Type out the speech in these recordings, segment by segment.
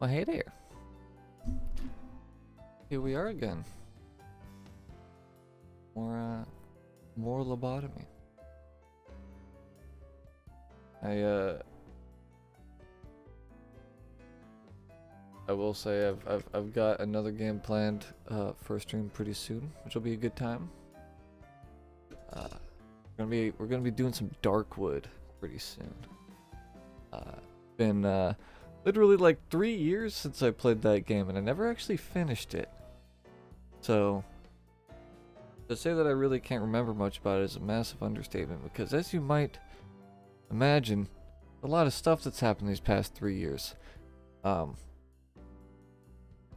Well, hey there. Here we are again. More lobotomy. I will say I've got another game planned for a stream pretty soon, which will be a good time. We're gonna be doing some Darkwood pretty soon. Been literally like 3 years since I played that game, and I never actually finished it. So to say that I really can't remember much about it is a massive understatement, because as you might imagine, a lot of stuff that's happened these past 3 years kind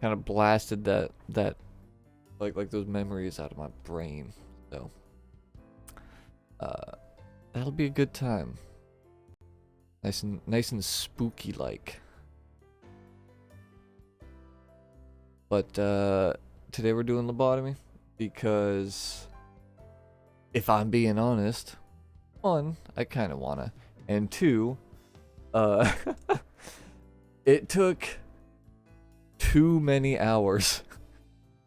of blasted that like those memories out of my brain. So that'll be a good time. Nice and spooky like. But today we're doing lobotomy because, if I'm being honest, one, I kind of wanna, and two, it took too many hours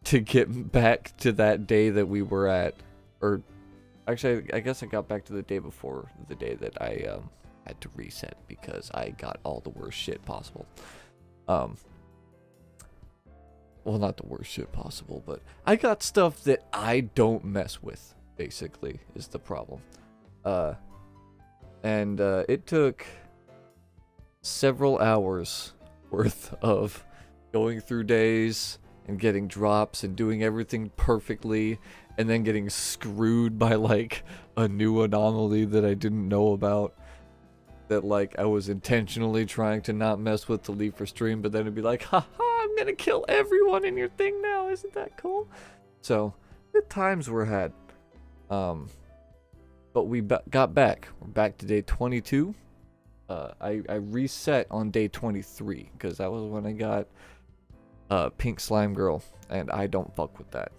to get back to that day that we were at, or actually, I guess I got back to the day before the day that I had to reset because I got all the worst shit possible. Well, not the worst shit possible, but I got stuff that I don't mess with, basically, is the problem. And it took several hours worth of going through days and getting drops and doing everything perfectly, and then getting screwed by like a new anomaly that I didn't know about, that like I was intentionally trying to not mess with to leave for stream, but then it'd be like, haha, I'm gonna kill everyone in your thing now, isn't that cool? So good times were had. But we got back. We're back to day 22. I reset on day 23 because that was when I got Pink Slime Girl, and I don't fuck with that.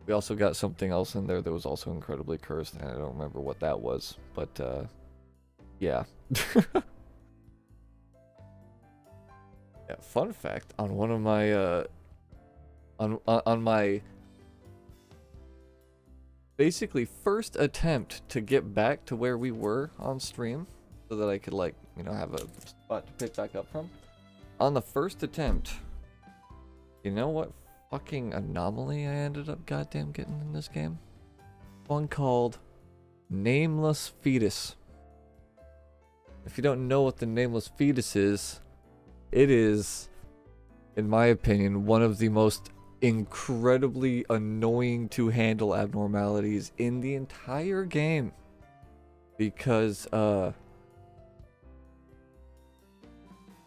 We also got something else in there that was also incredibly cursed, and I don't remember what that was, but yeah. Yeah, fun fact, on one of my on my basically first attempt to get back to where we were on stream so that I could, like, you know, have a spot to pick back up from. On the first attempt, you know what fucking anomaly I ended up goddamn getting in this game? One called Nameless Fetus. If you don't know what the Nameless Fetus is, it is, in my opinion, one of the most incredibly annoying to handle abnormalities in the entire game. Because,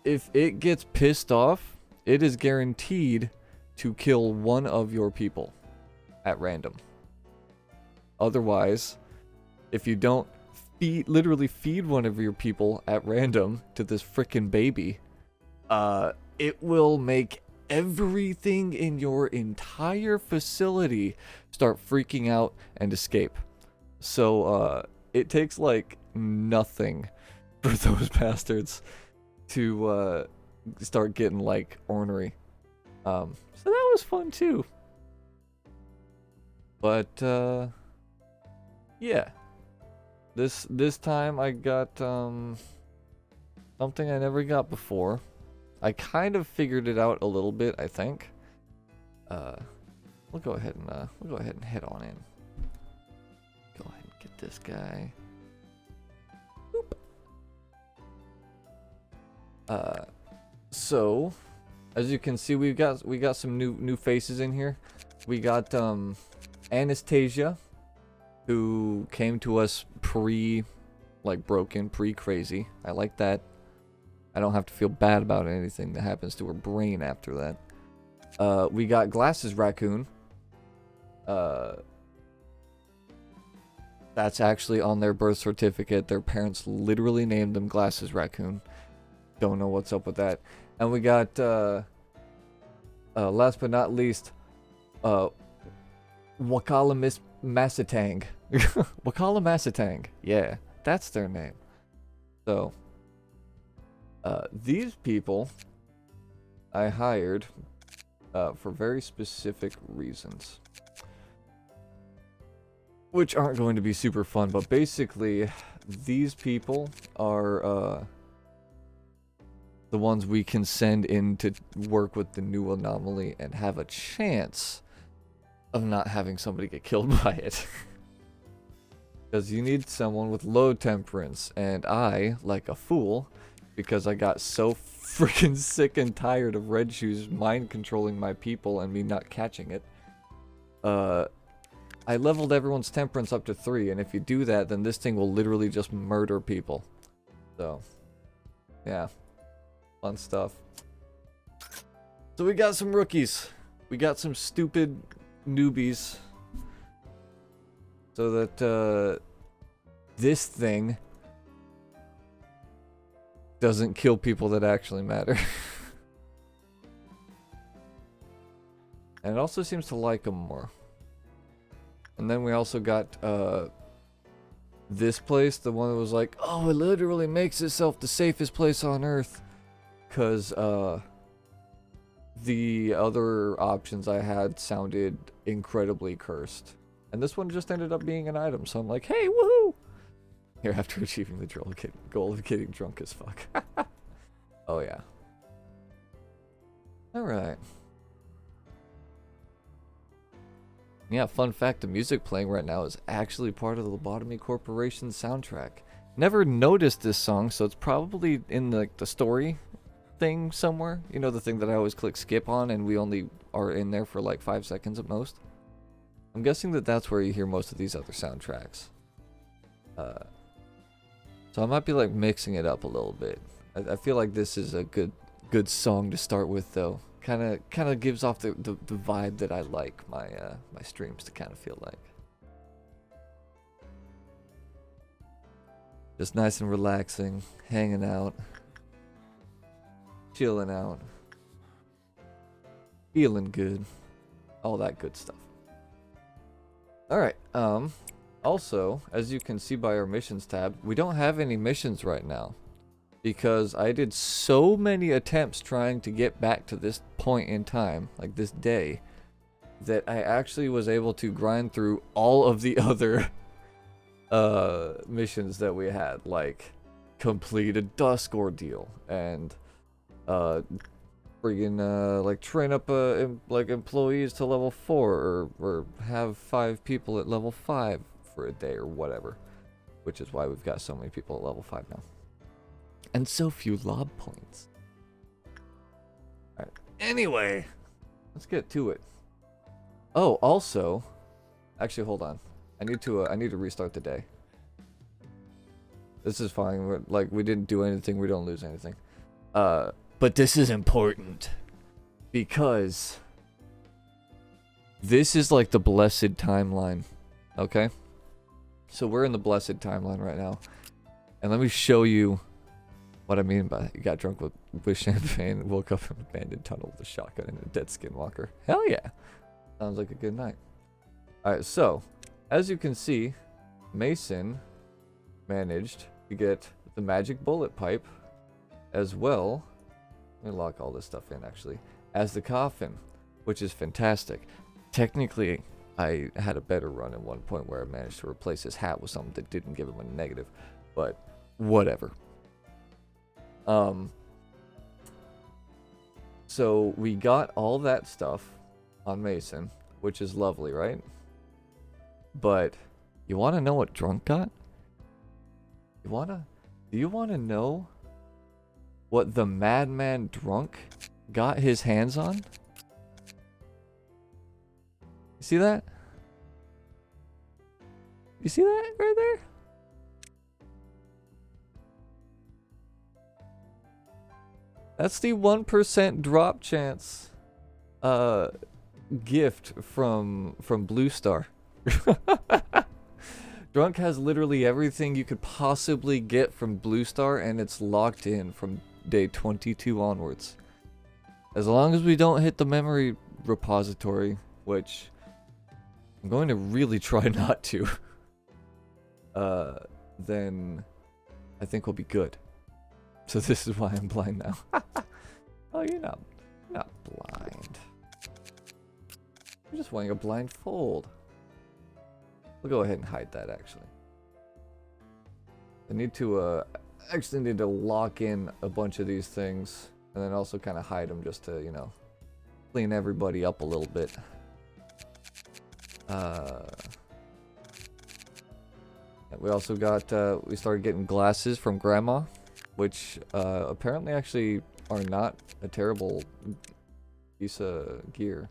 if it gets pissed off, it is guaranteed to kill one of your people at random. Otherwise, if you don't literally feed one of your people at random to this frickin' baby, it will make everything in your entire facility start freaking out and escape. So, it takes like nothing for those bastards to start getting like ornery. So that was fun too. But yeah. This time I got something I never got before. I kind of figured it out a little bit, I think. We'll go ahead and head on in. Go ahead and get this guy. Boop. So as you can see, we got some new faces in here. We got Anastasia, who came to us broken, crazy. I like that. I don't have to feel bad about anything that happens to her brain after that. We got Glasses Raccoon. That's actually on their birth certificate. Their parents literally named them Glasses Raccoon. Don't know what's up with that. And we got, last but not least, Wakala Masatang. Wakala Masatang. Yeah, that's their name. So, these people I hired for very specific reasons, which aren't going to be super fun, but basically these people are the ones we can send in to work with the new anomaly and have a chance of not having somebody get killed by it. Because you need someone with low temperance, and I, like a fool, because I got so freaking sick and tired of Red Shoes mind controlling my people and me not catching it, I leveled everyone's temperance up to 3, and if you do that, then this thing will literally just murder people. So, yeah. Fun stuff. So we got some rookies. We got some stupid newbies. So that, this thing doesn't kill people that actually matter. And it also seems to like them more. And then we also got, this place, the one that was like, oh, it literally makes itself the safest place on Earth. Because, the other options I had sounded incredibly cursed. And this one just ended up being an item, so I'm like, hey, woohoo! Here, after achieving the goal of getting drunk as fuck. Oh, yeah. Alright. Yeah, fun fact, the music playing right now is actually part of the Lobotomy Corporation's soundtrack. Never noticed this song, so it's probably in the story thing somewhere. You know, the thing that I always click skip on and we only are in there for like 5 seconds at most. I'm guessing that that's where you hear most of these other soundtracks. So I might be like mixing it up a little bit. I feel like this is a good song to start with, though. Kind of gives off the vibe that I like my my streams to kind of feel like. Just nice and relaxing, hanging out, chilling out, feeling good, all that good stuff. All right. Also, as you can see by our missions tab, we don't have any missions right now. Because I did so many attempts trying to get back to this point in time, like this day, that I actually was able to grind through all of the other missions that we had, like complete a Dusk Ordeal and friggin' like train up like employees to level 4 or have 5 people at level 5 for a day or whatever, which is why we've got so many people at level 5 now. And so few lob points. Alright. Anyway, let's get to it. Oh, also, actually, hold on. I need to restart the day. This is fine. We didn't do anything. We don't lose anything. But this is important because this is like the blessed timeline. Okay? So we're in the blessed timeline right now. And let me show you what I mean by you got drunk with champagne, woke up in an abandoned tunnel with a shotgun and a dead skinwalker. Hell yeah. Sounds like a good night. Alright, so, as you can see, Mason managed to get the magic bullet pipe as well. Let me lock all this stuff in, actually. As the coffin, which is fantastic. Technically, I had a better run at one point where I managed to replace his hat with something that didn't give him a negative. But, whatever. So we got all that stuff on Mason, which is lovely, right? But you want to know what Drunk got? Do you want to know what the Madman Drunk got his hands on? You see that? You see that right there? That's the 1% drop chance gift from Blue Star. Drunk has literally everything you could possibly get from Blue Star, and it's locked in from day 22 onwards. As long as we don't hit the memory repository, which I'm going to really try not to, then I think we'll be good. So this is why I'm blind now. Oh, Not blind. I'm just wearing a blindfold. We'll go ahead and hide that, actually. I need to, actually need to lock in a bunch of these things. And then also kind of hide them just to, you know, clean everybody up a little bit. We also got, we started getting glasses from Grandma, which apparently actually are not a terrible piece of gear.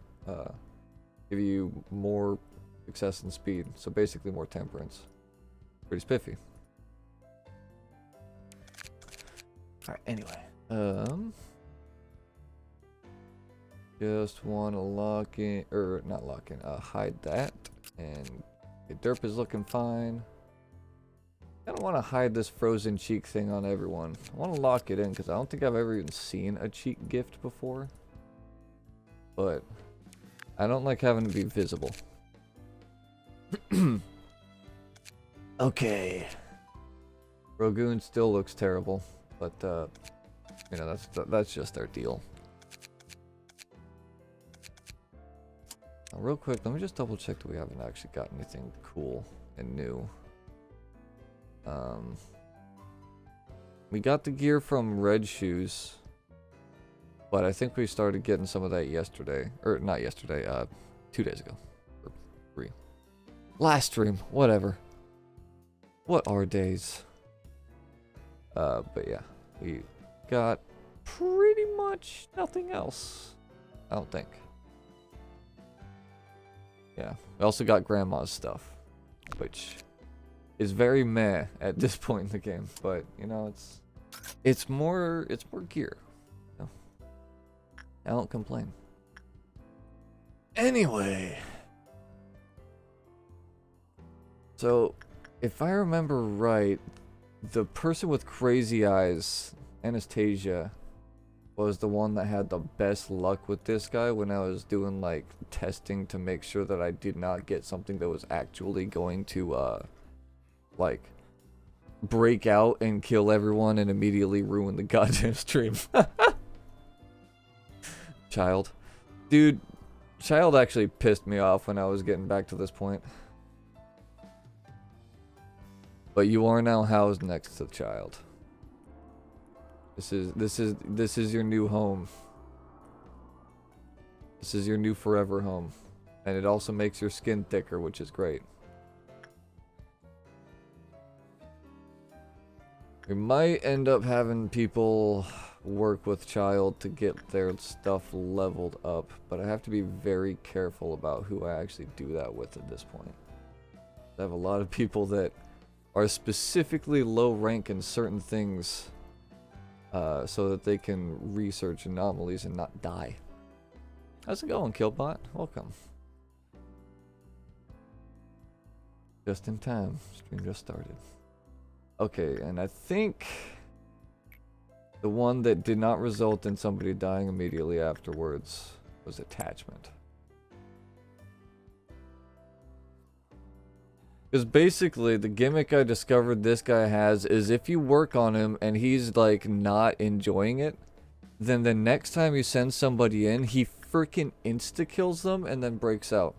Give you more success and speed, so basically more temperance. Pretty spiffy. Alright, anyway. Just want to lock in, or not lock in, hide that. And the derp is looking fine. I don't want to hide this frozen cheek thing on everyone. I want to lock it in because I don't think I've ever even seen a cheek gift before. But I don't like having to be visible. Okay. Rogoon still looks terrible, but you know, that's just their deal. Now, real quick, let me just double check that we haven't actually got anything cool and new. We got the gear from Red Shoes, but I think we started getting some of that yesterday, or not yesterday, 2 days ago, or 3. Last stream, whatever. What are days? But yeah, we got pretty much nothing else, I don't think. Yeah, we also got Grandma's stuff, which is very meh at this point in the game, but you know, it's more gear. You know? I don't complain. Anyway, so if I remember right, the person with crazy eyes, Anastasia, was the one that had the best luck with this guy when I was doing like testing to make sure that I did not get something that was actually going to like break out and kill everyone and immediately ruin the goddamn stream. Child. Dude, Child actually pissed me off when I was getting back to this point. But you are now housed next to Child. This is your new home. This is your new forever home. And it also makes your skin thicker, which is great. We might end up having people work with Child to get their stuff leveled up, but I have to be very careful about who I actually do that with at this point. I have a lot of people that are specifically low rank in certain things, so that they can research anomalies and not die. How's it going, Killbot? Welcome. Just in time. Stream just started. Okay, and I think the one that did not result in somebody dying immediately afterwards was attachment. Because basically, the gimmick I discovered this guy has is if you work on him and he's like not enjoying it, then the next time you send somebody in, he freaking insta-kills them and then breaks out.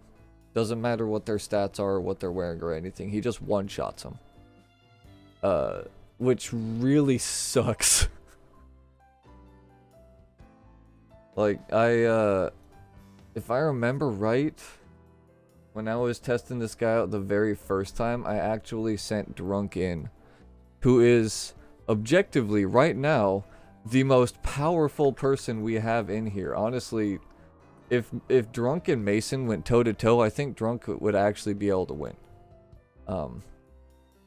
Doesn't matter what their stats are or what they're wearing or anything, he just one-shots them. Which really sucks. Like, if I remember right, when I was testing this guy out the very first time, I actually sent Drunk in, who is, objectively, right now, the most powerful person we have in here. Honestly, if Drunk and Mason went toe-to-toe, I think Drunk would actually be able to win.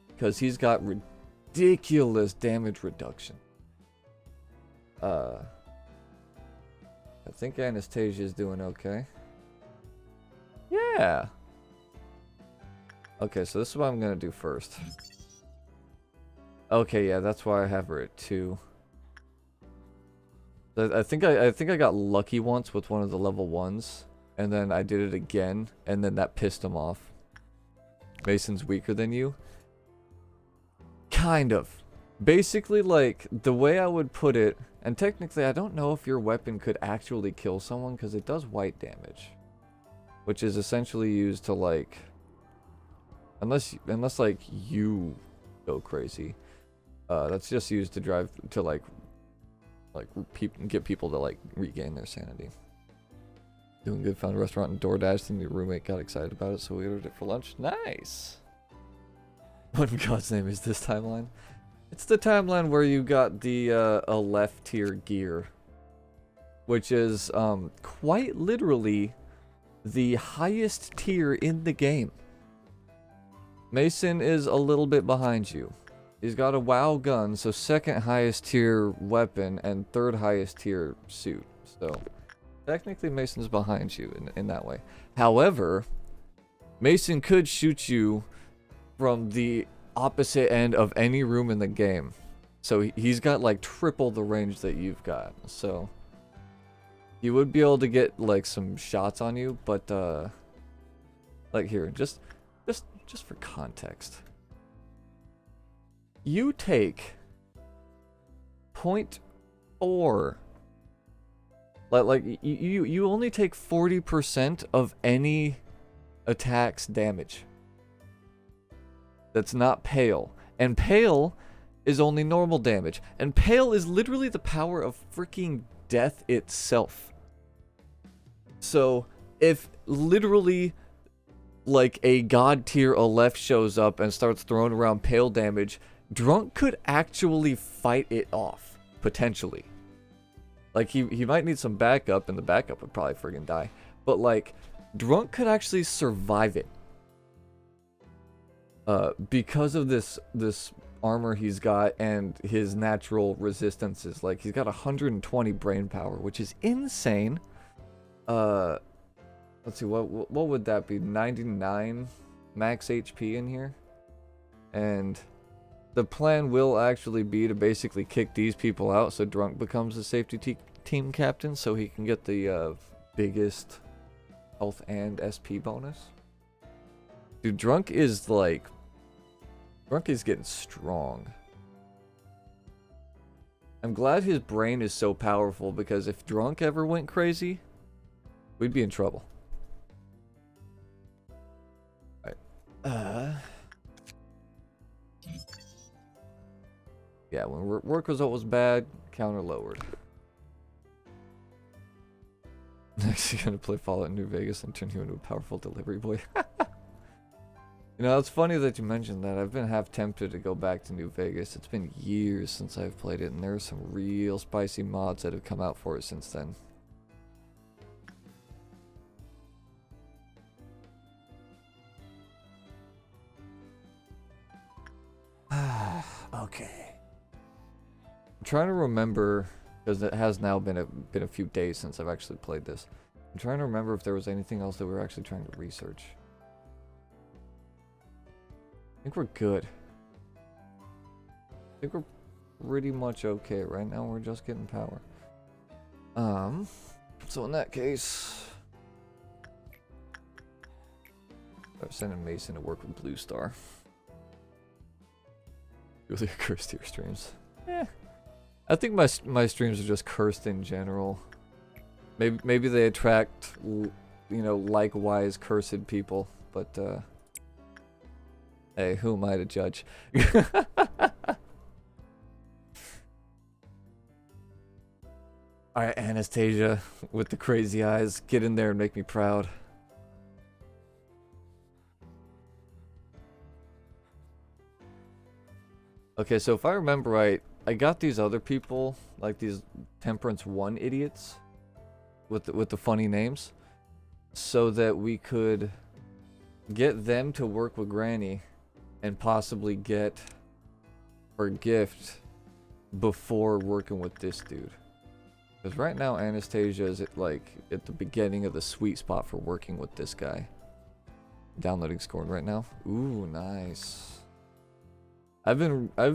Because he's got ridiculous damage reduction. I think Anastasia is doing okay. Yeah. Okay, so this is what I'm gonna do first. Okay, yeah, that's why I have her at 2. I think I got lucky once with one of the level 1s, and then I did it again, and then that pissed him off. Mason's weaker than you? Kind of. Basically, like, the way I would put it, and technically I don't know if your weapon could actually kill someone because it does white damage, which is essentially used to, like, unless like you go crazy, that's just used to drive to like get people to like regain their sanity. Doing good, found a restaurant in DoorDash, and your roommate got excited about it, so we ordered it for lunch. Nice. What in God's name is this timeline? It's the timeline where you got the a left tier gear, which is quite literally the highest tier in the game. Mason is a little bit behind you. He's got a WoW gun, so second highest tier weapon and third highest tier suit. So technically Mason's behind you in that way. However, Mason could shoot you from the opposite end of any room in the game. So he's got like triple the range that you've got. So he would be able to get like some shots on you, but like here, just for context. You take 0.4, like you only take 40% of any attack's damage. That's not pale. And pale is only normal damage. And pale is literally the power of freaking death itself. So if literally like a god tier Aleph shows up and starts throwing around pale damage, Drunk could actually fight it off, potentially. Like he might need some backup, and the backup would probably friggin' die. But like, Drunk could actually survive it. Because of this armor he's got and his natural resistances. Like, he's got 120 brain power, which is insane. Let's see, what would that be? 99 max HP in here? And the plan will actually be to basically kick these people out so Drunk becomes the safety team captain so he can get the biggest health and SP bonus. Dude, Drunk is like... Drunk is getting strong. I'm glad his brain is so powerful because if Drunk ever went crazy, we'd be in trouble. Alright. Yeah, when work result was bad, counter lowered. Next, you're gonna play Fallout New Vegas and turn you into a powerful delivery boy. You know, it's funny that you mentioned that. I've been half tempted to go back to New Vegas. It's been years since I've played it, and there are some real spicy mods that have come out for it since then. Okay. I'm trying to remember, because it has now been a few days since I've actually played this. I'm trying to remember if there was anything else that we were actually trying to research. I think we're good. I think we're pretty much okay. Right now we're just getting power. So in that case, I'm sending Mason to work with Blue Star. Really cursed your streams. I think my streams are just cursed in general. Maybe they attract, you know, likewise cursed people, but hey, who am I to judge? Alright, Anastasia with the crazy eyes, get in there and make me proud. Okay, so if I remember right, I got these other people, like these Temperance 1 idiots with the funny names, so that we could get them to work with Granny and possibly get her gift before working with this dude. Because right now Anastasia is at the beginning of the sweet spot for working with this guy. Downloading Scorn right now. Ooh, nice. I've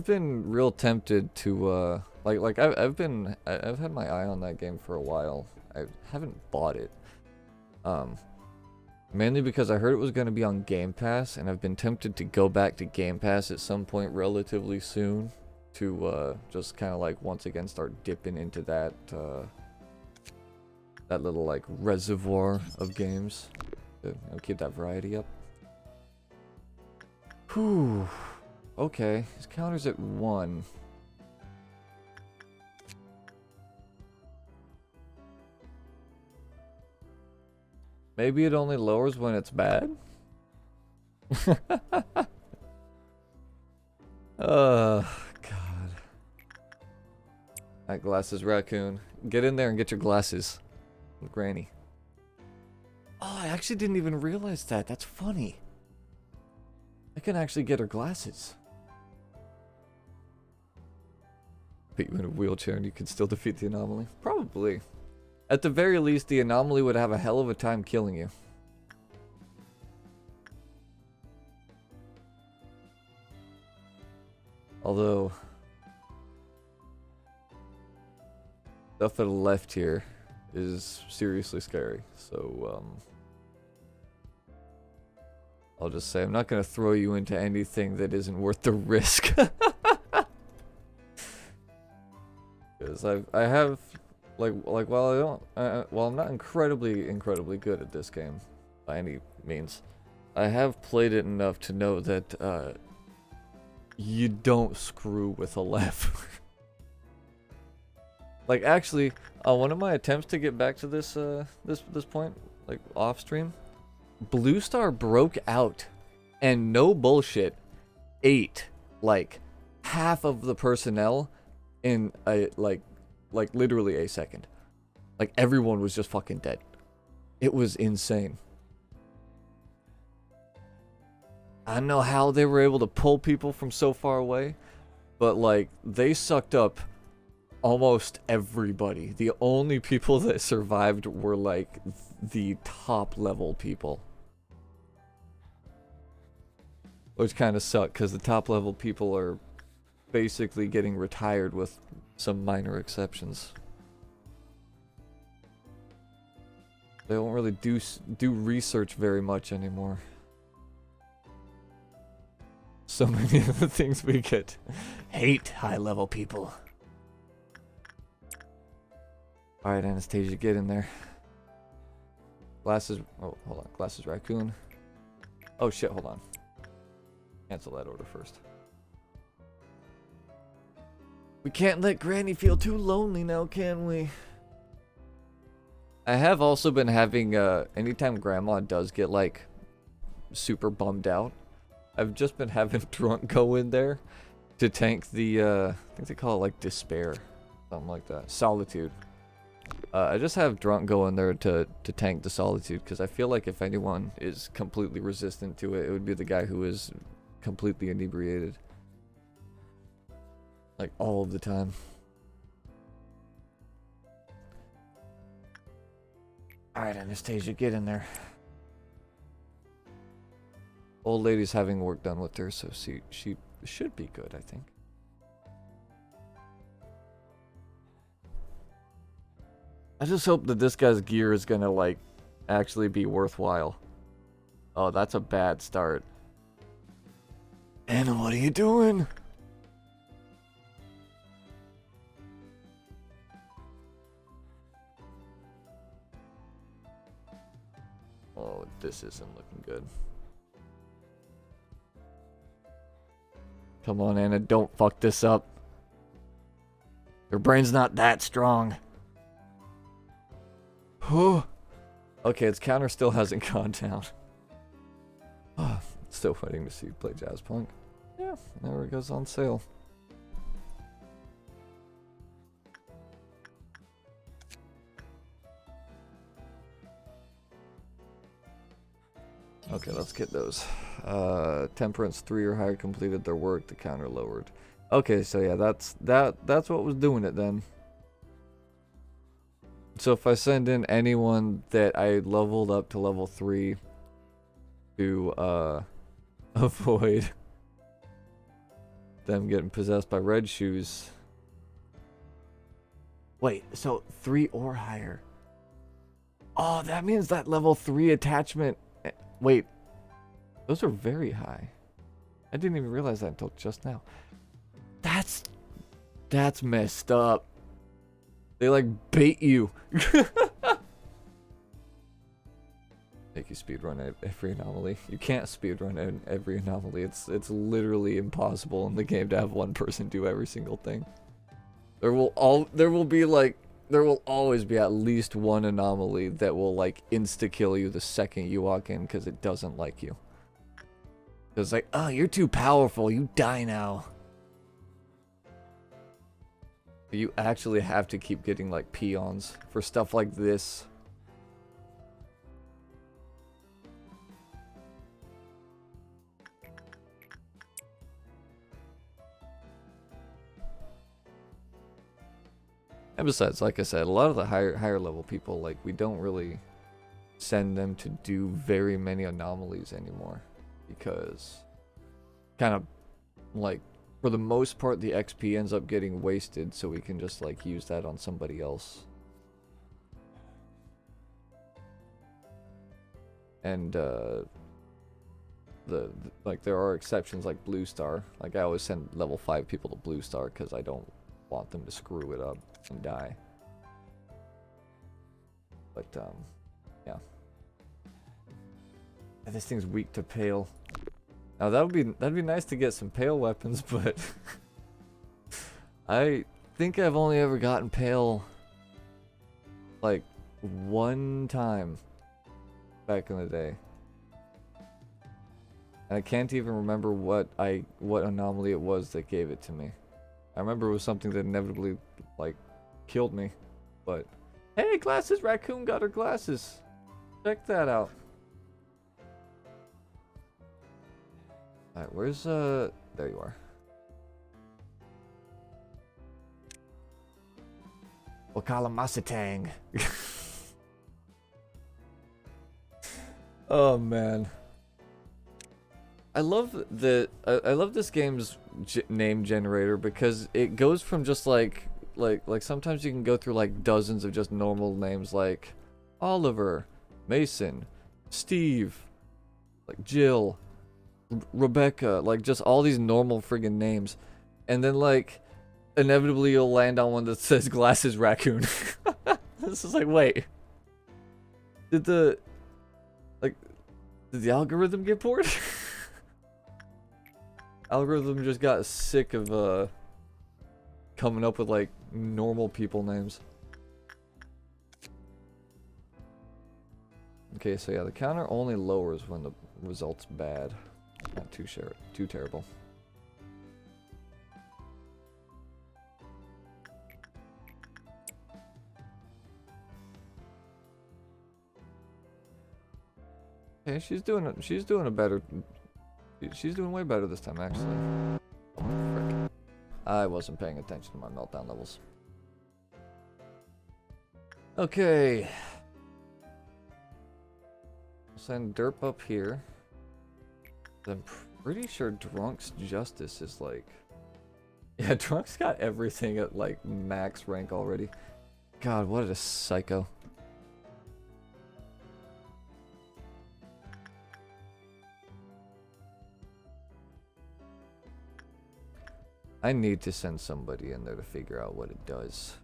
been real tempted to I've had my eye on that game for a while. I haven't bought it. Mainly because I heard it was going to be on Game Pass, and I've been tempted to go back to Game Pass at some point relatively soon. to just kind of like once again start dipping into that that little like reservoir of games to, you know, keep that variety up. Whew. Okay, his counter's at 1. Maybe it only lowers when it's bad? God. That glasses raccoon. Get in there and get your glasses. Granny. Oh, I actually didn't even realize that. That's funny. I can actually get her glasses. Put you in a wheelchair and you can still defeat the anomaly? Probably. At the very least, the anomaly would have a hell of a time killing you. Although, stuff to the left here is seriously scary. So, I'll just say I'm not going to throw you into anything that isn't worth the risk. Because I have, like while I'm not incredibly good at this game by any means, I have played it enough to know that you don't screw with a left. Like actually, one of my attempts to get back to this this point, like off stream, Blue Star broke out, and no bullshit, ate like half of the personnel in a like literally a second. Like everyone was just fucking dead. It was insane. I don't know how they were able to pull people from so far away, but like they sucked up almost everybody. The only people that survived were like the top level people. Which kind of sucked because the top level people are basically getting retired with some minor exceptions. They don't really do research very much anymore. So many of the things we get hate high level people. Alright, Anastasia, get in there. Glasses. Oh, hold on. Glasses raccoon. Oh shit, hold on. Cancel that order first. We can't let Granny feel too lonely now, can we? I have also been having, anytime Grandma does get, like, super bummed out, I've just been having Drunk go in there to tank the, I think they call it, like, despair. Something like that. Solitude. I just have Drunk go in there to tank the solitude, because I feel like if anyone is completely resistant to it, it would be the guy who is completely inebriated. Like, all of the time. Alright, Anastasia, get in there. Old lady's having work done with her, so she should be good, I think. I just hope that this guy's gear is gonna, like, actually be worthwhile. Oh, that's a bad start. Anna, what are you doing? Oh, this isn't looking good. Come on, Anna, don't fuck this up. Your brain's not that strong. Okay, its counter still hasn't gone down. Still waiting to see you play Jazzpunk. Yeah, there it goes on sale. Okay, let's get those. Temperance 3 or higher completed their work, the counter lowered. Okay, so yeah, that's what was doing it then. So if I send in anyone that I leveled up to level 3 to avoid them getting possessed by red shoes. Wait, so 3 or higher. Oh, that means that level 3 attachment. Wait, those are very high. I didn't even realize that until just now. That's That's messed up. They like bait you. Make you speedrun every anomaly. You can't speedrun every anomaly. It's literally impossible in the game to have one person do every single thing. There will always be at least one anomaly that will like insta-kill you the second you walk in because it doesn't like you. It's like, oh, you're too powerful, you die now. You actually have to keep getting like peons for stuff like this. And besides, like I said, a lot of the higher level people, like, we don't really send them to do very many anomalies anymore. Because kind of like, for the most part, the XP ends up getting wasted, so we can just like use that on somebody else. And like, there are exceptions like Blue Star. Like, I always send level 5 people to Blue Star because I don't want them to screw it up and die. But yeah. And this thing's weak to pale. Now that'd be nice to get some pale weapons, but I think I've only ever gotten pale like one time back in the day. And I can't even remember what anomaly it was that gave it to me. I remember it was something that inevitably like killed me. But hey, glasses, Raccoon got her glasses. Check that out. Alright, where's there you are. Wakalamasatang. Oh man. I love this game's name generator because it goes from just like sometimes you can go through like dozens of just normal names like Oliver, Mason, Steve, like Jill, Rebecca, like just all these normal friggin' names, and then like inevitably you'll land on one that says Glasses Raccoon. This is like, wait, did the algorithm get bored? Algorithm just got sick of coming up with like normal people names. Okay, so yeah, the counter only lowers when the result's bad. Not too terrible. Okay, she's doing way better this time, actually. Oh, frick. I wasn't paying attention to my meltdown levels. Okay. Send Derp up here. I'm pretty sure Drunk's Justice is like... Yeah, Drunk's got everything at like max rank already. God, what a psycho. I need to send somebody in there to figure out what it does.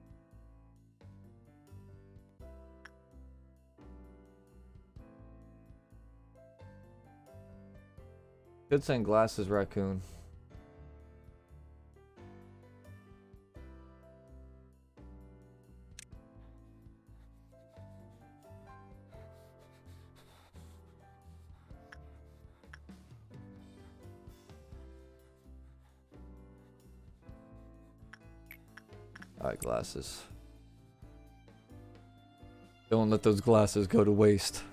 Could send Glasses Raccoon. Alright, glasses. Don't let those glasses go to waste.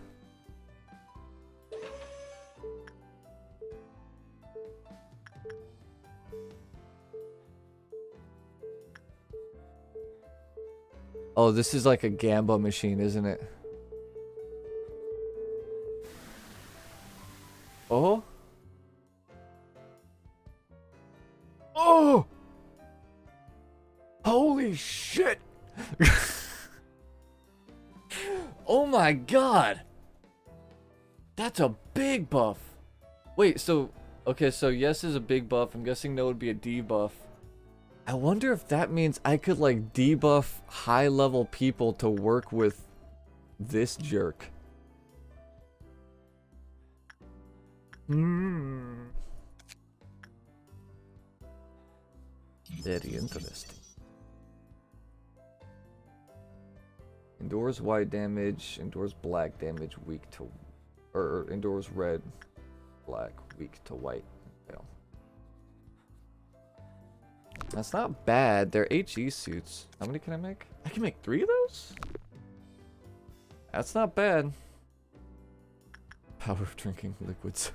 Oh, this is like a Gamba machine, isn't it? Oh? Oh! Holy shit! Oh my god! That's a big buff! Wait, so... Okay, so yes is a big buff. I'm guessing no would be a debuff. I wonder if that means I could like debuff high level people to work with this jerk. Hmm. Very interesting. Endures white damage, endures black damage, weak to, or endures red, black, weak to white. Fail. That's not bad. They're HE suits. How many can I make? I can make 3 of those? That's not bad. Power of drinking liquids.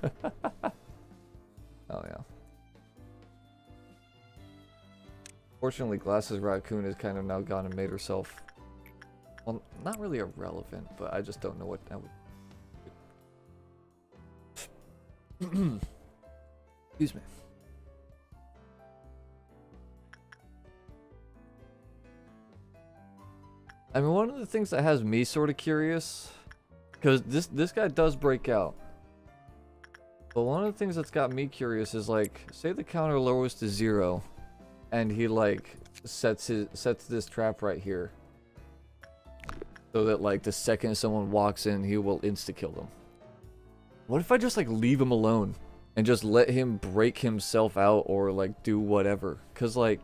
Oh yeah. Fortunately, Glasses Raccoon has kind of now gone and made herself, well, not really irrelevant, but I just don't know what I would. Excuse me. I mean, one of the things that has me sort of curious, because this guy does break out. But one of the things that's got me curious is like, say the counter lowers to 0, and he like sets this trap right here, so that like the second someone walks in, he will insta kill them. What if I just like leave him alone and just let him break himself out or like do whatever? Cause like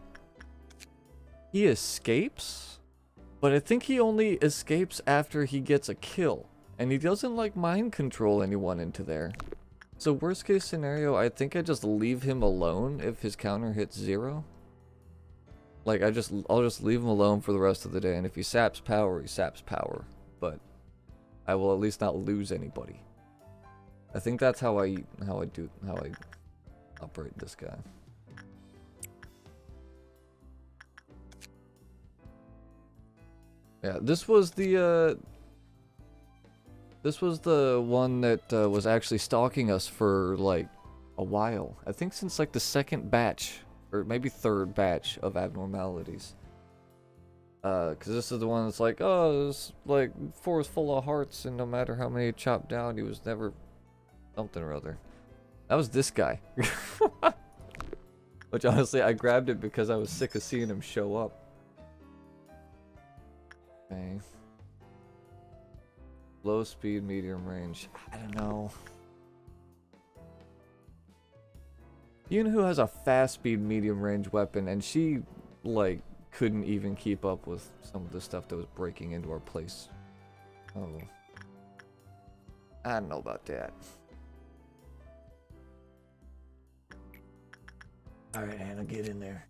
he escapes, but I think he only escapes after he gets a kill, and he doesn't like mind control anyone into there. So worst case scenario, I think I just leave him alone if his counter hits 0. Like I'll just leave him alone for the rest of the day, and if he saps power, he saps power. But I will at least not lose anybody. I think that's how I operate this guy. Yeah, this was the one that was actually stalking us for like a while. I think since like the 2nd batch, or maybe 3rd batch of abnormalities. Cause this is the one that's like, oh, this like forest full of hearts, and no matter how many chopped down, he was never something or other. That was this guy. Which honestly, I grabbed it because I was sick of seeing him show up. Okay. Low speed, medium range. I don't know. Yunhu has a fast speed, medium range weapon, and she, like, couldn't even keep up with some of the stuff that was breaking into our place. Oh. I don't know about that. Alright, Hannah, get in there.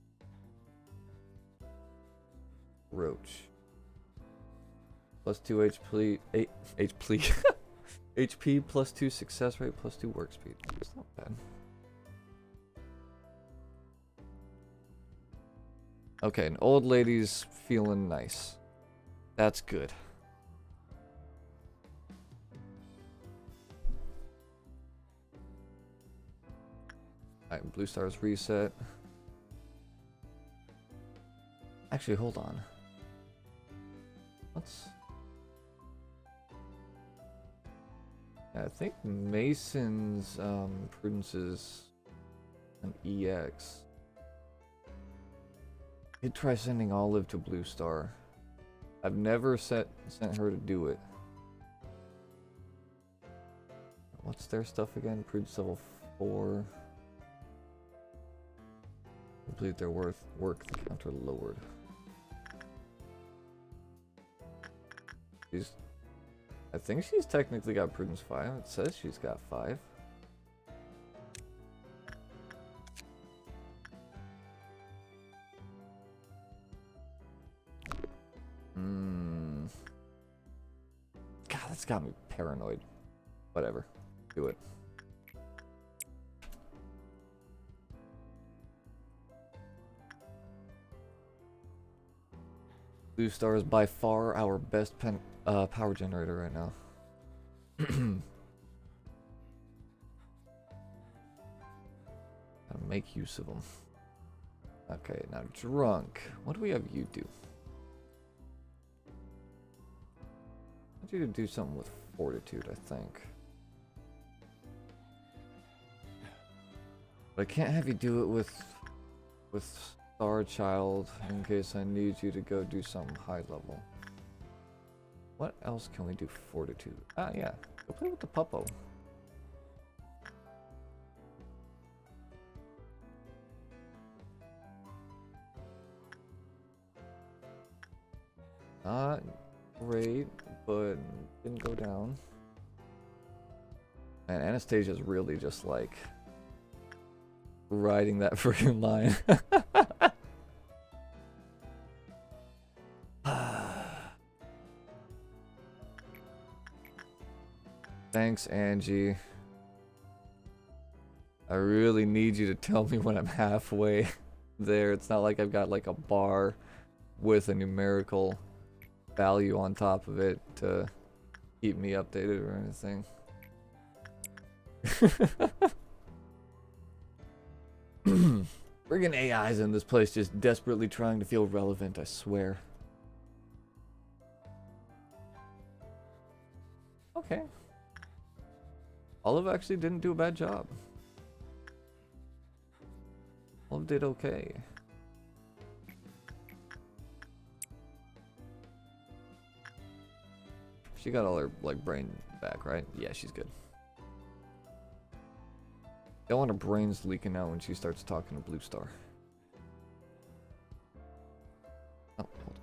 Roach. Plus 2 HP, HP plus 2 success rate plus 2 work speed. That's not bad. Okay, an old lady's feeling nice. That's good. Alright, blue stars reset. Actually, hold on. Let's... I think Mason's prudence is an EX. He'd try sending Olive to Blue Star. I've never sent her to do it. What's their stuff again? Prudence level 4. Complete their work, the counter lowered. I think she's technically got Prudence 5. It says she's got 5. God, that's got me paranoid. Whatever. Do it. Blue Star is by far our best power generator right now. Gotta make use of them. Okay, now drunk. What do we have you do? I want you to do something with fortitude, I think. But I can't have you do it with Star Child in case I need you to go do something high level. What else can we do? Fortitude. Ah, yeah. Go play with the puppo. Not great, but didn't go down. And Anastasia's really just like riding that freaking line. Thanks, Angie. I really need you to tell me when I'm halfway there. It's not like I've got like a bar with a numerical value on top of it to keep me updated or anything. Friggin' AIs in this place just desperately trying to feel relevant, I swear. Okay. Olive actually didn't do a bad job. Olive did okay. She got all her like brain back, right? Yeah, she's good. Don't want her brains leaking out when she starts talking to Blue Star. Oh, hold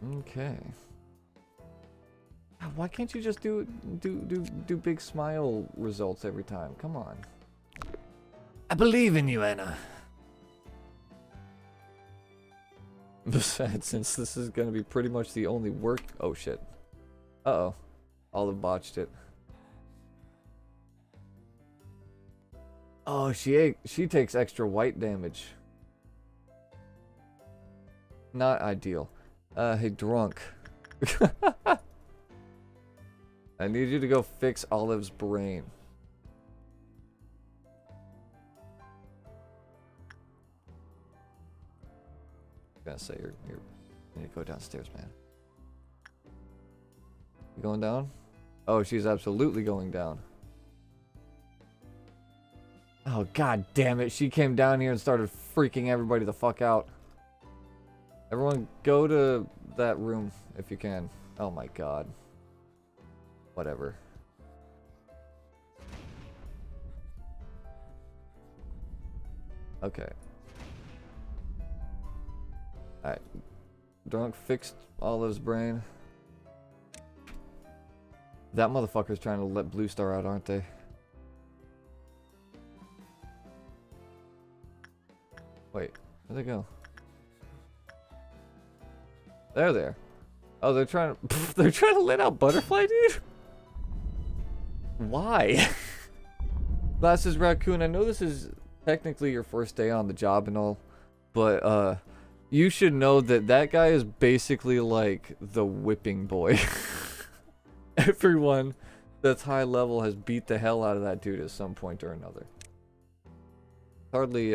on. Okay. Why can't you just do big smile results every time? Come on. I believe in you, Anna. Besides, since this is gonna be pretty much the only work. Oh shit. Uh-oh. Olive botched it. Oh, she takes extra white damage. Not ideal. Hey, drunk. I need you to go fix Olive's brain. I'm gonna say you need to go downstairs, man. You going down? Oh, she's absolutely going down. Oh, god damn it. She came down here and started freaking everybody the fuck out. Everyone go to that room if you can. Oh my god. Whatever. Okay. Alright. Drunk fixed Olive's brain. That motherfucker's trying to let Blue Star out, aren't they? Wait, where'd they go? They're there. Oh, they're trying to they're trying to let out Butterfly, dude? Why? Glasses Raccoon, I know this is technically your first day on the job and all, but you should know that that guy is basically like the whipping boy. Everyone that's high level has beat the hell out of that dude at some point or another. Hardly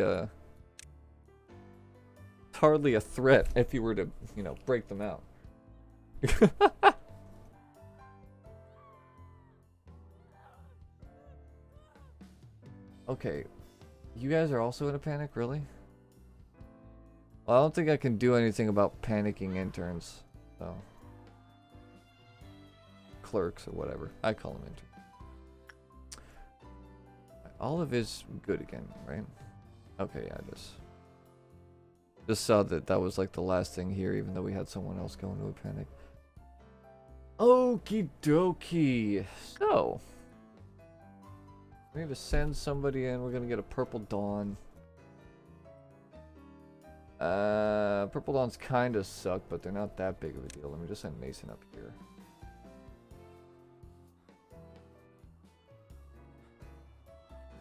a threat if you were to, you know, break them out. Okay, you guys are also in a panic, really? Well, I don't think I can do anything about panicking interns, so. Clerks or whatever. I call them interns. Olive is good again, right? Okay, yeah, just saw that that was like the last thing here, even though we had someone else go into a panic. Okie dokie. So, we need to send somebody in. We're gonna get a Purple Dawn. Purple Dawns kinda suck, but they're not that big of a deal. Let me just send Mason up here.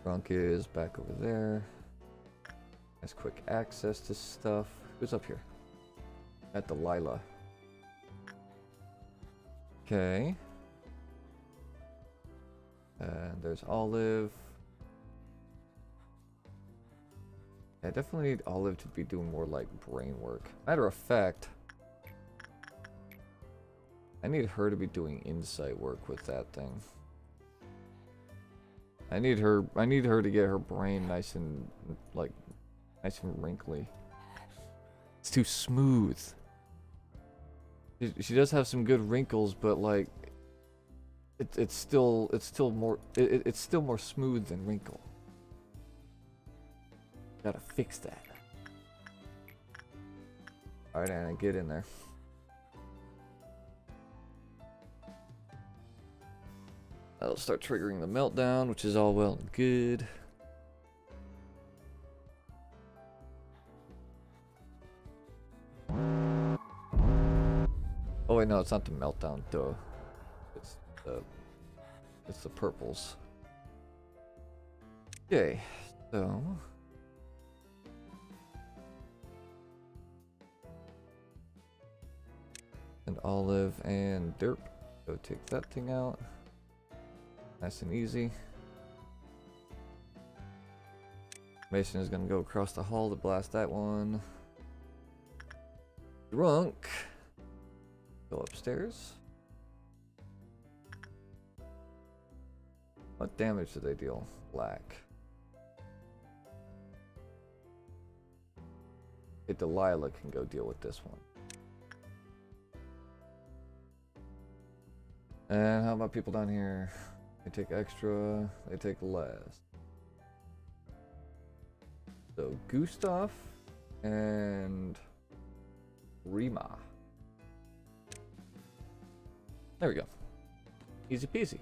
Drunk is back over there. Has quick access to stuff. Who's up here? At Delilah. Okay. And there's Olive. I definitely need Olive to be doing more like brain work. Matter of fact, I need her to be doing insight work with that thing. I need her to get her brain nice and wrinkly. It's too smooth. She does have some good wrinkles, but like it's still more smooth than wrinkle. Gotta fix that. Alright, Anna, get in there. That'll start triggering the meltdown, which is all well and good. Oh wait, no, it's not the meltdown, duh. It's the purples. Okay, so and Olive and Derp. Go take that thing out. Nice and easy. Mason is gonna go across the hall to blast that one. Drunk. Go upstairs. What damage do they deal? Black. Okay, Delilah can go deal with this one. And how about people down here? They take extra, they take less. So Gustav and Rima. There we go. Easy peasy.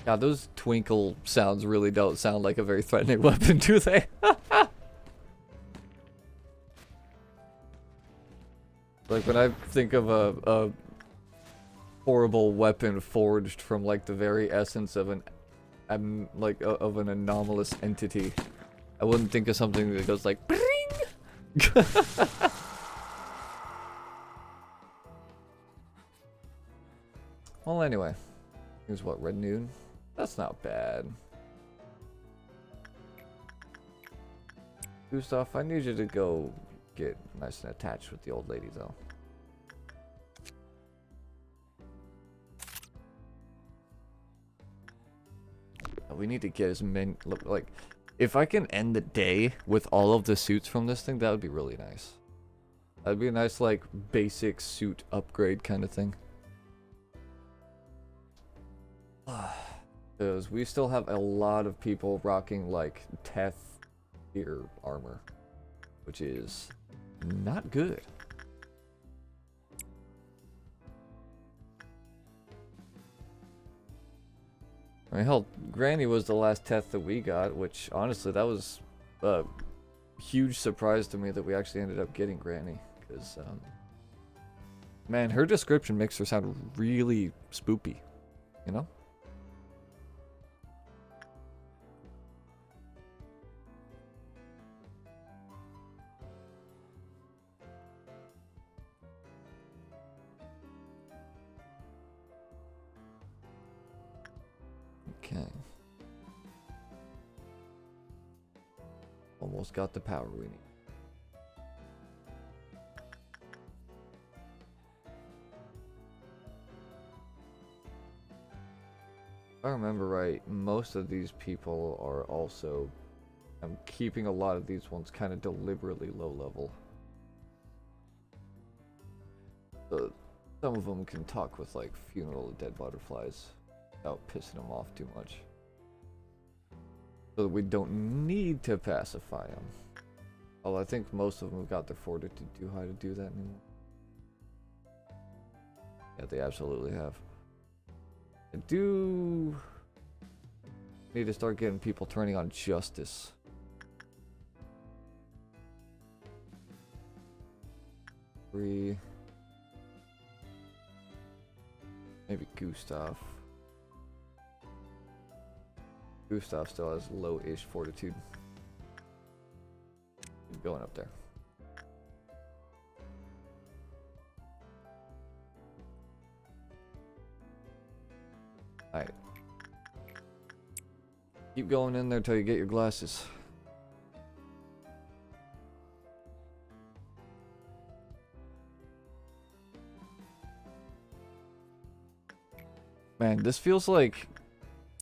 God, those twinkle sounds really don't sound like a very threatening weapon, do they? Like when I think of a horrible weapon forged from like the very essence of an of an anomalous entity, I wouldn't think of something that goes like bring. Well, anyway, here's what, Red Noon. That's not bad. Gustav, I need you to go get nice and attached with the old lady, though. We need to get as many, like, if I can end the day with all of the suits from this thing, that would be really nice. That'd be a nice, like, basic suit upgrade kind of thing. Because we still have a lot of people rocking, like, Teth tier armor, which is not good. I mean, hell, Granny was the last Teth that we got, which, honestly, that was a huge surprise to me that we actually ended up getting Granny. Because, man, her description makes her sound really spoopy, you know? Okay. Almost got the power we need. If I remember right, most of these people are also... I'm keeping a lot of these ones kind of deliberately low level. Some of them can talk with, like, Funeral of Dead Butterflies without pissing them off too much. So that we don't need to pacify them. Well, I think most of them have got their fortitude too high to do that anymore. Yeah, they absolutely have. I do need to start getting people turning on justice. Maybe Gustav. Gustav still has low-ish fortitude. Keep going up there. Alright. Keep going in there till you get your glasses. Man, this feels like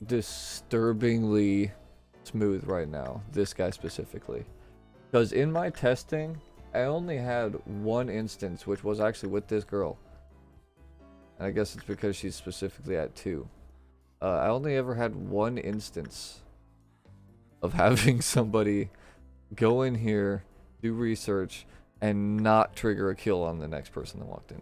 disturbingly smooth right now. This guy specifically. Because in my testing, I only had one instance, which was actually with this girl. And I guess it's because she's specifically at 2. I only ever had one instance of having somebody go in here, do research, and not trigger a kill on the next person that walked in.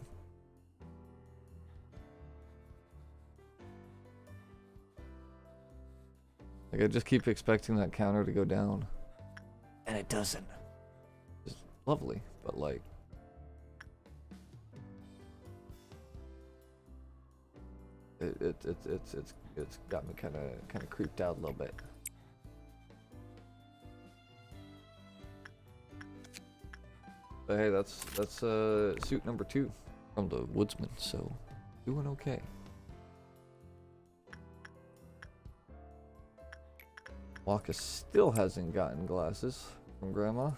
Like, I just keep expecting that counter to go down. And it doesn't. It's lovely, but like... It's got me kind of creeped out a little bit. But hey, that's suit number 2 from the Woodsman, so doing okay. Waka still hasn't gotten glasses from Grandma.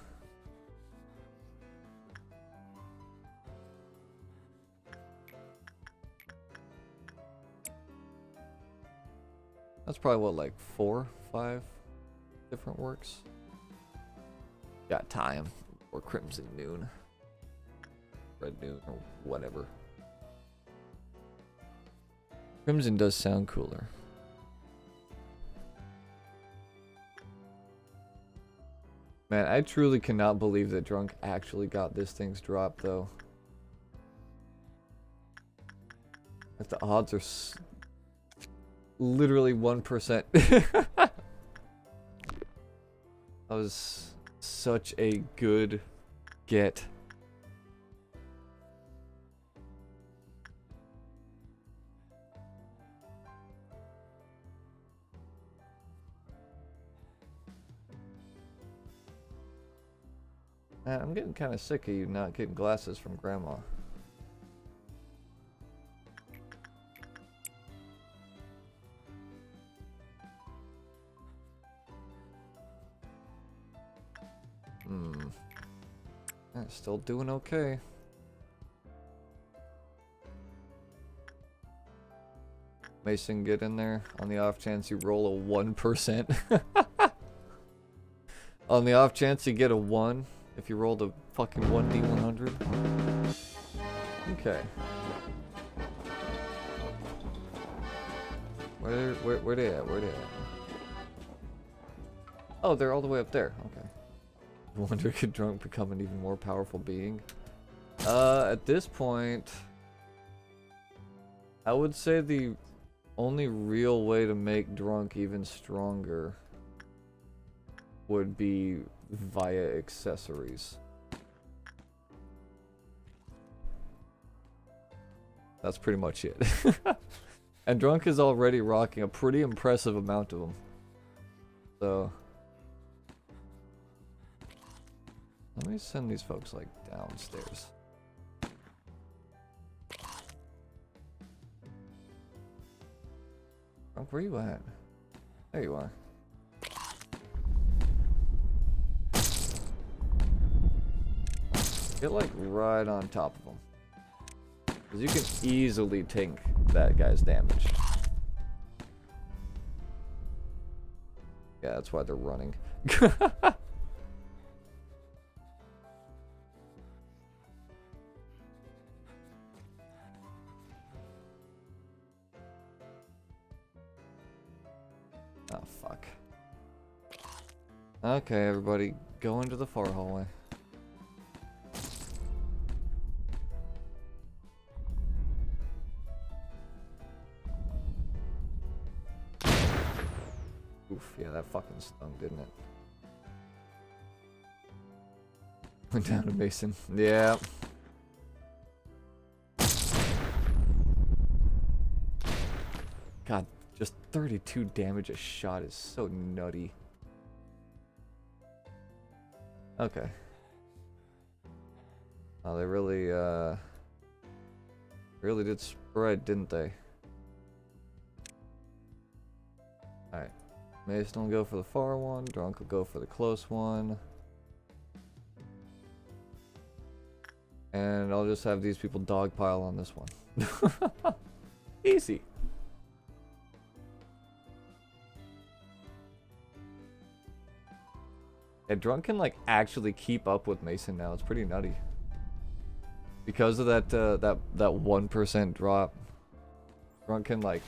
That's probably what, like 4, 5 different works. Got time. Or Crimson Noon. Red Noon, or whatever. Crimson does sound cooler. Man, I truly cannot believe that Drunk actually got this thing's drop, though. If the odds are literally 1%. That was such a good get. Man, I'm getting kind of sick of you not getting glasses from Grandma. Still doing okay. Mason, get in there on the off chance you roll a 1%. On the off chance you get a 1, if you rolled a fucking 1d100. Okay. Where they at? Where they at? Oh, they're all the way up there. Okay. I wonder, could Drunk become an even more powerful being? At this point, I would say the only real way to make Drunk even stronger would be via accessories. That's pretty much it. And Drunk is already rocking a pretty impressive amount of them. So... let me send these folks, like, downstairs. Drunk, where you at? There you are. Get, like, right on top of them. Because you can easily tank that guy's damage. Yeah, that's why they're running. Oh, fuck. Okay, everybody, go into the far hallway. Oof, yeah, that fucking stung, didn't it? Went down to Mason. Yeah. God, just 32 damage a shot is so nutty. Okay. Oh, they really did spread, didn't they? Alright. Mason will go for the far one. Drunk will go for the close one. And I'll just have these people dogpile on this one. Easy. Yeah, Drunk can like actually keep up with Mason now. It's pretty nutty. Because of that that 1% drop. Drunk can like,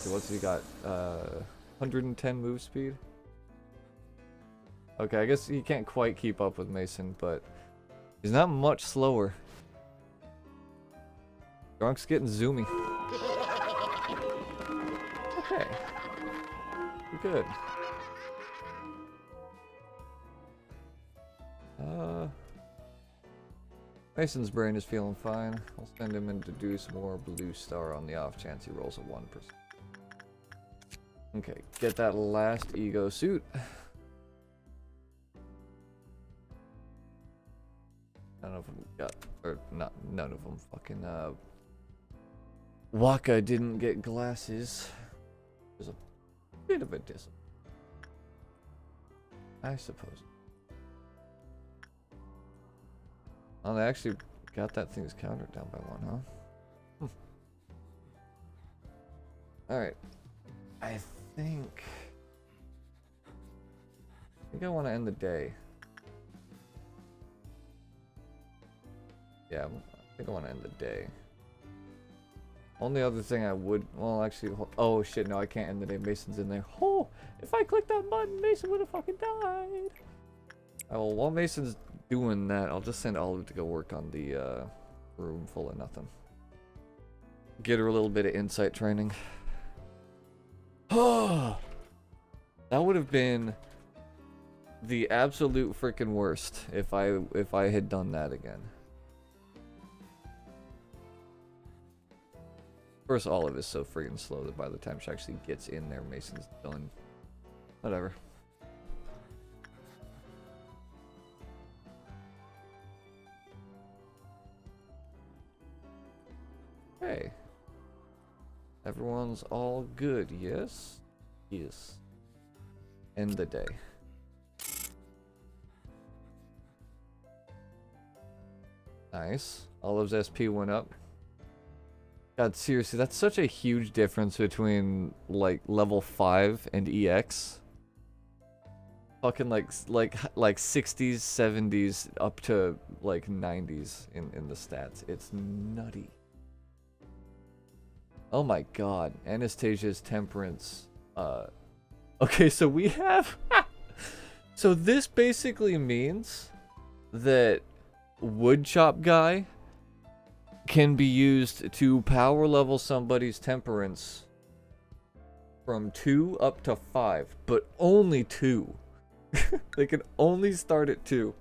what's he got? 110 move speed. Okay, I guess he can't quite keep up with Mason, but he's not much slower. Drunk's getting zoomy. Okay. We're good. Mason's brain is feeling fine. I'll send him in to do some more blue star on the off chance he rolls a 1%. Okay, get that last ego suit. None of them got, or not, none of them fucking, Waka didn't get glasses. There's a bit of a discipline, I suppose. Oh, they actually got that thing's counter down by 1, huh? Alright. I think I want to end the day. Yeah, I think I want to end the day. Only other thing I would, well, actually, oh shit, no, I can't end the day. Mason's in there. Oh, if I clicked that button, Mason would have fucking died. Oh, well, while Mason's doing that, I'll just send Olive to go work on the room full of nothing. Get her a little bit of insight training. Oh, that would have been the absolute freaking worst if I had done that again. Of course, Olive is so freaking slow that by the time she actually gets in there, Mason's done. Whatever. Hey. Everyone's all good, yes? Yes. End the day. Nice. Olive's SP went up. God, seriously, that's such a huge difference between, like, level 5 and EX. Fucking, like 60s, 70s, up to, like, 90s in the stats. It's nutty. Oh my god. Anastasia's Temperance. Okay, so we have... So this basically means that Woodchop Guy can be used to power level somebody's Temperance from 2 up to 5, but only 2. They can only start at 2.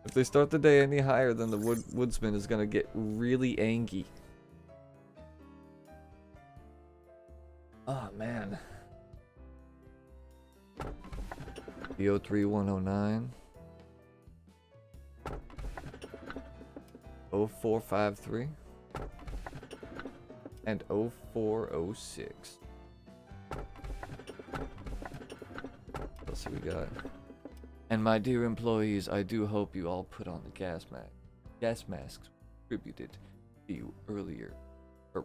If they start the day any higher, then the woodsman is gonna get really angry. Oh man. BO3109. 0453 and 0406. What else have we got? And my dear employees, I do hope you all put on the gas mask. Gas masks distributed to you earlier, or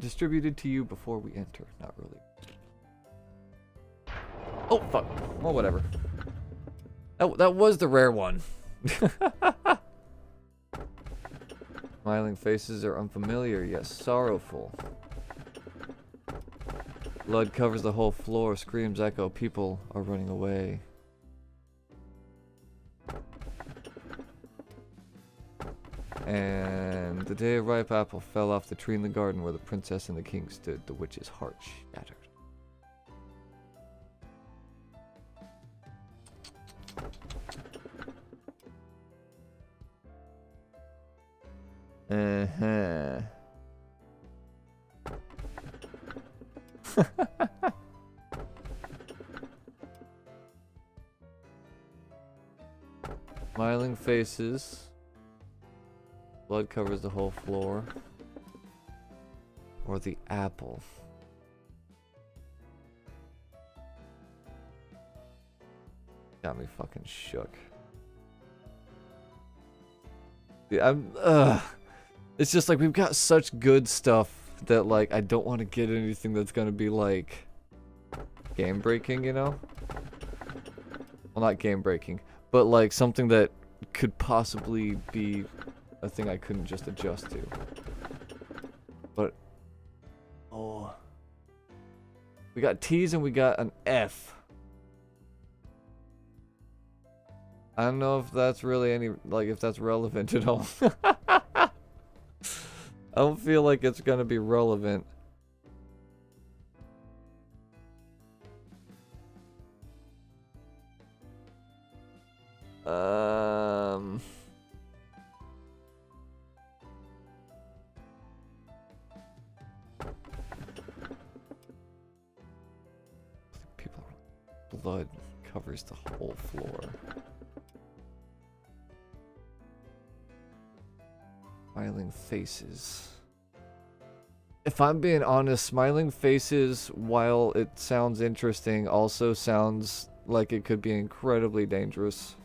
distributed to you before we enter, not earlier. Oh fuck! Well, whatever. That was the rare one. Smiling faces are unfamiliar, yet sorrowful. Blood covers the whole floor, screams echo, people are running away. And the day a ripe apple fell off the tree in the garden where the princess and the king stood, the witch's heart shattered. Uh-huh. Smiling faces. Blood covers the whole floor. Or the apple. Got me fucking shook. Yeah, I'm. It's just like we've got such good stuff that like I don't want to get anything that's gonna be like game breaking, you know? Well, not game breaking, but like something that could possibly be a thing I couldn't just adjust to. But oh, we got T's and we got an F. I don't know if that's really any like if that's relevant at all. I don't feel like it's gonna be relevant. People, blood covers the whole floor. Smiling faces. If I'm being honest, smiling faces, while it sounds interesting, also sounds like it could be incredibly dangerous.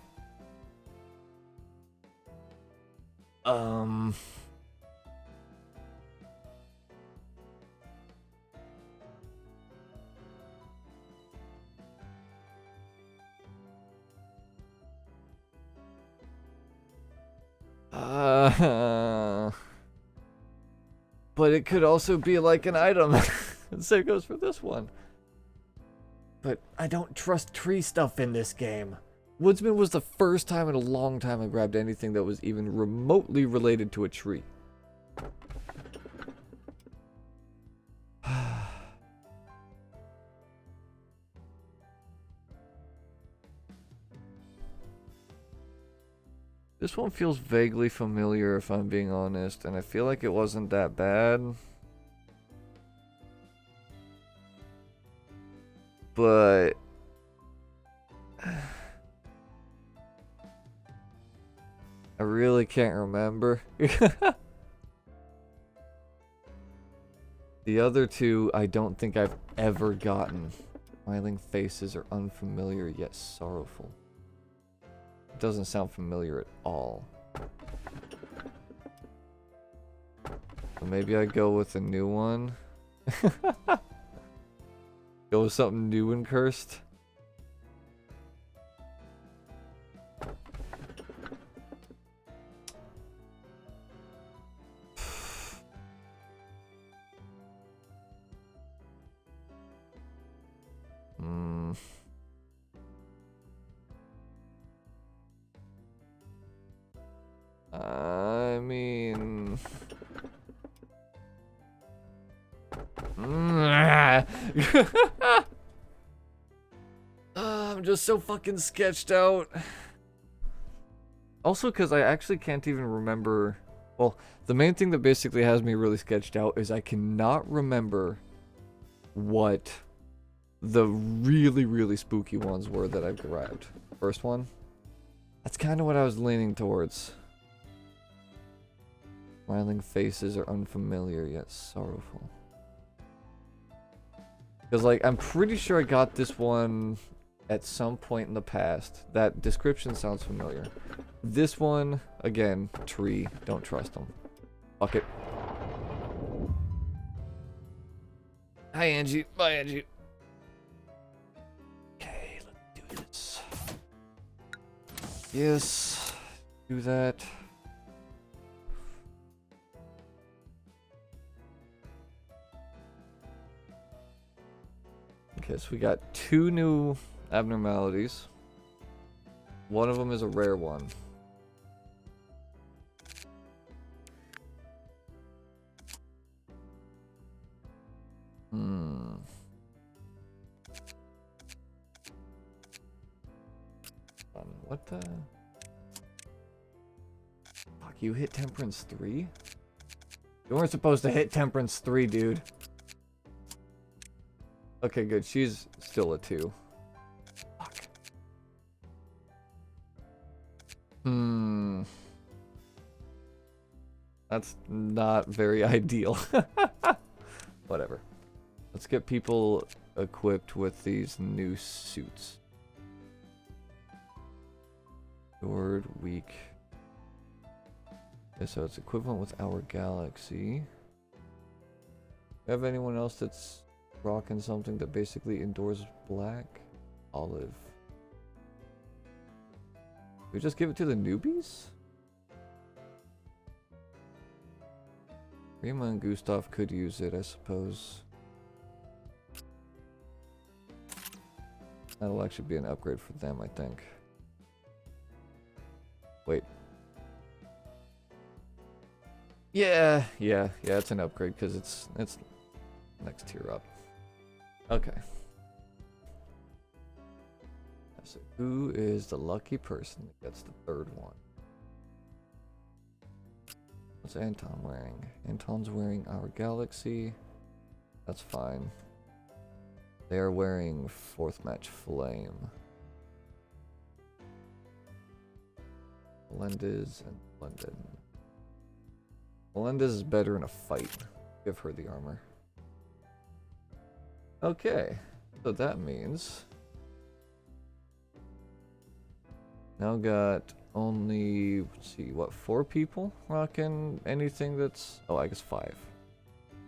But it could also be like an item. Same goes for this one. But I don't trust tree stuff in this game. Woodsman was the first time in a long time I grabbed anything that was even remotely related to a tree. This one feels vaguely familiar if I'm being honest, and I feel like it wasn't that bad. But I really can't remember. The other two I don't think I've ever gotten. Smiling faces are unfamiliar yet sorrowful. It doesn't sound familiar at all. So maybe I go with a new one. Go with something new and cursed. I mean... I'm just so fucking sketched out. Also, because I actually can't even remember... Well, the main thing that basically has me really sketched out is I cannot remember what the really, really spooky ones were that I've grabbed. First one? That's kind of what I was leaning towards. Smiling faces are unfamiliar yet sorrowful. Because, like, I'm pretty sure I got this one at some point in the past. That description sounds familiar. This one, again, tree. Don't trust them. Fuck it. Hi, Angie. Bye, Angie. Okay, let's do this. Yes. Do that. Okay, so we got 2 new abnormalities. One of them is a rare one. What the? Fuck, you hit Temperance 3? You weren't supposed to hit Temperance 3, dude. Okay, good. She's still a 2. Fuck. That's not very ideal. Whatever. Let's get people equipped with these new suits. Stored weak. Okay, so it's equivalent with our galaxy. Have anyone else that's rocking something that basically endures black? Olive. We just give it to the newbies? Rima and Gustav could use it, I suppose. That'll actually be an upgrade for them, I think. Wait. Yeah, it's an upgrade because it's next tier up. Okay. So who is the lucky person that gets the third one? What's Anton wearing? Anton's wearing our galaxy. That's fine. They are wearing fourth match flame. Melendez and London. Melendez is better in a fight. Give her the armor. Okay, so that means now got only, let's see, what, 4 people rocking anything that's, oh, I guess 5.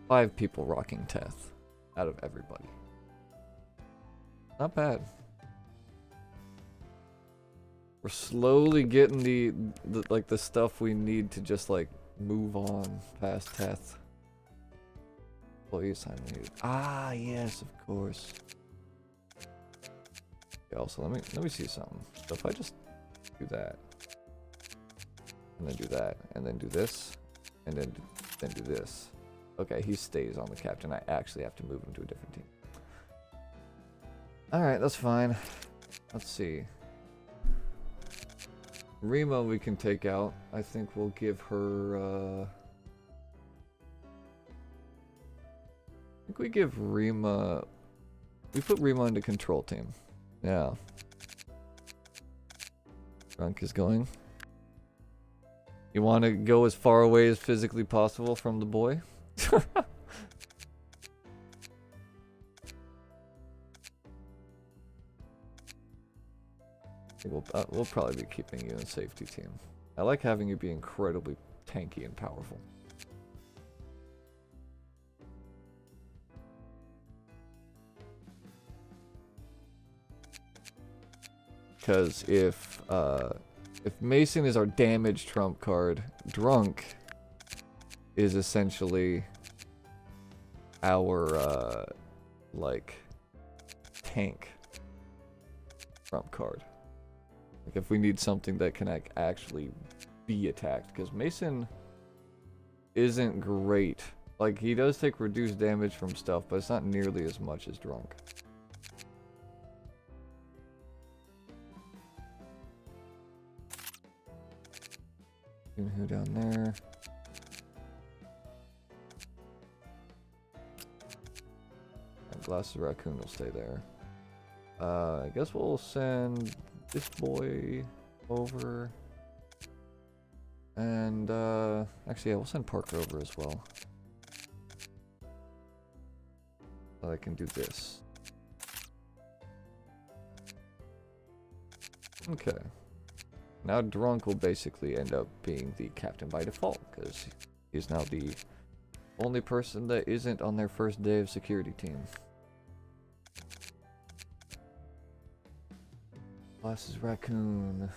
5 people rocking Teth out of everybody. Not bad. We're slowly getting the like the stuff we need to just like move on past Teth. Employee assignment needed. Ah, yes, of course. Okay, also, let me see something. So if I just do that, and then do that, and then do this, and then do this. Okay, he stays on the captain. I actually have to move him to a different team. Alright, that's fine. Let's see. Rima we can take out. I think we'll give her, I think we give Rima... We put Rima into control team. Yeah. Drunk is going. You want to go as far away as physically possible from the boy? We'll probably be keeping you in safety team. I like having you be incredibly tanky and powerful. Because if Mason is our damage trump card, Drunk is essentially our like tank trump card. Like if we need something that can actually be attacked, because Mason isn't great. Like he does take reduced damage from stuff, but it's not nearly as much as Drunk. Who down there? And Glass of Raccoon will stay there. I guess we'll send this boy over. And actually, yeah, we'll send Parker over as well. So I can do this. Okay. Now Drunk will basically end up being the captain by default, because he's now the only person that isn't on their first day of security team. Glasses Raccoon.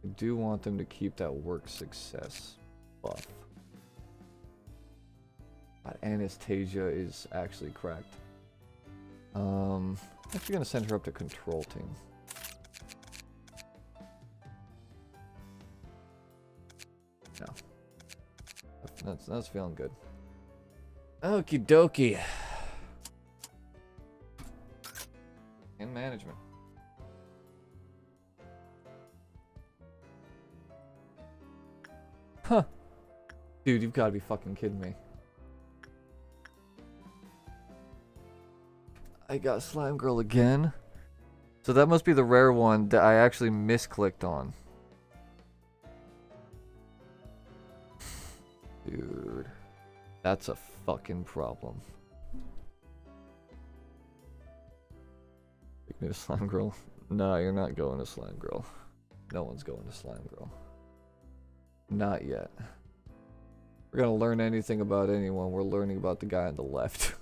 I do want them to keep that work success buff. But Anastasia is actually cracked. I'm actually gonna send her up to control team. No. That's feeling good. Okie dokie. And management. Huh. Dude, you've got to be fucking kidding me. I got Slime Girl again. So that must be the rare one that I actually misclicked on. Dude. That's a fucking problem. Take me to Slime Girl? No, you're not going to Slime Girl. No one's going to Slime Girl. Not yet. We're gonna learn anything about anyone, we're learning about the guy on the left.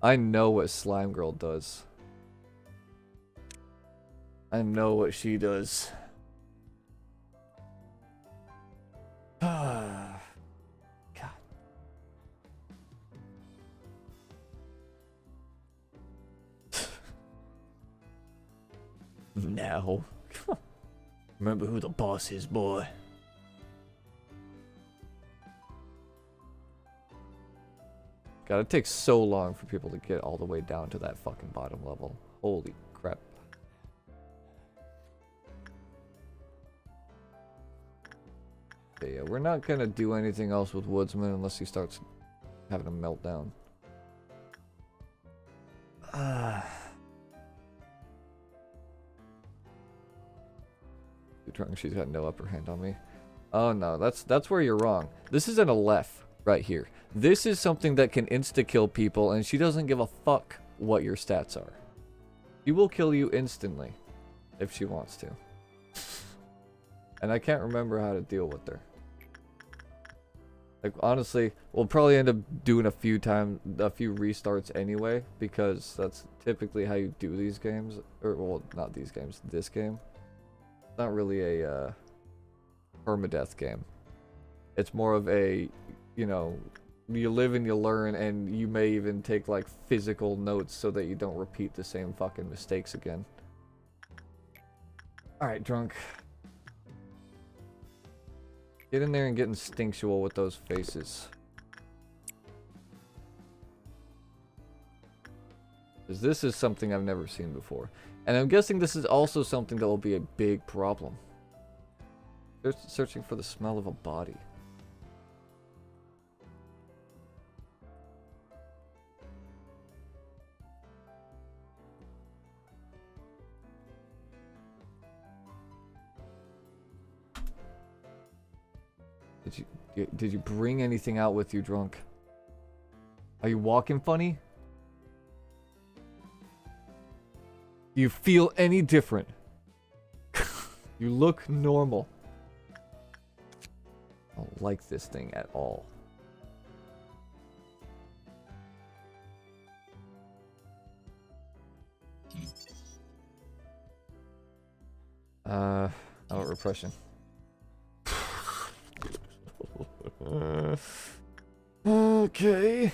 I know what Slime Girl does. I know what she does. God. Now. Remember who the boss is, boy. God, it takes so long for people to get all the way down to that fucking bottom level. Holy crap. Okay, yeah, we're not gonna do anything else with Woodsman unless he starts having a meltdown. She's got no upper hand on me. Oh no, that's where you're wrong. This is an Aleph right here. This is something that can insta-kill people, and she doesn't give a fuck what your stats are. She will kill you instantly if she wants to. And I can't remember how to deal with her. Like, honestly, we'll probably end up doing a few restarts anyway, because that's typically how you do these games. Or, well, not these games, this game. It's not really a permadeath game. It's more of a, you know, you live and you learn, and you may even take like physical notes so that you don't repeat the same fucking mistakes again. Alright, drunk. Get in there and get instinctual with those faces. Because this is something I've never seen before. And I'm guessing this is also something that will be a big problem. They're searching for the smell of a body. Did you bring anything out with you, drunk? Are you walking funny? Do you feel any different? You look normal. I don't like this thing at all. How about repression? Okay.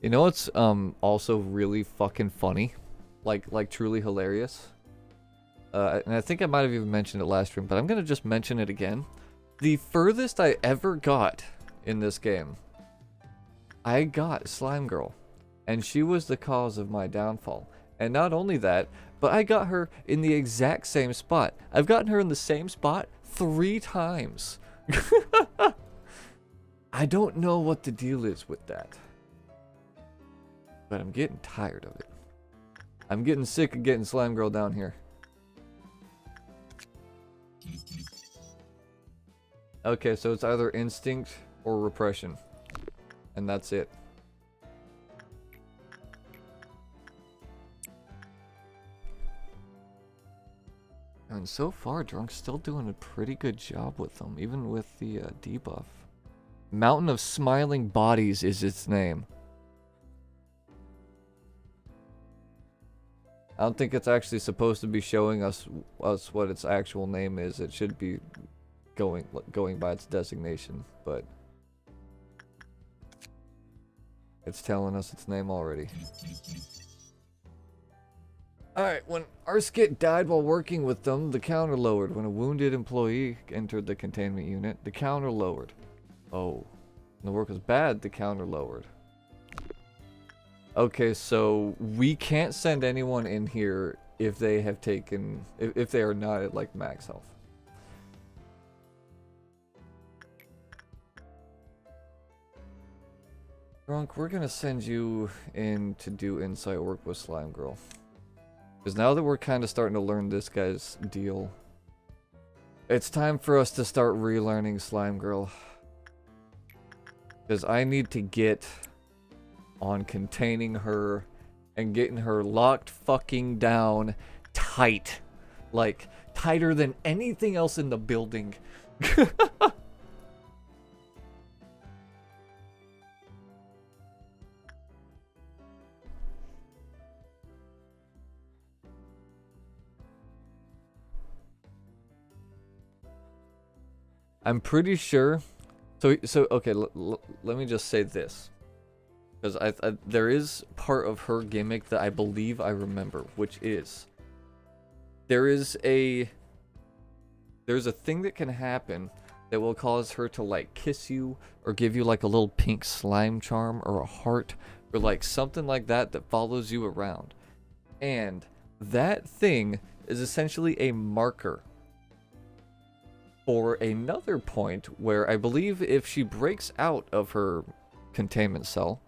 You know what's also really fucking funny? Like truly hilarious? And I think I might have even mentioned it last stream, but I'm gonna just mention it again. The furthest I ever got in this game, I got Slime Girl, and she was the cause of my downfall. And not only that, but I got her in the exact same spot. I've gotten her in the same spot 3 times. I don't know what the deal is with that, but I'm getting tired of it. I'm getting sick of getting Slime Girl down here. Okay, so it's either instinct or repression. And that's it. And so far, Drunk's still doing a pretty good job with them, even with the debuff. Mountain of Smiling Bodies is its name. I don't think it's actually supposed to be showing us what its actual name is. It should be going by its designation, but it's telling us its name already. Alright, when Arskit died while working with them, the counter lowered. When a wounded employee entered the containment unit, the counter lowered. Oh. When the work was bad, the counter lowered. Okay, so we can't send anyone in here if they have taken... if they are not at, like, max health. Drunk, we're gonna send you in to do insight work with Slime Girl. Because now that we're kind of starting to learn this guy's deal, it's time for us to start relearning Slime Girl. Because I need to get on containing her and getting her locked fucking down tight. Like, tighter than anything else in the building. I'm pretty sure. So okay, let me just say this, because there is part of her gimmick that I believe I remember, which is there's a thing that can happen that will cause her to like kiss you or give you like a little pink slime charm or a heart or like something like that that follows you around, and that thing is essentially a marker for another point where I believe if she breaks out of her containment cell,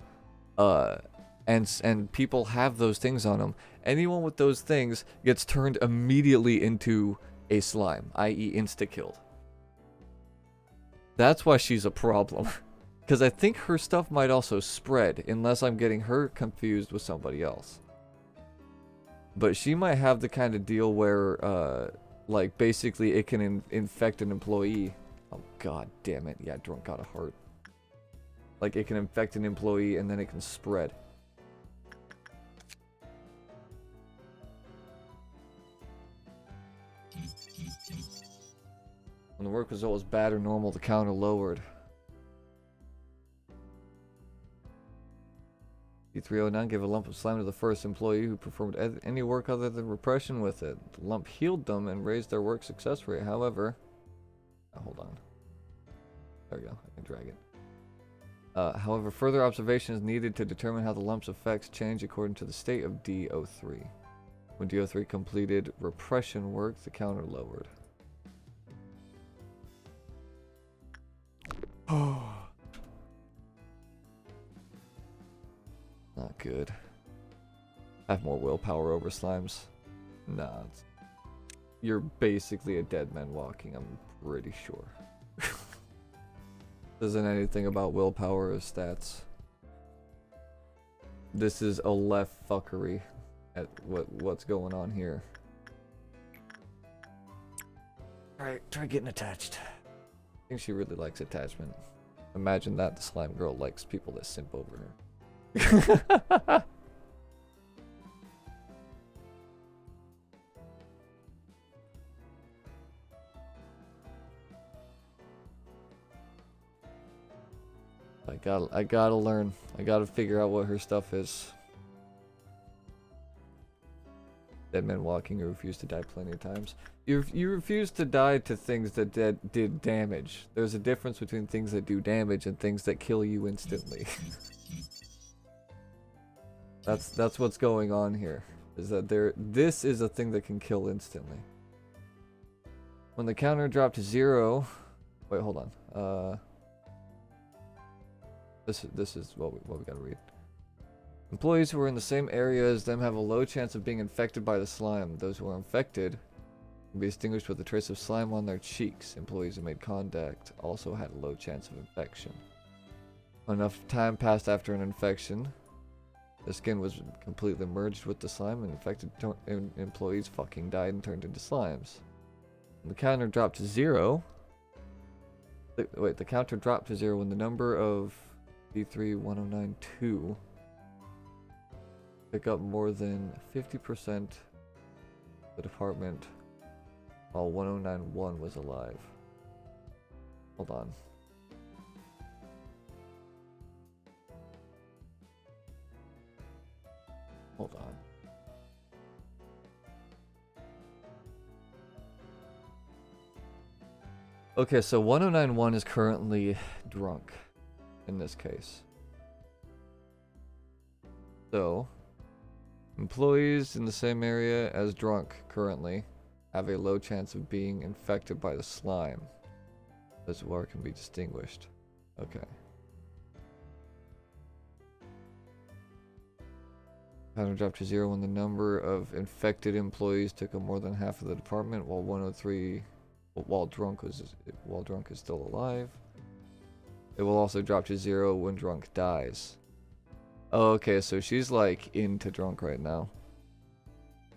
and people have those things on them, anyone with those things gets turned immediately into a slime, i.e. insta-killed. That's why she's a problem. Because I think her stuff might also spread, unless I'm getting her confused with somebody else. But she might have the kind of deal where, like, basically it can infect an employee. Oh, god damn it. Yeah, Drunk got a heart. Like, it can infect an employee and then it can spread. When the work result was bad or normal, the counter lowered. D309 gave a lump of slime to the first employee who performed any work other than repression with it. The lump healed them and raised their work success rate. However, hold on. There we go. I can drag it. However, further observation is needed to determine how the lump's effects change according to the state of D03. When D03 completed repression work, the counter lowered. Oh. Not good. I have more willpower over slimes. Nah. You're basically a dead man walking, I'm pretty sure. Isn't anything about willpower or stats. This is a left fuckery at what's going on here. Alright, try getting attached. I think she really likes attachment. Imagine that the slime girl likes people that simp over her. I gotta learn. I gotta figure out what her stuff is. Dead men walking who refuse to die plenty of times. You refuse to die to things that did damage. There's a difference between things that do damage and things that kill you instantly. That's what's going on here. Is that this is a thing that can kill instantly. When the counter dropped to 0. Wait, hold on. This is what we gotta read. Employees who are in the same area as them have a low chance of being infected by the slime. Those who are infected can be distinguished with a trace of slime on their cheeks. Employees who made contact also had a low chance of infection. Enough time passed after an infection, the skin was completely merged with the slime, and infected employees fucking died and turned into slimes. When the counter dropped to 0. Wait, the counter dropped to 0 when the number of D31092 pick up more than 50% the department while 1091 was alive. Hold on. Hold on. Okay, so 1091 is currently drunk in this case. So, employees in the same area as drunk currently have a low chance of being infected by the slime. This war can be distinguished. Okay. Pattern dropped to 0 when the number of infected employees took up more than half of the department, while 103 while drunk is still alive. It will also drop to 0 when drunk dies. Oh, okay, so she's like into drunk right now.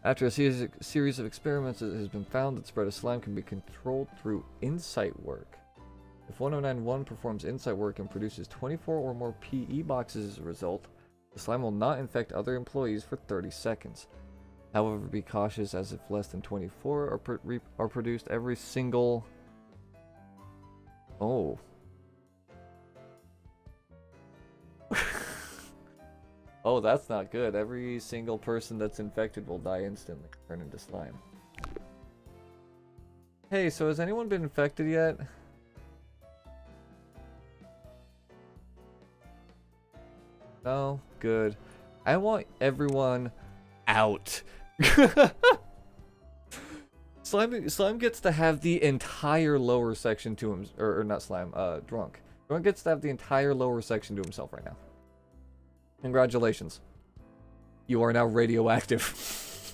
After a series of experiments, it has been found that spread of slime can be controlled through insight work. If 1091 performs insight work and produces 24 or more PE boxes as a result, the slime will not infect other employees for 30 seconds. However, be cautious, as if less than 24 are produced every single... Oh. Oh, that's not good. Every single person that's infected will die instantly, turn into slime. Hey, so has anyone been infected yet? No? Good. I want everyone out. Slime gets to have the entire lower section to him, or not Slime, Drunk. Drunk gets to have the entire lower section to himself right now. Congratulations. You are now radioactive.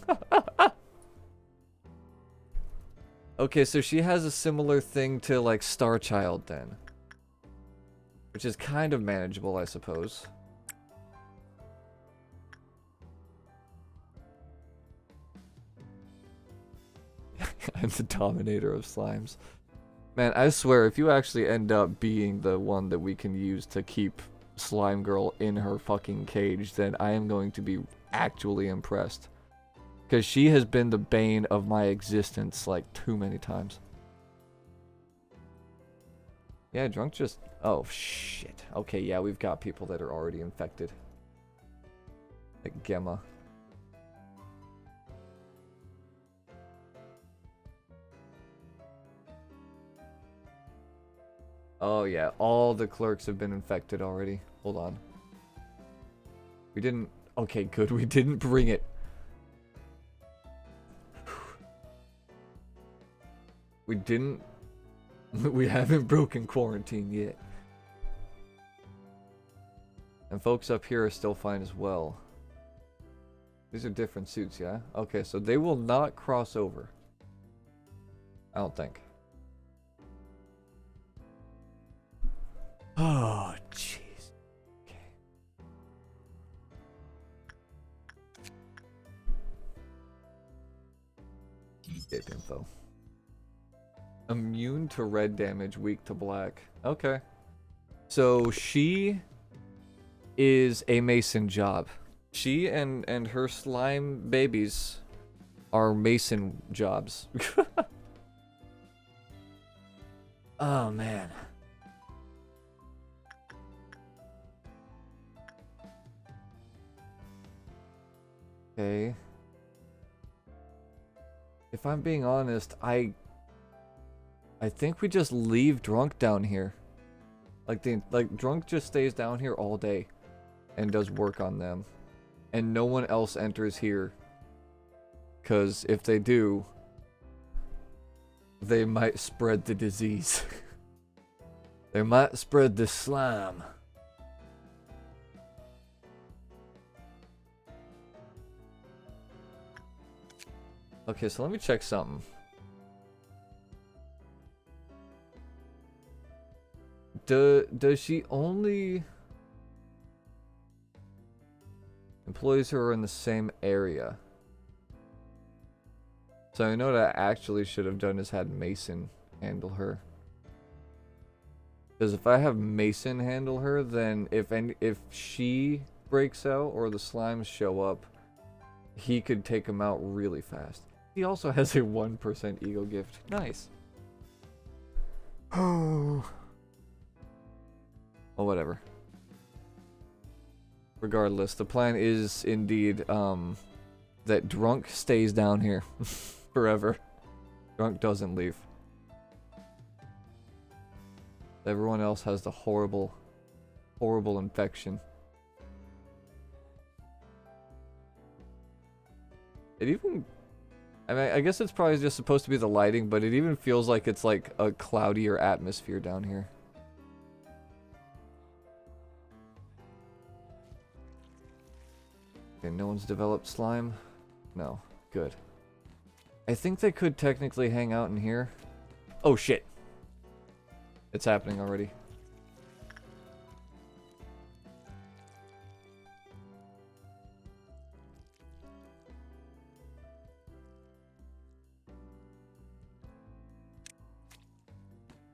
Okay, so she has a similar thing to, like, Starchild then. Which is kind of manageable, I suppose. I'm the dominator of slimes. Man, I swear, if you actually end up being the one that we can use to keep Slime Girl in her fucking cage, then I am going to be actually impressed. Because she has been the bane of my existence, like, too many times. Yeah, Drunk just... Oh, shit. Okay, yeah, we've got people that are already infected. Like Gemma. Oh yeah, all the clerks have been infected already. Hold on. We didn't... Okay, good, we didn't bring it. We didn't... We haven't broken quarantine yet. And folks up here are still fine as well. These are different suits, yeah? Okay, so they will not cross over. I don't think. Oh, jeez. Okay. Escape info. Immune to red damage, weak to black. Okay. So she is a mason job. She and her slime babies are mason jobs. Oh, man. Okay. If I'm being honest, I think we just leave Drunk down here. Like Drunk just stays down here all day and does work on them. And no one else enters here. 'Cause if they do, they might spread the disease. They might spread the slime. Okay, so let me check something. Does she only... Employees who are in the same area. So I know what I actually should have done is had Mason handle her. Because if I have Mason handle her, then if she breaks out or the slimes show up, he could take them out really fast. He also has a 1% ego gift. Nice. Oh. Well, whatever. Regardless, the plan is indeed that Drunk stays down here forever. Drunk doesn't leave. Everyone else has the horrible, horrible infection. It even... I mean, I guess it's probably just supposed to be the lighting, but it even feels like it's like a cloudier atmosphere down here. Okay, no one's developed slime? No. Good. I think they could technically hang out in here. Oh shit! It's happening already.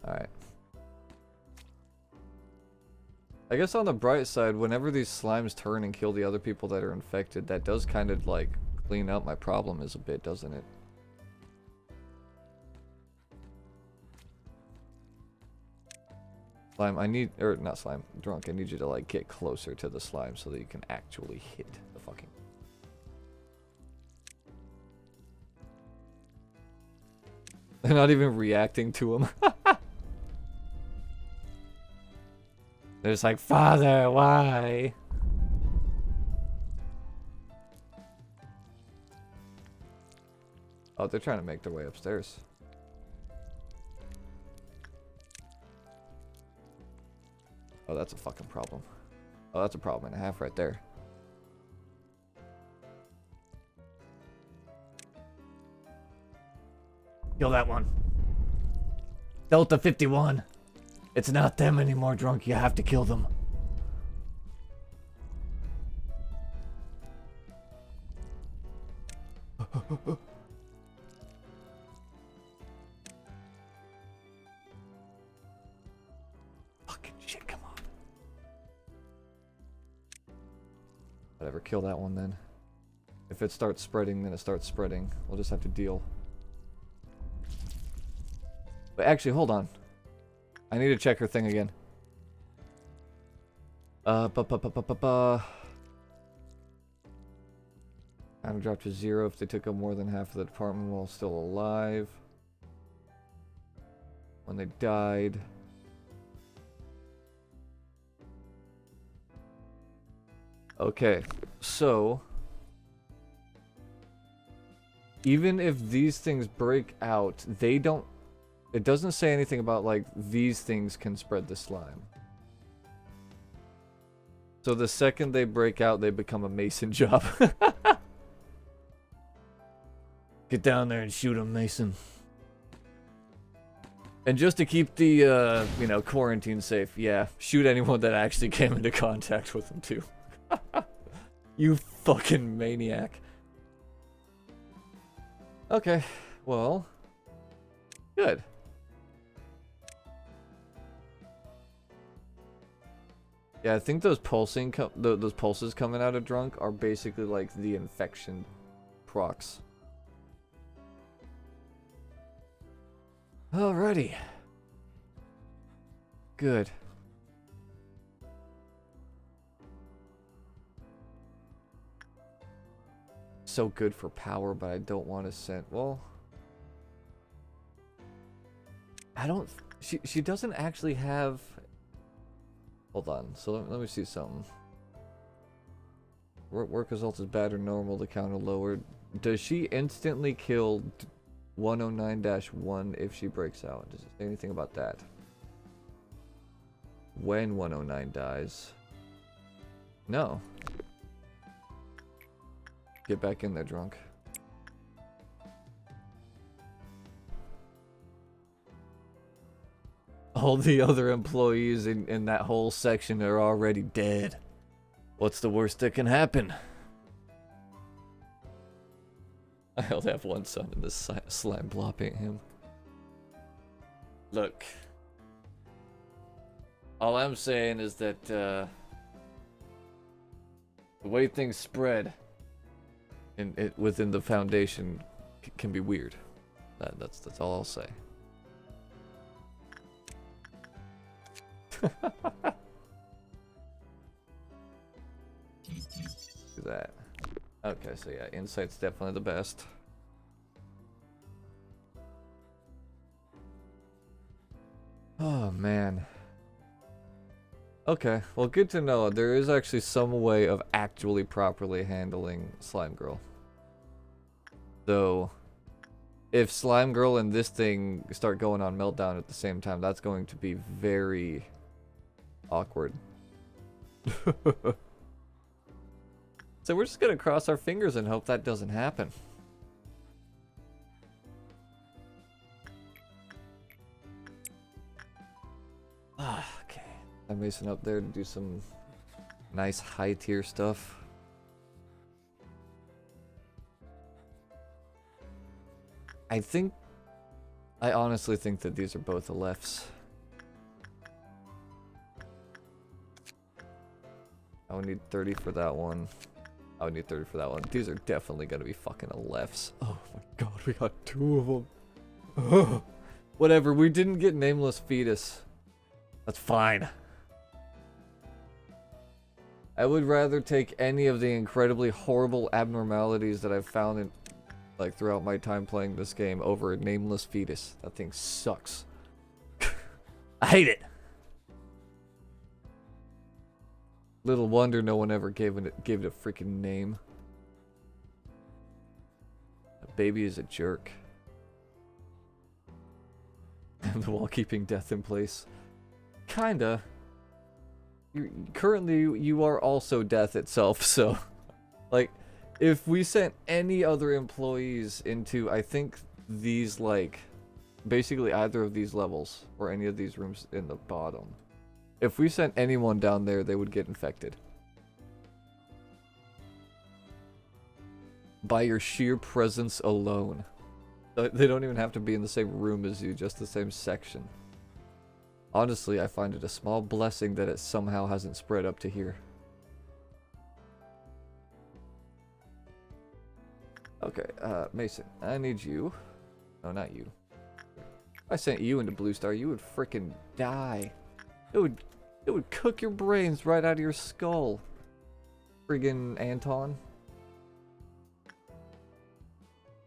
Alright. I guess on the bright side, whenever these slimes turn and kill the other people that are infected, that does kind of like clean up my problem a bit, doesn't it? Slime, I need, or not slime, drunk, I need you to like get closer to the slime so that you can actually hit the fucking... They're not even reacting to him. They're just like, Father, why? Oh, they're trying to make their way upstairs. Oh, that's a fucking problem. Oh, that's a problem and a half right there. Kill that one. Delta 51. It's not them anymore, drunk. You have to kill them. Fucking shit, come on. Whatever, kill that one then. If it starts spreading, then it starts spreading. We'll just have to deal. But actually, hold on. I need to check her thing again. Kind of dropped to 0 if they took up more than half of the department while still alive. When they died. Okay, so even if these things break out, they don't... It doesn't say anything about, like, these things can spread the slime. So the second they break out, they become a mason job. Get down there and shoot him, Mason. And just to keep the, you know, quarantine safe, yeah, shoot anyone that actually came into contact with them, too. You fucking maniac. Okay, well, good. Yeah, I think those pulsing, those pulses coming out of drunk are basically like the infection procs. Alrighty. Good. So good for power, but I don't want to send. Well, I don't. She doesn't actually have. Hold on. So let me see something. Work result is bad or normal. The counter lowered. Does she instantly kill 109-1 if she breaks out? Does it say anything about that? When 109 dies? No. Get back in there, drunk. All the other employees in that whole section are already dead. What's the worst that can happen? I only have one son and this slime blob ain't him. Look. All I'm saying is that, the way things spread within the foundation can be weird. That's all I'll say. Do that. Okay, so yeah, insight's definitely the best. Oh man. Okay, well, good to know. There is actually some way of actually properly handling Slime Girl. So, if Slime Girl and this thing start going on meltdown at the same time, that's going to be very So we're just gonna cross our fingers and hope that doesn't happen. Okay. I'm Mason up there to do some nice high tier stuff. I honestly think that these are both the lefts. I would need 30 for that one. I would need 30 for that one. These are definitely gonna be fucking lefts. Oh my god, we got 2 of them. Whatever, we didn't get Nameless Fetus. That's fine. I would rather take any of the incredibly horrible abnormalities that I've found in, like, throughout my time playing this game over a Nameless Fetus. That thing sucks. I hate it. Little wonder no one ever gave it a freaking name. A baby is a jerk. And the wall keeping death in place. Kinda. Currently, you are also death itself, so... Like, if we sent any other employees into, I think, these, like... Basically either of these levels, or any of these rooms in the bottom. If we sent anyone down there, they would get infected. By your sheer presence alone. They don't even have to be in the same room as you, just the same section. Honestly, I find it a small blessing that it somehow hasn't spread up to here. Okay, Mason, I need you. No, not you. If I sent you into Blue Star, you would frickin' die. It would cook your brains right out of your skull. Friggin' Anton.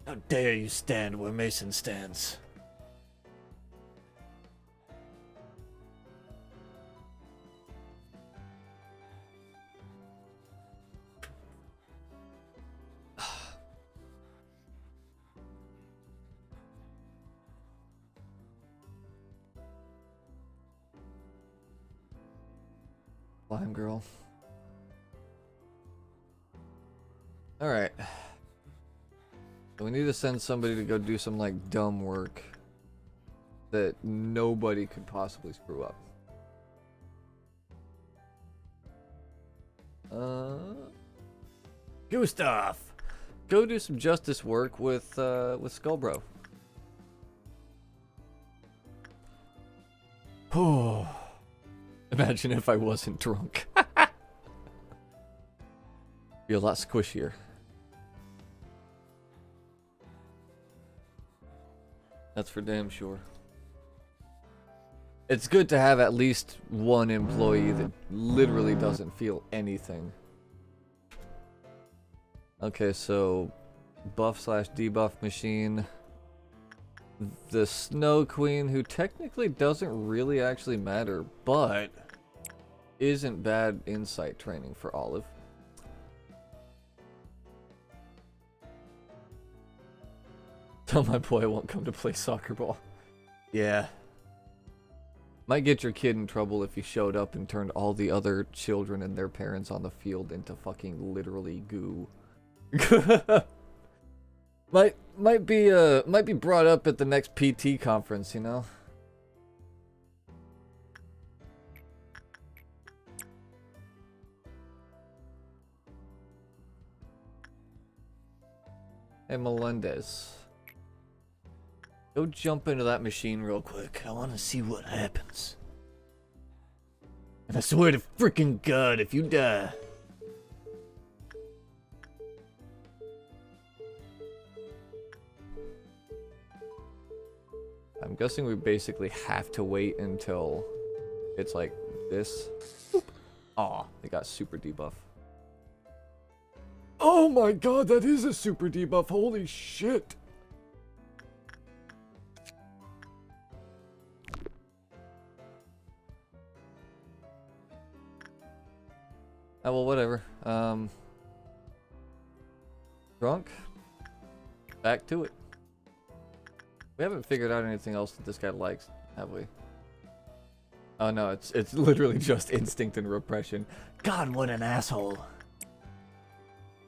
How dare you stand where Mason stands? Lime girl. Alright. So we need to send somebody to go do some, like, dumb work that nobody could possibly screw up. Gustav! Go do some justice work with Skullbro. Oh. Imagine if I wasn't drunk. Be a lot squishier. That's for damn sure. It's good to have at least one employee that literally doesn't feel anything. Okay, so buff/debuff machine. The Snow Queen, who technically doesn't really actually matter, but isn't bad insight training for Olive. Tell my boy I won't come to play soccer ball. Yeah. Might get your kid in trouble if he showed up and turned all the other children and their parents on the field into fucking literally goo. Might be brought up at the next PT conference, you know? Hey, Melendez. Go jump into that machine real quick. I want to see what happens. And I swear to freaking God, if you die... I'm guessing we basically have to wait until it's like this. Aw, they got super debuff. Oh my god, that is a super debuff. Holy shit. Oh, well, whatever. Drunk? Back to it. We haven't figured out anything else that this guy likes, have we? Oh no, it's literally just instinct and repression. God, what an asshole.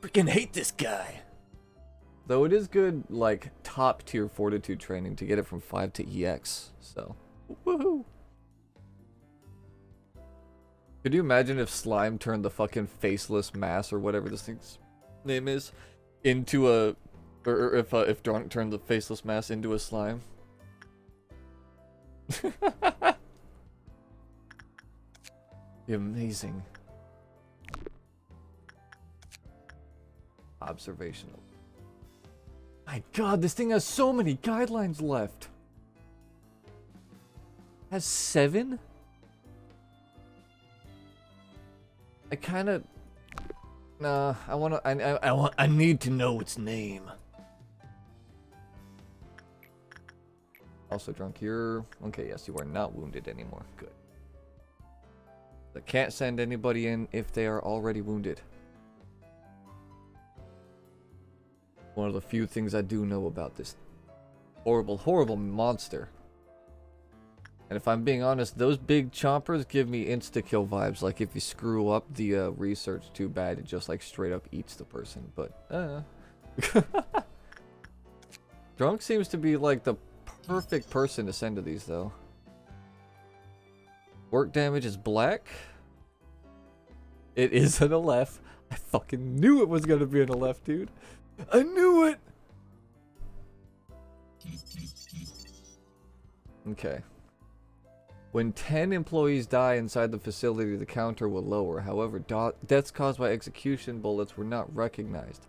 Freaking hate this guy. Though it is good, like, top tier fortitude training to get it from 5 to EX, so. Woohoo! Could you imagine if Slime turned the fucking faceless mass or whatever this thing's name is into a, or if Drunk turned the faceless mass into a slime? Be amazing. Observational. My god, this thing has so many guidelines left. Has 7? I kind of... Nah, I need to know its name. Also, Drunk, you're... Okay, yes, you are not wounded anymore. Good. I can't send anybody in if they are already wounded. One of the few things I do know about this horrible, horrible monster. And if I'm being honest, those big chompers give me insta-kill vibes. Like if you screw up the research too bad, it just like straight up eats the person. But, Drunk seems to be like the perfect person to send to these though. Work damage is black. It is an Aleph. I fucking knew it was gonna be an Aleph, dude. I knew it! Okay. When 10 employees die inside the facility, the counter will lower. However, deaths caused by execution bullets were not recognized.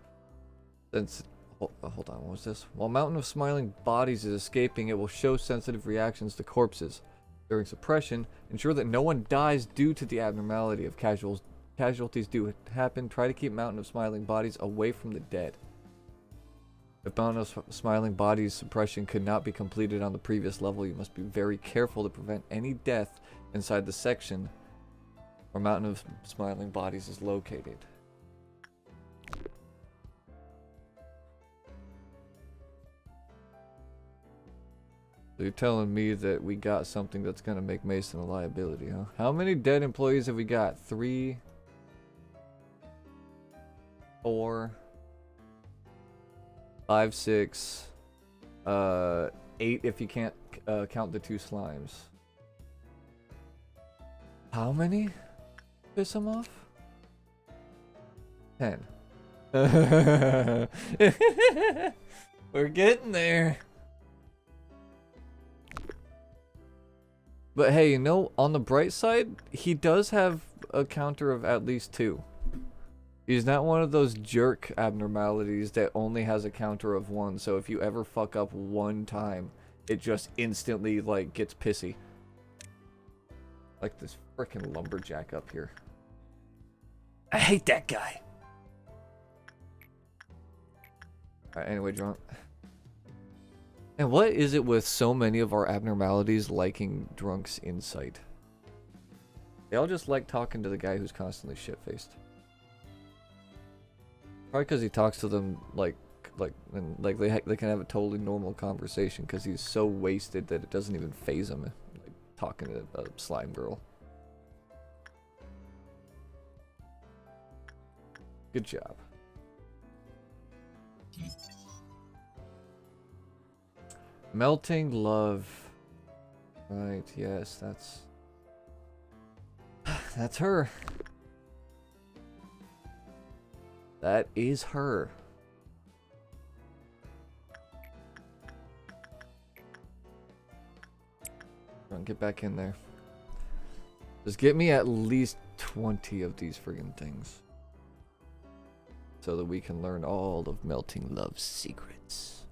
Since... hold on, what was this? While Mountain of Smiling Bodies is escaping, it will show sensitive reactions to corpses. During suppression, ensure that no one dies due to the abnormality of casualties do happen. Try to keep Mountain of Smiling Bodies away from the dead. If Mountain of Smiling Bodies suppression could not be completed on the previous level, you must be very careful to prevent any death inside the section where Mountain of Smiling Bodies is located. So you're telling me that we got something that's gonna make Mason a liability, huh? How many dead employees have we got? 3, 4, 5, 6, 8 if you can't count the 2 slimes. How many? Piss him off? 10. We're getting there. But hey, you know, on the bright side, he does have a counter of at least 2. He's not one of those jerk abnormalities that only has a counter of 1, so if you ever fuck up one time, it just instantly, like, gets pissy. Like this frickin' lumberjack up here. I hate that guy! Alright, anyway, Drunk. And what is it with so many of our abnormalities liking Drunk's insight? They all just like talking to the guy who's constantly shit-faced. Probably because he talks to them like they can have a totally normal conversation because he's so wasted that it doesn't even faze him, like talking to a slime girl. Good job. Melting love. Right, yes, that's her. That is her. Don't get back in there. Just get me at least 20 of these friggin' things. So that we can learn all of Melting Love's secrets.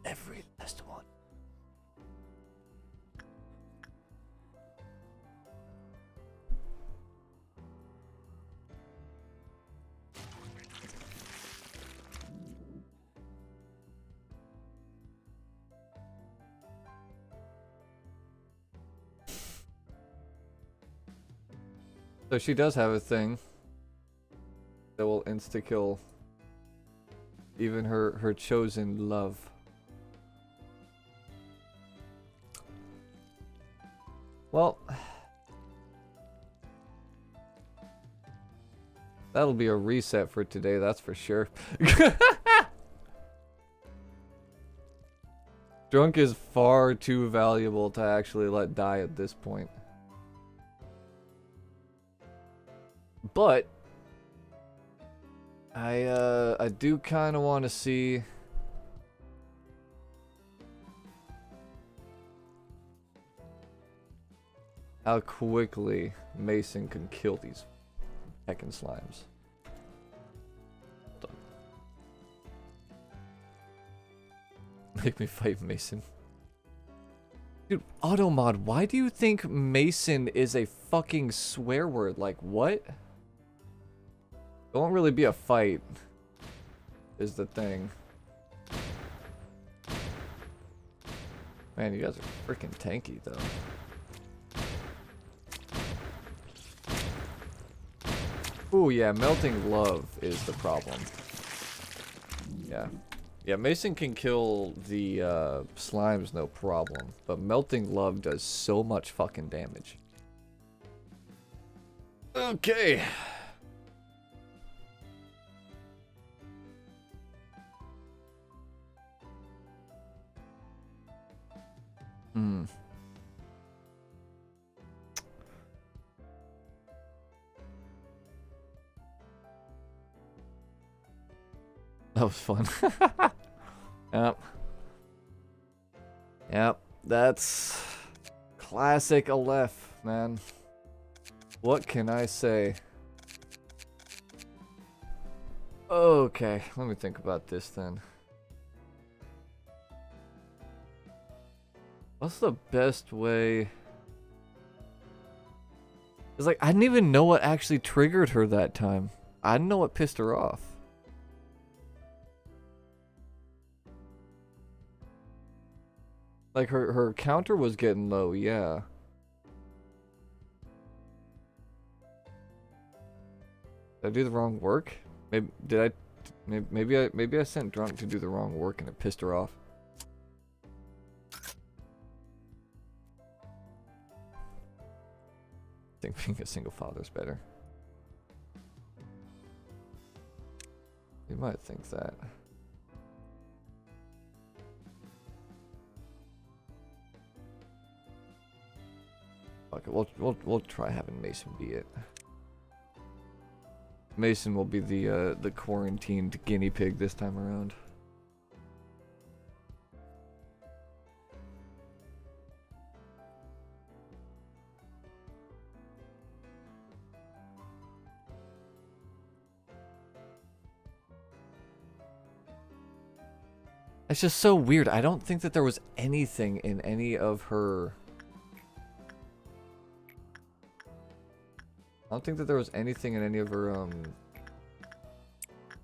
Every last one. So she does have a thing that will insta-kill even her chosen love. Well, That'll be a reset for today, that's for sure. Drunk is far too valuable to actually let die at this point. But I do kind of want to see how quickly Mason can kill these heckin' slimes. Hold on. Make me fight Mason. Dude, Automod, why do you think Mason is a fucking swear word? Like, what? It won't really be a fight, is the thing. Man, you guys are freaking tanky, though. Ooh, yeah, Melting Love is the problem. Yeah. Yeah, Mason can kill the slimes, no problem. But Melting Love does so much fucking damage. Okay. Hmm. That was fun. Yep. Yep. That's classic Aleph, man. What can I say? Okay, let me think about this then. What's the best way? It's like, I didn't even know what actually triggered her that time. I didn't know what pissed her off. Like, her counter was getting low, yeah. Did I do the wrong work? Maybe, did I? Maybe I sent Drunk to do the wrong work and it pissed her off. I think being a single father is better. You might think that. Okay, we'll try having Mason be it. Mason will be the quarantined guinea pig this time around. It's just so weird. I don't think that there was anything in any of her... I don't think that there was anything in any of her,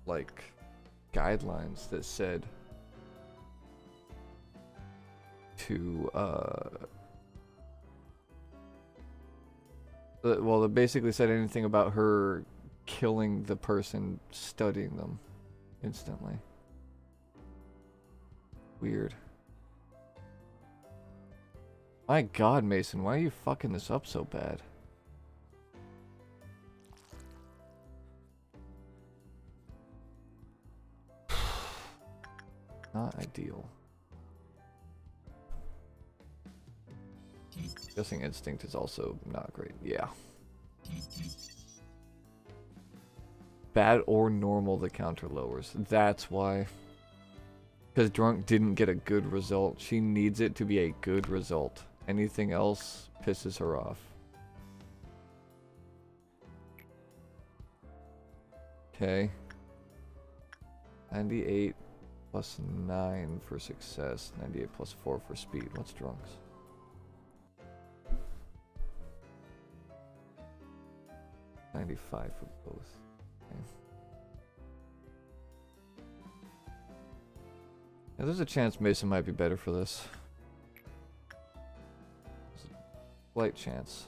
like, guidelines that said to, well, it basically said anything about her killing the person studying them instantly. Weird. My God, Mason, why are you fucking this up so bad? Not ideal. Guessing instinct is also not great. Yeah. Bad or normal, the counter lowers. That's why. Because Drunk didn't get a good result. She needs it to be a good result. Anything else pisses her off. Okay. 98 plus 9 for success. 98 plus 4 for speed. What's Drunk's? $95 for both. Okay. Yeah, there's a chance Mason might be better for this. There's a slight chance.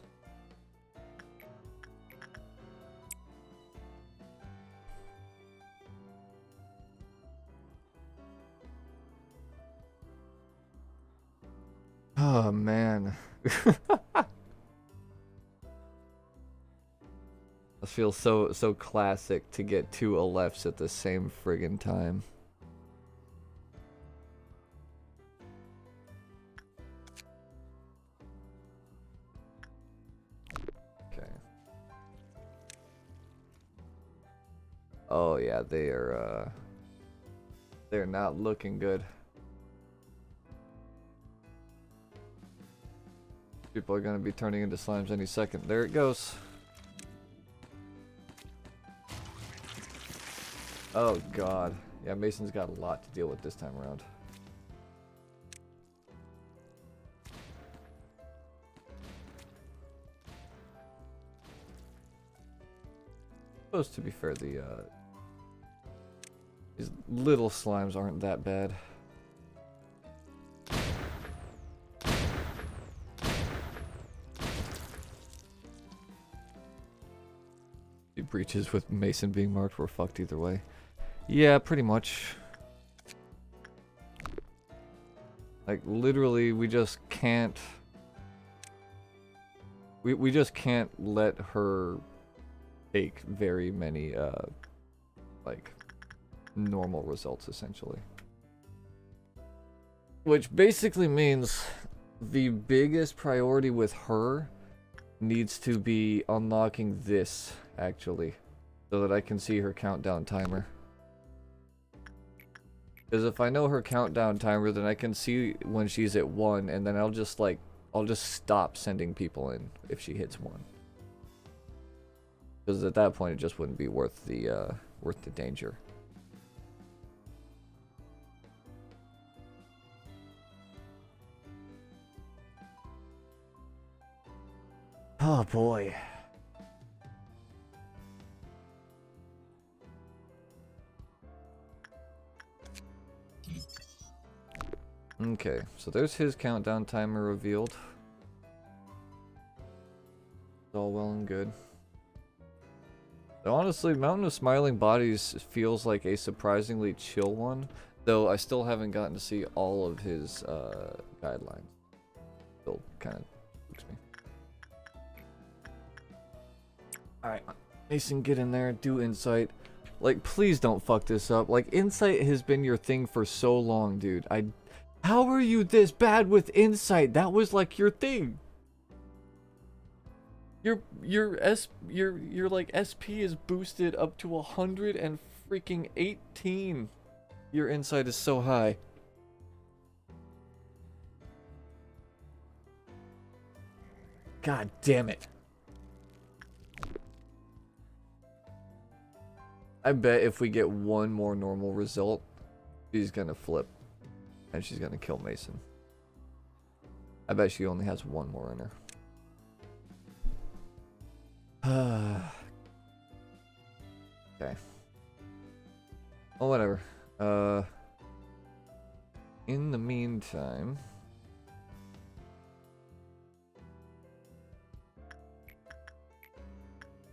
Oh man. It feels so classic to get two Alephs at the same friggin' time. Okay. Oh yeah, they're not looking good. People are gonna be turning into slimes any second. There it goes. Oh god. Yeah, Mason's got a lot to deal with this time around. Supposed to be fair, these little slimes aren't that bad. The breaches with Mason being marked were fucked either way. Yeah, pretty much. Like, literally, we just can't... We just can't let her take very many, like, normal results, essentially. Which basically means the biggest priority with her needs to be unlocking this, actually, so that I can see her countdown timer. Because if I know her countdown timer, then I can see when she's at 1, and then I'll just stop sending people in if she hits 1. Because at that point, it just wouldn't be worth the danger. Oh boy. Okay, so there's his countdown timer revealed. It's all well and good. So honestly, Mountain of Smiling Bodies feels like a surprisingly chill one, though I still haven't gotten to see all of his guidelines. Still kind of spooks me. Alright, Mason, get in there, do Insight. Like, please don't fuck this up. Like, Insight has been your thing for so long, dude. How are you this bad with Insight? That was like your thing. Your like SP is boosted up to 118. Your Insight is so high. God damn it. I bet if we get one more normal result, she's gonna flip. And she's gonna kill Mason. I bet she only has one more in her. Okay. Oh, whatever. In the meantime... I'm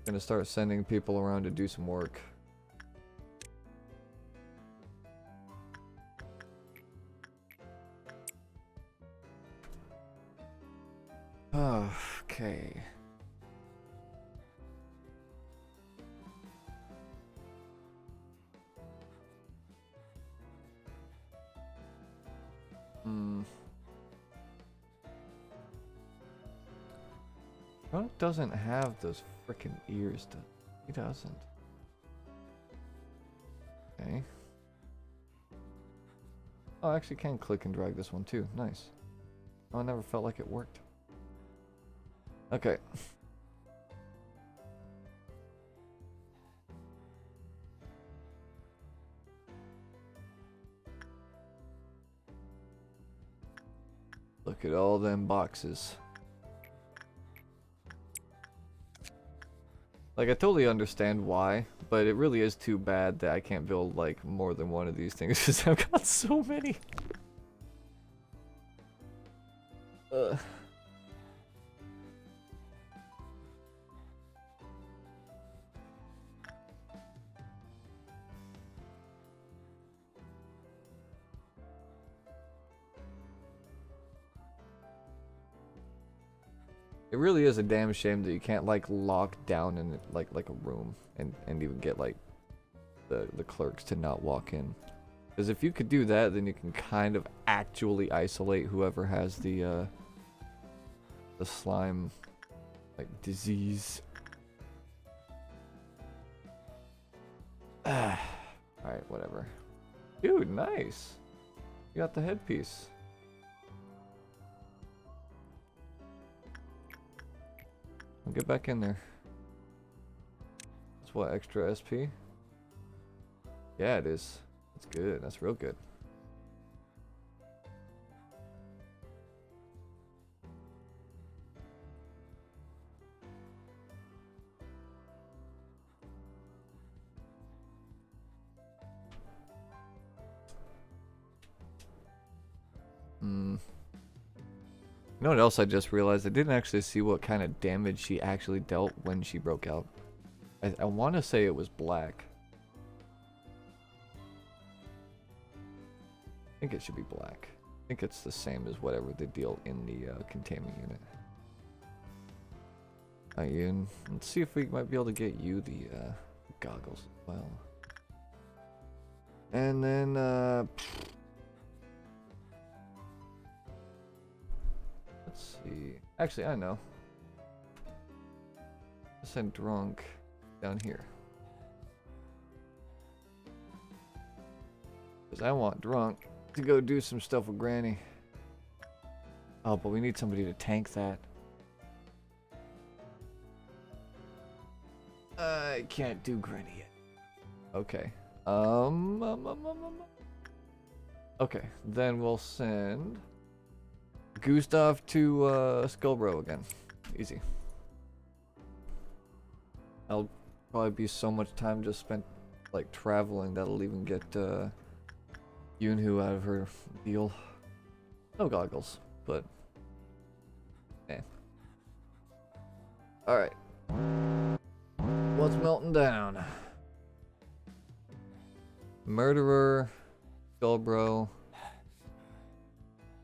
gonna start sending people around to do some work. Okay. Trunk doesn't have those frickin' ears, he doesn't. Okay. Oh, I actually can click and drag this one too. Nice. Oh, I never felt like it worked. Okay. Look at all them boxes. Like, I totally understand why, but it really is too bad that I can't build, like, more than one of these things, because I've got so many. It really is a damn shame that you can't like lock down in like a room and even get like the clerks to not walk in. Because if you could do that, then you can kind of actually isolate whoever has the slime like disease. Alright, whatever. Dude, nice. You got the headpiece. I'll get back in there. That's what, extra SP? Yeah, it is. That's good. That's real good. You know what else I just realized? I didn't actually see what kind of damage she actually dealt when she broke out. I want to say it was black. I think it should be black. I think it's the same as whatever they deal in the containment unit. Ian, let's see if we might be able to get you the goggles as well. And then, let's see. Actually, I know. Let's send Drunk down here. Because I want Drunk to go do some stuff with Granny. Oh, but we need somebody to tank that. I can't do Granny yet. Okay. Okay, then we'll send Gustav to Skullbro again. Easy. I'll probably be so much time just spent like traveling that'll even get Yunhu out of her deal. No goggles, but eh. Alright. What's melting down? Murderer, Skullbro,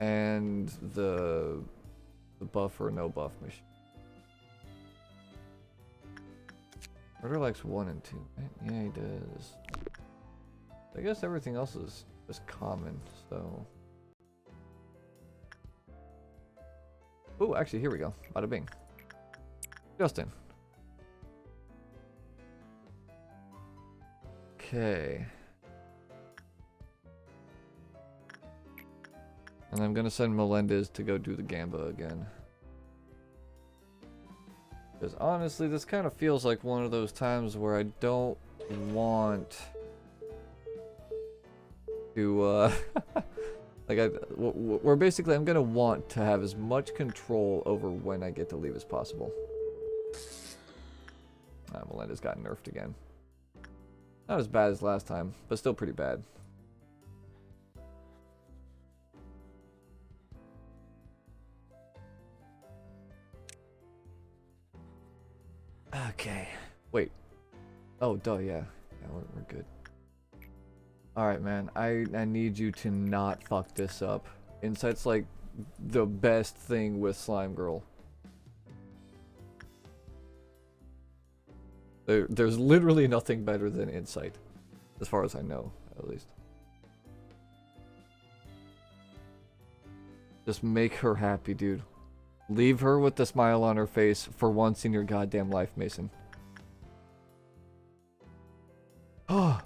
and the buff or no buff mission. Murderer likes 1 and 2, right? Yeah, he does. I guess everything else is common, so. Oh, actually, here we go. Bada bing. Justin. Okay. And I'm gonna send Melendez to go do the Gamba again. Because honestly, this kind of feels like one of those times where I don't want to, like, where basically I'm gonna want to have as much control over when I get to leave as possible. Melendez got nerfed again. Not as bad as last time, but still pretty bad. Okay. Wait. Oh, duh, yeah. Yeah, we're good. Alright, man. I need you to not fuck this up. Insight's like the best thing with Slime Girl. There's literally nothing better than Insight. As far as I know, at least. Just make her happy, dude. Leave her with the smile on her face for once in your goddamn life, Mason. Oh.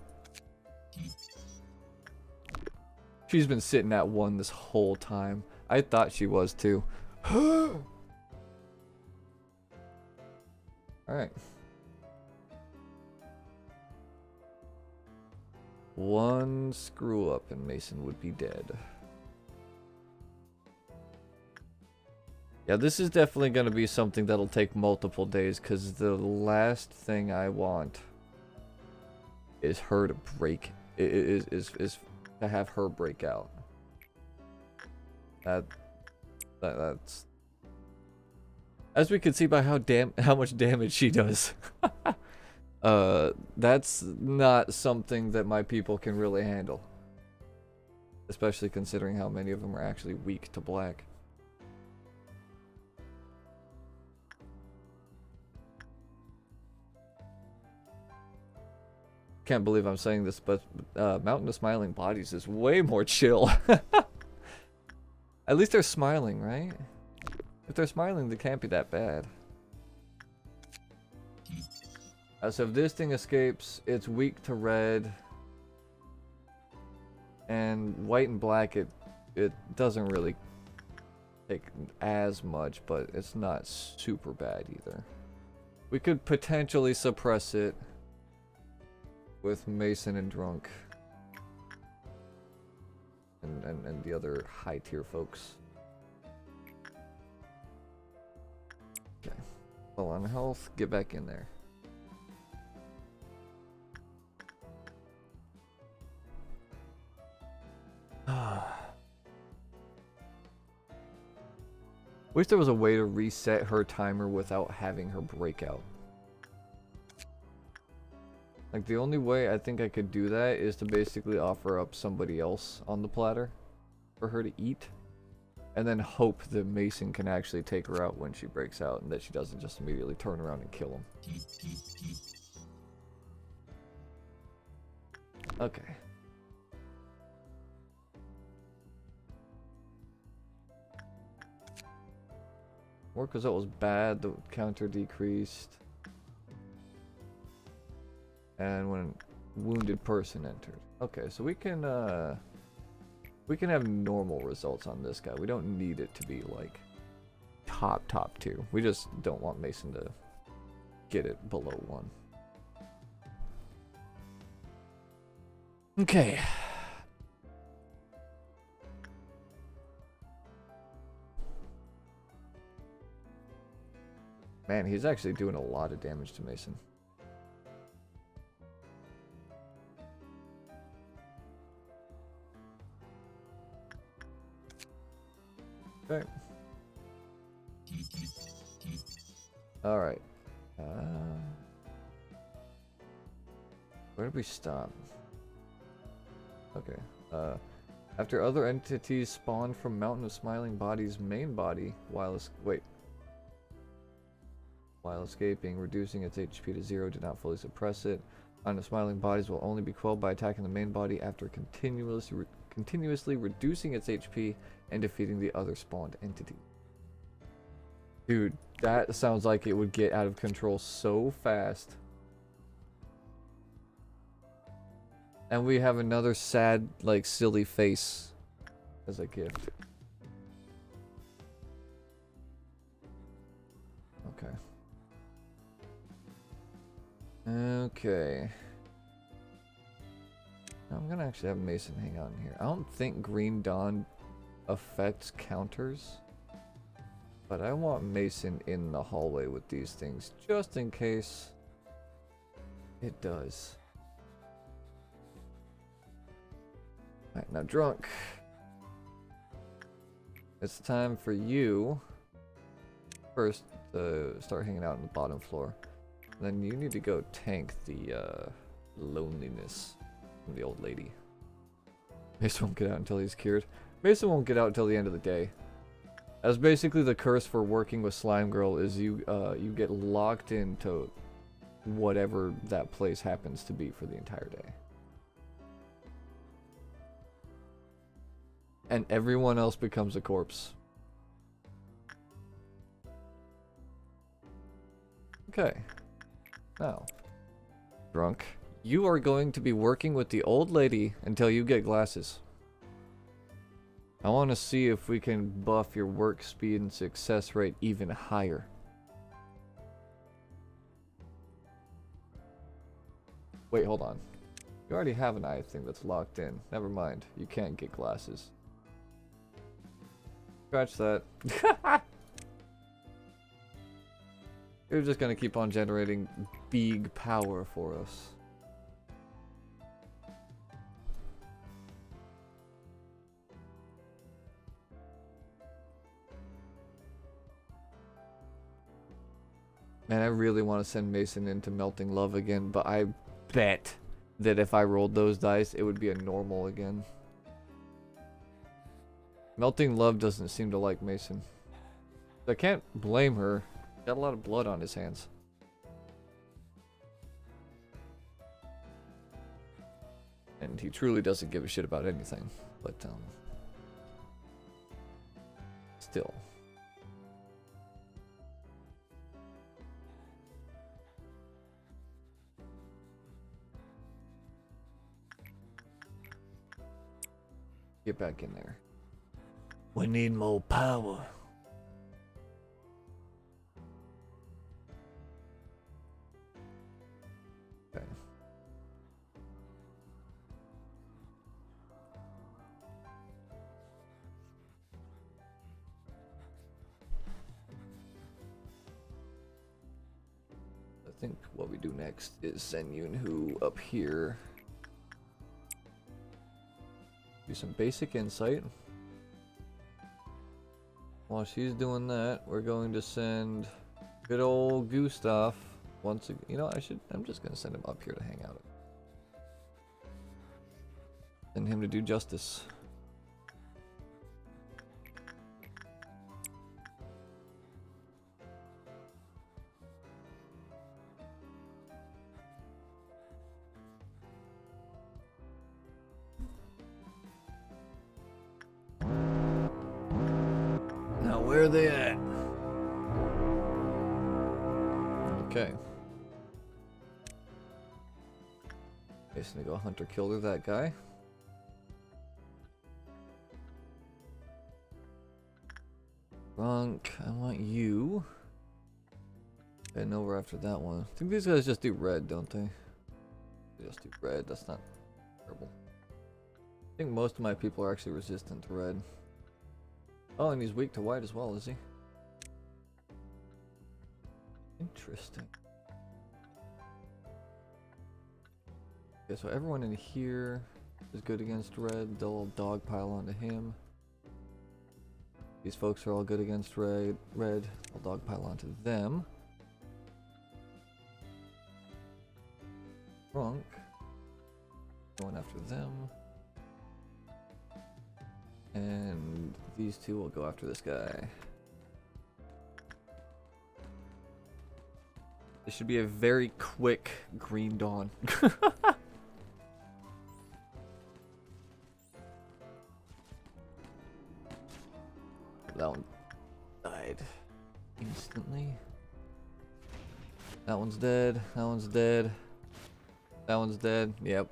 She's been sitting at 1 this whole time. I thought she was too. Alright. 1 screw up and Mason would be dead. Yeah, this is definitely going to be something that'll take multiple days, because the last thing I want is her to break, is to have her break out. That's, as we can see by how much damage she does. That's not something that my people can really handle. Especially considering how many of them are actually weak to black. can't believe I'm saying this, but Mountain of Smiling Bodies is way more chill. At least they're smiling, right? If they're smiling, they can't be that bad. So if this thing escapes, it's weak to red. And white and black, it doesn't really take as much, but it's not super bad either. We could potentially suppress it with Mason and Drunk. And the other high tier folks. Okay. Well, on health, get back in there. Wish there was a way to reset her timer without having her break out. Like, the only way I think I could do that is to basically offer up somebody else on the platter for her to eat. And then hope that Mason can actually take her out when she breaks out and that she doesn't just immediately turn around and kill him. Okay. Work result was bad, the counter decreased. And when wounded person entered. Okay, so we can have normal results on this guy. We don't need it to be like top tier. We just don't want Mason to get it below 1. Okay. Man, he's actually doing a lot of damage to Mason. Okay. Alright. Where did we stop? Okay. After other entities spawn from Mountain of Smiling Body's main body while escaping, reducing its HP to 0, do not fully suppress it. Mountain of Smiling Bodies will only be quelled by attacking the main body after continuously reducing its HP and defeating the other spawned entity. Dude, that sounds like it would get out of control so fast. And we have another sad, like, silly face as a gift. Okay. Okay. I'm gonna actually have Mason hang out in here. I don't think Green Dawn affects counters, but I want Mason in the hallway with these things just in case it does. Alright, now Drunk. It's time for you first to start hanging out on the bottom floor. Then you need to go tank the loneliness from the old lady. Mason won't get out until he's cured. Mason won't get out until the end of the day. That's basically the curse for working with Slime Girl, is you get locked into whatever that place happens to be for the entire day. And everyone else becomes a corpse. Okay. Now, Drunk, you are going to be working with the old lady until you get glasses. I want to see if we can buff your work speed and success rate even higher. Wait, hold on. You already have an eye thing that's locked in. Never mind. You can't get glasses. Scratch that. You're just gonna keep on generating big power for us. Man, I really want to send Mason into Melting Love again, but I bet that if I rolled those dice, it would be a normal again. Melting Love doesn't seem to like Mason. I can't blame her. Got a lot of blood on his hands. And he truly doesn't give a shit about anything. But, still. Get back in there. We need more power. Okay. I think what we do next is send Yunhu up here. Do some basic insight. While she's doing that, we're going to send good old Gustav once again. You know, I'm just gonna send him up here to hang out. Send him to do justice. Where are they at? Okay. Just gonna go hunter killer that guy. Runk, I want you. Heading over after that one. I think these guys just do red, don't they? They just do red, that's not terrible. I think most of my people are actually resistant to red. Oh, and he's weak to white as well, is he? Interesting. Okay, so everyone in here is good against red. They'll dog pile onto him. These folks are all good against red. I'll dog pile onto them. Drunk. Going after them. And these two will go after this guy. This should be a very quick green dawn. That one died instantly. That one's dead. That one's dead. That one's dead. Yep.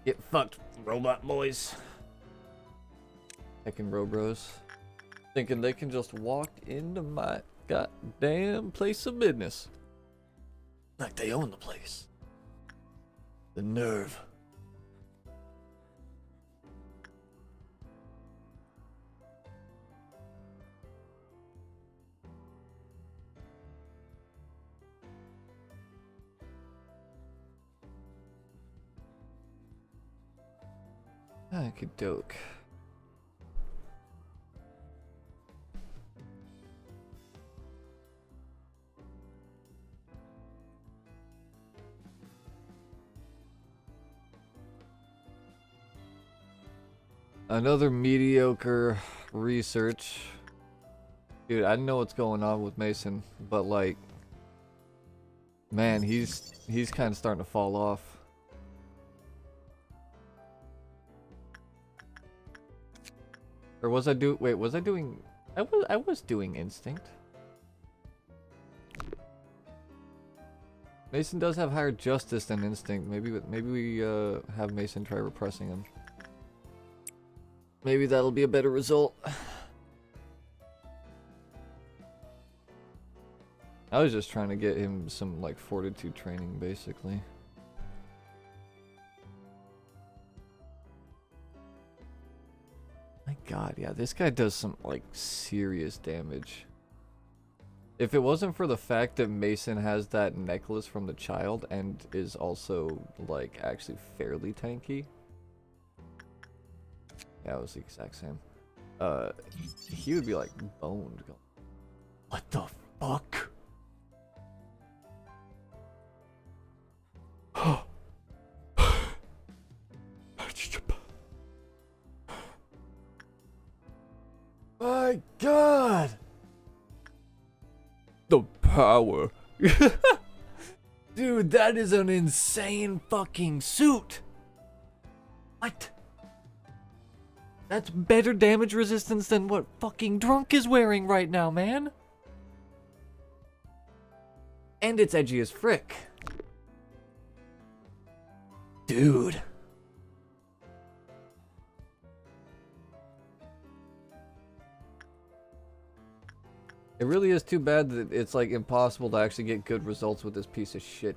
Get fucked, robot boys. Heckin' Robros. Thinking they can just walk into my goddamn place of business. Like they own the place. The nerve. Okey-doke. Another mediocre research. Dude, I don't know what's going on with Mason, but like, man, he's kind of starting to fall off. Or was I wait, was I doing I was doing instinct. Mason does have higher justice than instinct. Maybe we have Mason try repressing him. Maybe that'll be a better result. I was just trying to get him some like fortitude training basically. My god, yeah, this guy does some like serious damage. If it wasn't for the fact that Mason has that necklace from the child and is also like actually fairly tanky. Yeah, it was the exact same. He would be like boned. What the fuck? My god! The power. Dude, that is an insane fucking suit. What? That's better damage resistance than what fucking Drunk is wearing right now, man. And it's edgy as frick. Dude. It really is too bad that it's like impossible to actually get good results with this piece of shit.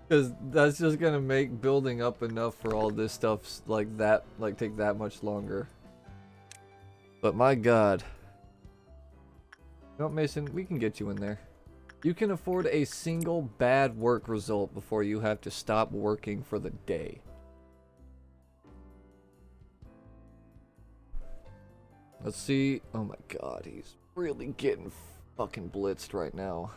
Because that's just gonna make building up enough for all this stuff like that, like take that much longer. But my god. You know what, Mason? We can get you in there. You can afford a single bad work result before you have to stop working for the day. Let's see. Oh my god, he's really getting fucking blitzed right now.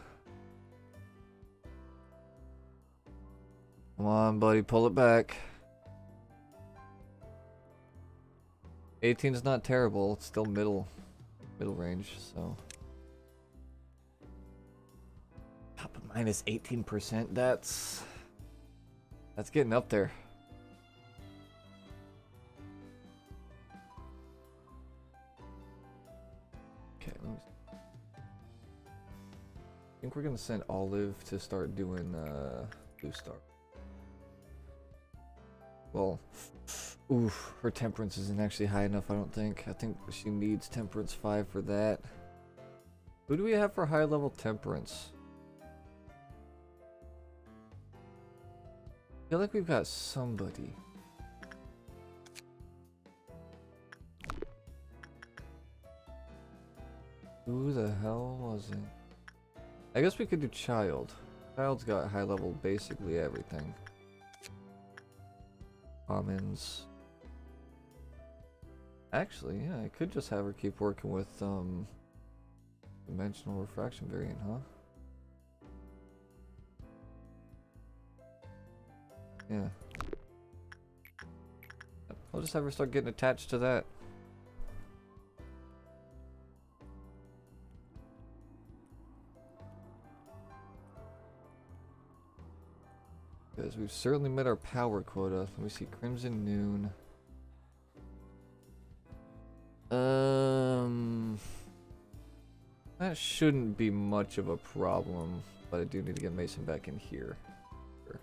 Come on, buddy, pull it back. 18 is not terrible. It's still middle range, so. Top of minus 18%. That's getting up there. Okay, let me see. I think we're gonna send Olive to start doing Blue Star. Well, oof, her temperance isn't actually high enough, I don't think. I think she needs temperance 5 for that. Who do we have for high level temperance? I feel like we've got somebody. Who the hell was it? I guess we could do Child. Child's got high level basically everything. Commons. Actually, yeah, I could just have her keep working with dimensional refraction variant, huh? Yeah. I'll just have her start getting attached to that. Because we've certainly met our power quota. Let me see, Crimson Noon. That shouldn't be much of a problem, but I do need to get Mason back in here. Sure.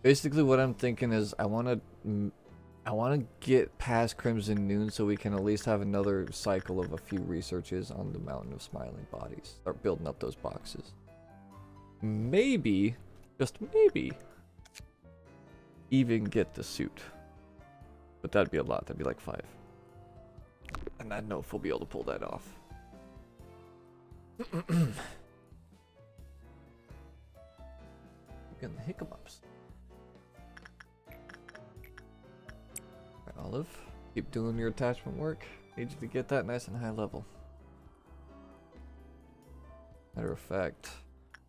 Basically, what I'm thinking is I want to get past Crimson Noon so we can at least have another cycle of a few researches on the Mountain of Smiling Bodies. Start building up those boxes. Maybe, just maybe, even get the suit. But that'd be a lot. That'd be like 5. And I don't know if we'll be able to pull that off. Getting the hiccups. Right, Olive, keep doing your attachment work. Need you to get that nice and high level. Matter of fact,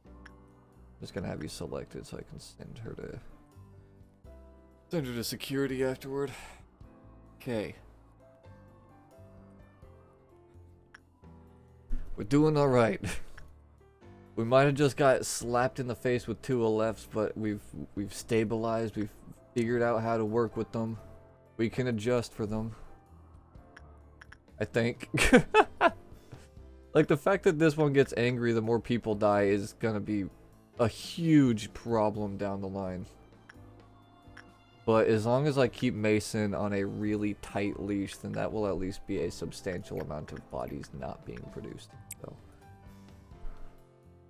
I'm just gonna have you selected so I can send her to security afterward. Okay. We're doing alright. We might have just got slapped in the face with 2 LFs, but we've stabilized, we've figured out how to work with them. We can adjust for them. I think. Like, the fact that this one gets angry the more people die is gonna be a huge problem down the line. But as long as I keep Mason on a really tight leash, then that will at least be a substantial amount of bodies not being produced. So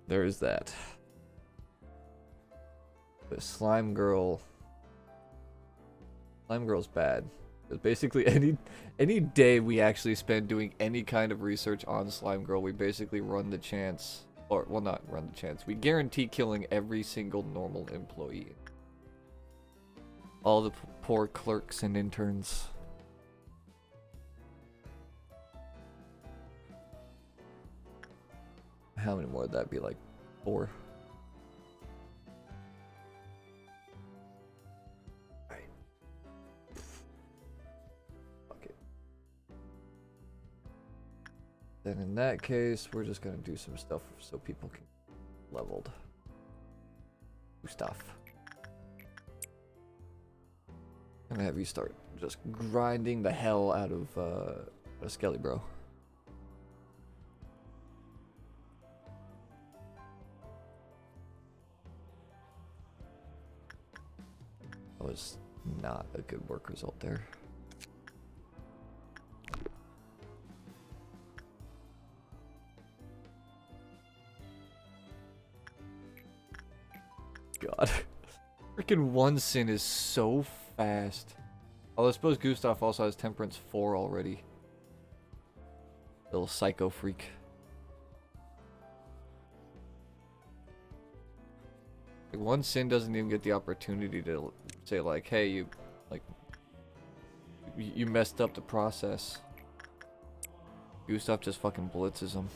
there is that. But Slime Girl's bad. Because basically any day we actually spend doing any kind of research on Slime Girl, we basically run the chance, or well, not run the chance, we guarantee killing every single normal employee. All the poor clerks and interns. How many more would that be? Like 4? Alright. Fuck it. Then in that case, we're just gonna do some stuff so people can get leveled. Do stuff. I'm gonna have you start just grinding the hell out of a Skelly, bro. That was not a good work result there. God. Freaking one sin is so fast. Although I suppose Gustav also has Temperance 4 already. Little psycho freak. Like, one sin doesn't even get the opportunity to say like, hey, you messed up the process. Gustav just fucking blitzes him.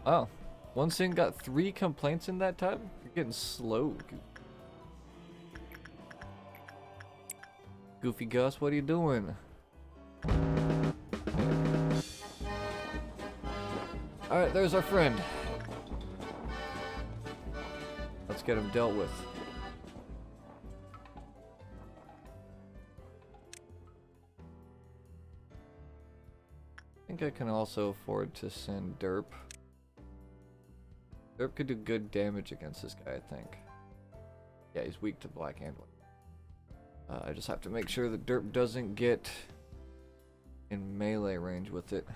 Oh, one sin got 3 complaints in that time? You're getting slow. Goofy Gus, what are you doing? Alright, there's our friend. Let's get him dealt with. I think I can also afford to send Derp. Derp could do good damage against this guy, I think. Yeah, he's weak to black and white. I just have to make sure that Derp doesn't get in melee range with it.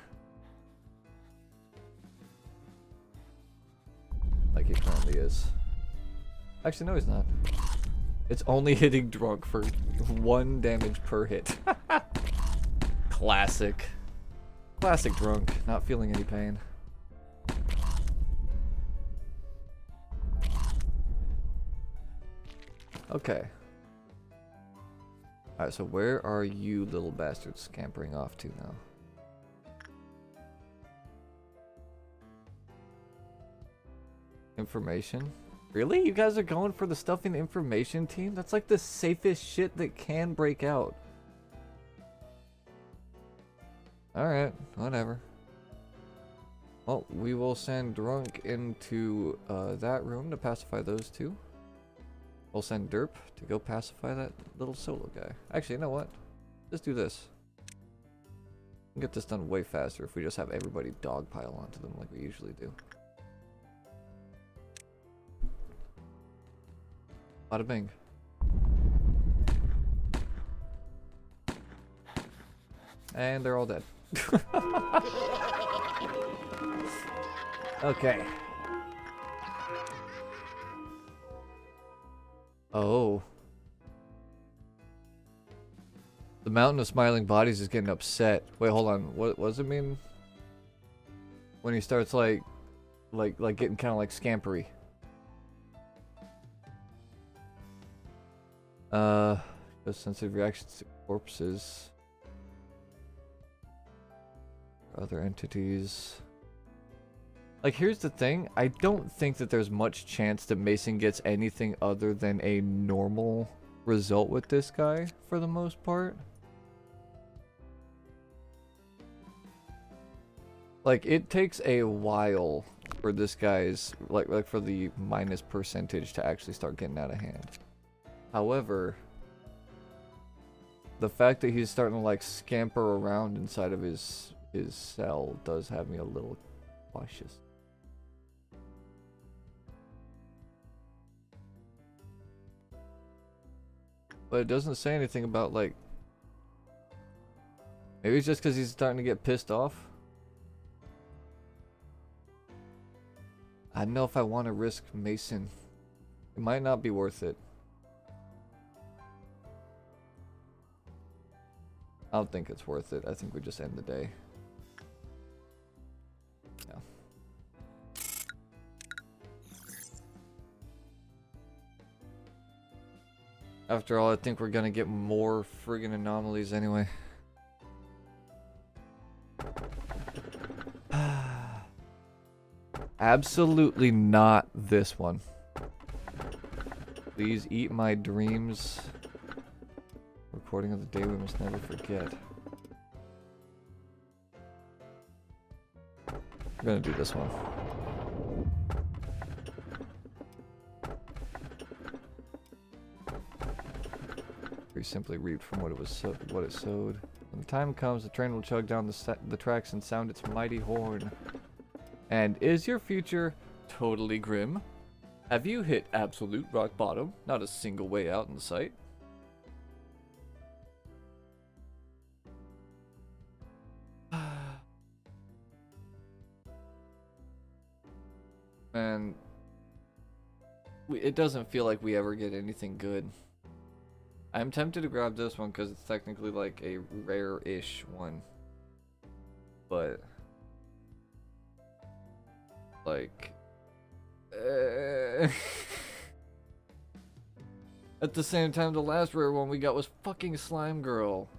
Like he currently is. Actually, no, he's not. It's only hitting Drunk for 1 damage per hit. Classic. Classic Drunk. Not feeling any pain. Okay. Alright, so where are you little bastards scampering off to now? Information? Really? You guys are going for the stuff in information team? That's like the safest shit that can break out. Alright, whatever. Well, we will send Drunk into that room to pacify those two. We'll send Derp to go pacify that little solo guy. Actually, you know what? Let's do this. We'll get this done way faster if we just have everybody dogpile onto them like we usually do. Bada bing. And they're all dead. Okay. Oh. The Mountain of Smiling Bodies is getting upset. Wait, hold on. What does it mean? When he starts like getting kind of like scampery. Those sensitive reactions to corpses. Other entities. Like, here's the thing. I don't think that there's much chance that Mason gets anything other than a normal result with this guy, for the most part. Like, it takes a while for this guy's, like for the minus percentage to actually start getting out of hand. However, the fact that he's starting to, like, scamper around inside of his cell does have me a little cautious. But it doesn't say anything about, like... Maybe it's just because he's starting to get pissed off. I don't know if I want to risk Mason. It might not be worth it. I don't think it's worth it. I think we just end the day. Yeah. After all, I think we're gonna get more friggin' anomalies anyway. Absolutely not this one. Please eat my dreams. recording of the day we must never forget. I'm gonna do this one. We simply reaped from what it sowed. When the time comes, the train will chug down the tracks and sound its mighty horn. And is your future totally grim? Have you hit absolute rock bottom? Not a single way out in sight? Man, it doesn't feel like we ever get anything good. I'm tempted to grab this one because it's technically like a rare-ish one. But like at the same time, the last rare one we got was fucking Slime Girl.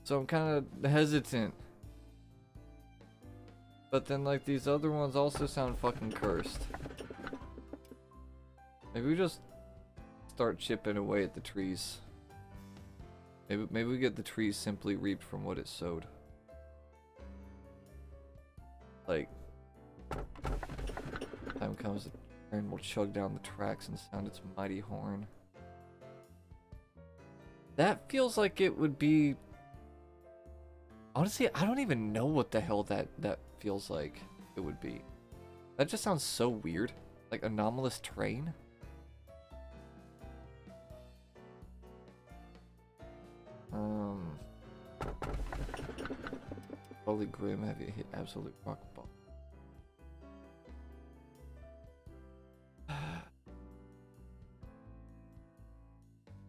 So I'm kind of hesitant. But then like these other ones also sound fucking cursed. Maybe we just start chipping away at the trees. Maybe we get the trees simply reaped from what it sowed. Like, time comes, the train will chug down the tracks and sound its mighty horn. That feels like it would be... Honestly, I don't even know what the hell that feels like it would be. That just sounds so weird. Like, anomalous train? Holy grim, have you hit absolute rock bottom?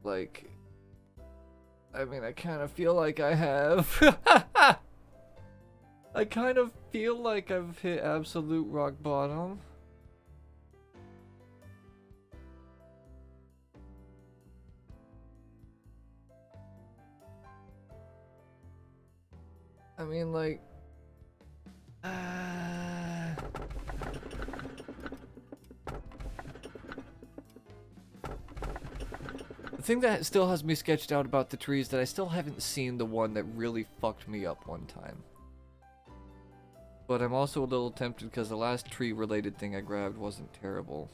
Like, I mean, I kind of feel like I have. I kind of feel like I've hit absolute rock bottom. I mean, like, the thing that still has me sketched out about the trees that I still haven't seen the one that really fucked me up one time. But I'm also a little tempted because the last tree related thing I grabbed wasn't terrible.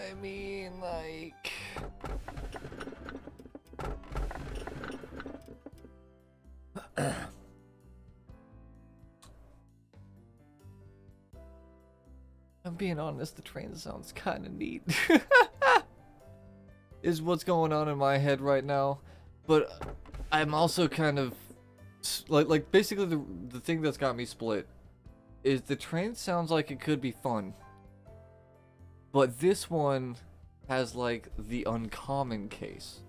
I mean, like... I'm being honest, the train sounds kind of neat. Is what's going on in my head right now. But I'm also kind of... Like basically the thing that's got me split is the train sounds like it could be fun. But this one has like the uncommon case.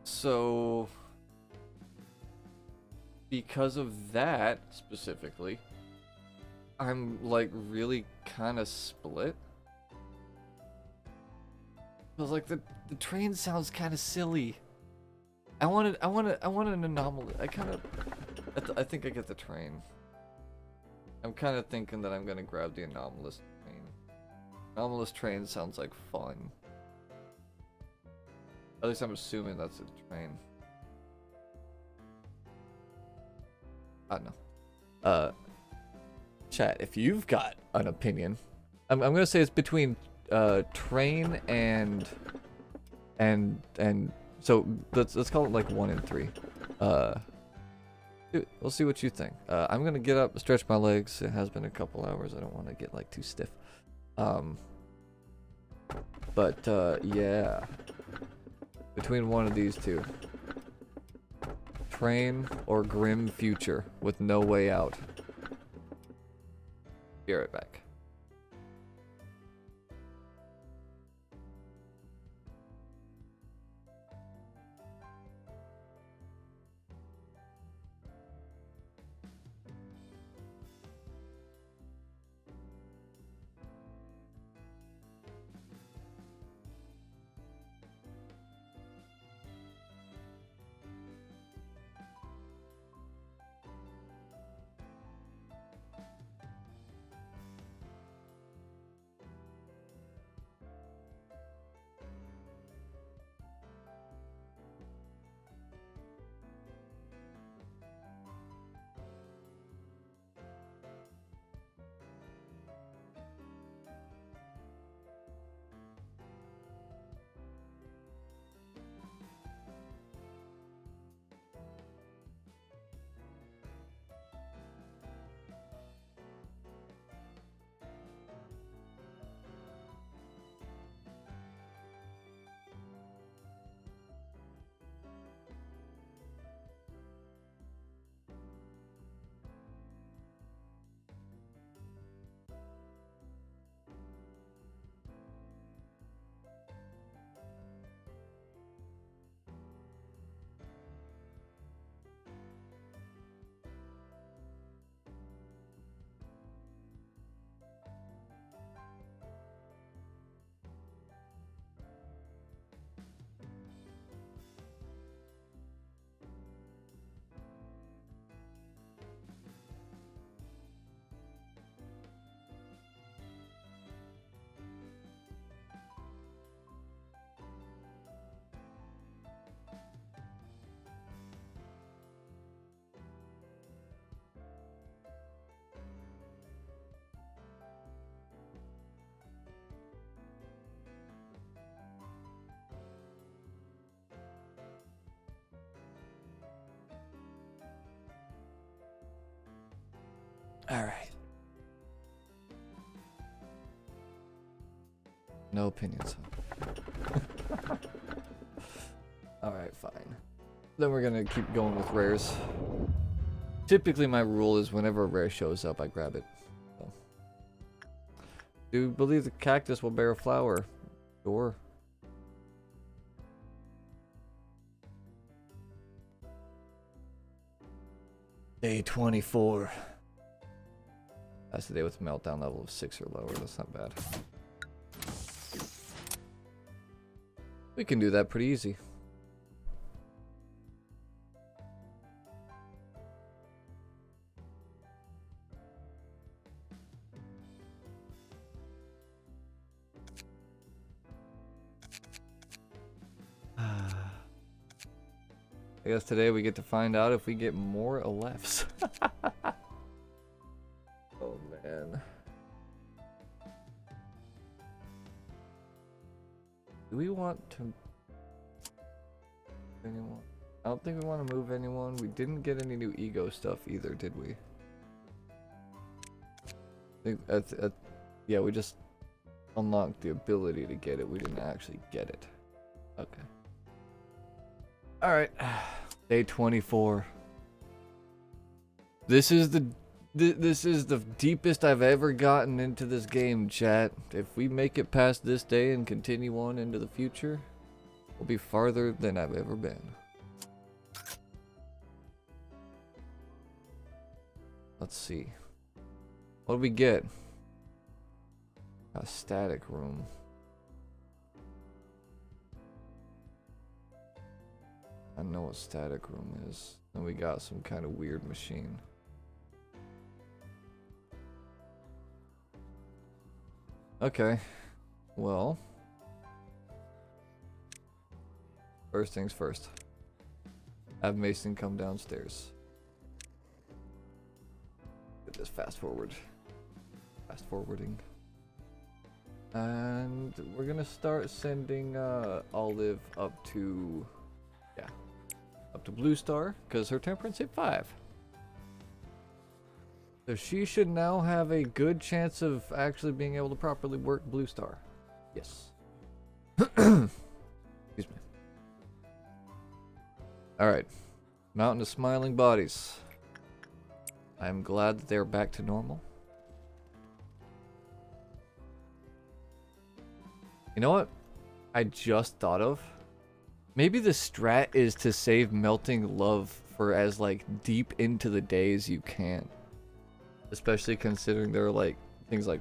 So because of that specifically, I'm like really kind of split. Cause like the train sounds kind of silly. I want an anomaly. I think I get the train. I'm kind of thinking that I'm gonna grab the anomalous train. Anomalous train sounds like fun. At least I'm assuming that's a train. I don't know. Chat, if you've got an opinion, I'm gonna say it's between train and so let's call it like 1 and 3. We'll see what you think. I'm gonna get up, stretch my legs. It has been a couple hours. I don't want to get like too stiff. Yeah. Between one of these two. Train or grim future with no way out. Be right back. Alright. No opinions. Alright, fine. Then we're gonna keep going with rares. Typically my rule is whenever a rare shows up, I grab it. So. Do you believe the cactus will bear a flower? Sure. Day 24. That's the day with a meltdown level of 6 or lower. That's not bad. We can do that pretty easy. I guess today we get to find out if we get more Alephs. Oh man. Do we want to anyone? I don't think we want to move anyone. We didn't get any new ego stuff either, did we? I think yeah, we just unlocked the ability to get it. We didn't actually get it. Okay. Alright. Day 24. This is the deepest I've ever gotten into this game, chat. If we make it past this day and continue on into the future, we'll be farther than I've ever been. Let's see. What do we get? A static room. I know what static room is. And we got some kind of weird machine. Okay. Well. First things first. Have Mason come downstairs. Get this fast forward. Fast forwarding. And we're gonna start sending Olive up to... yeah. Up to Blue Star, because her temperance hit 5. So she should now have a good chance of actually being able to properly work Blue Star. Yes. Excuse me. Alright. Mountain of Smiling Bodies. I'm glad that they're back to normal. You know what I just thought of? Maybe the strat is to save Melting Love for as like deep into the day as you can. Especially considering there are like things like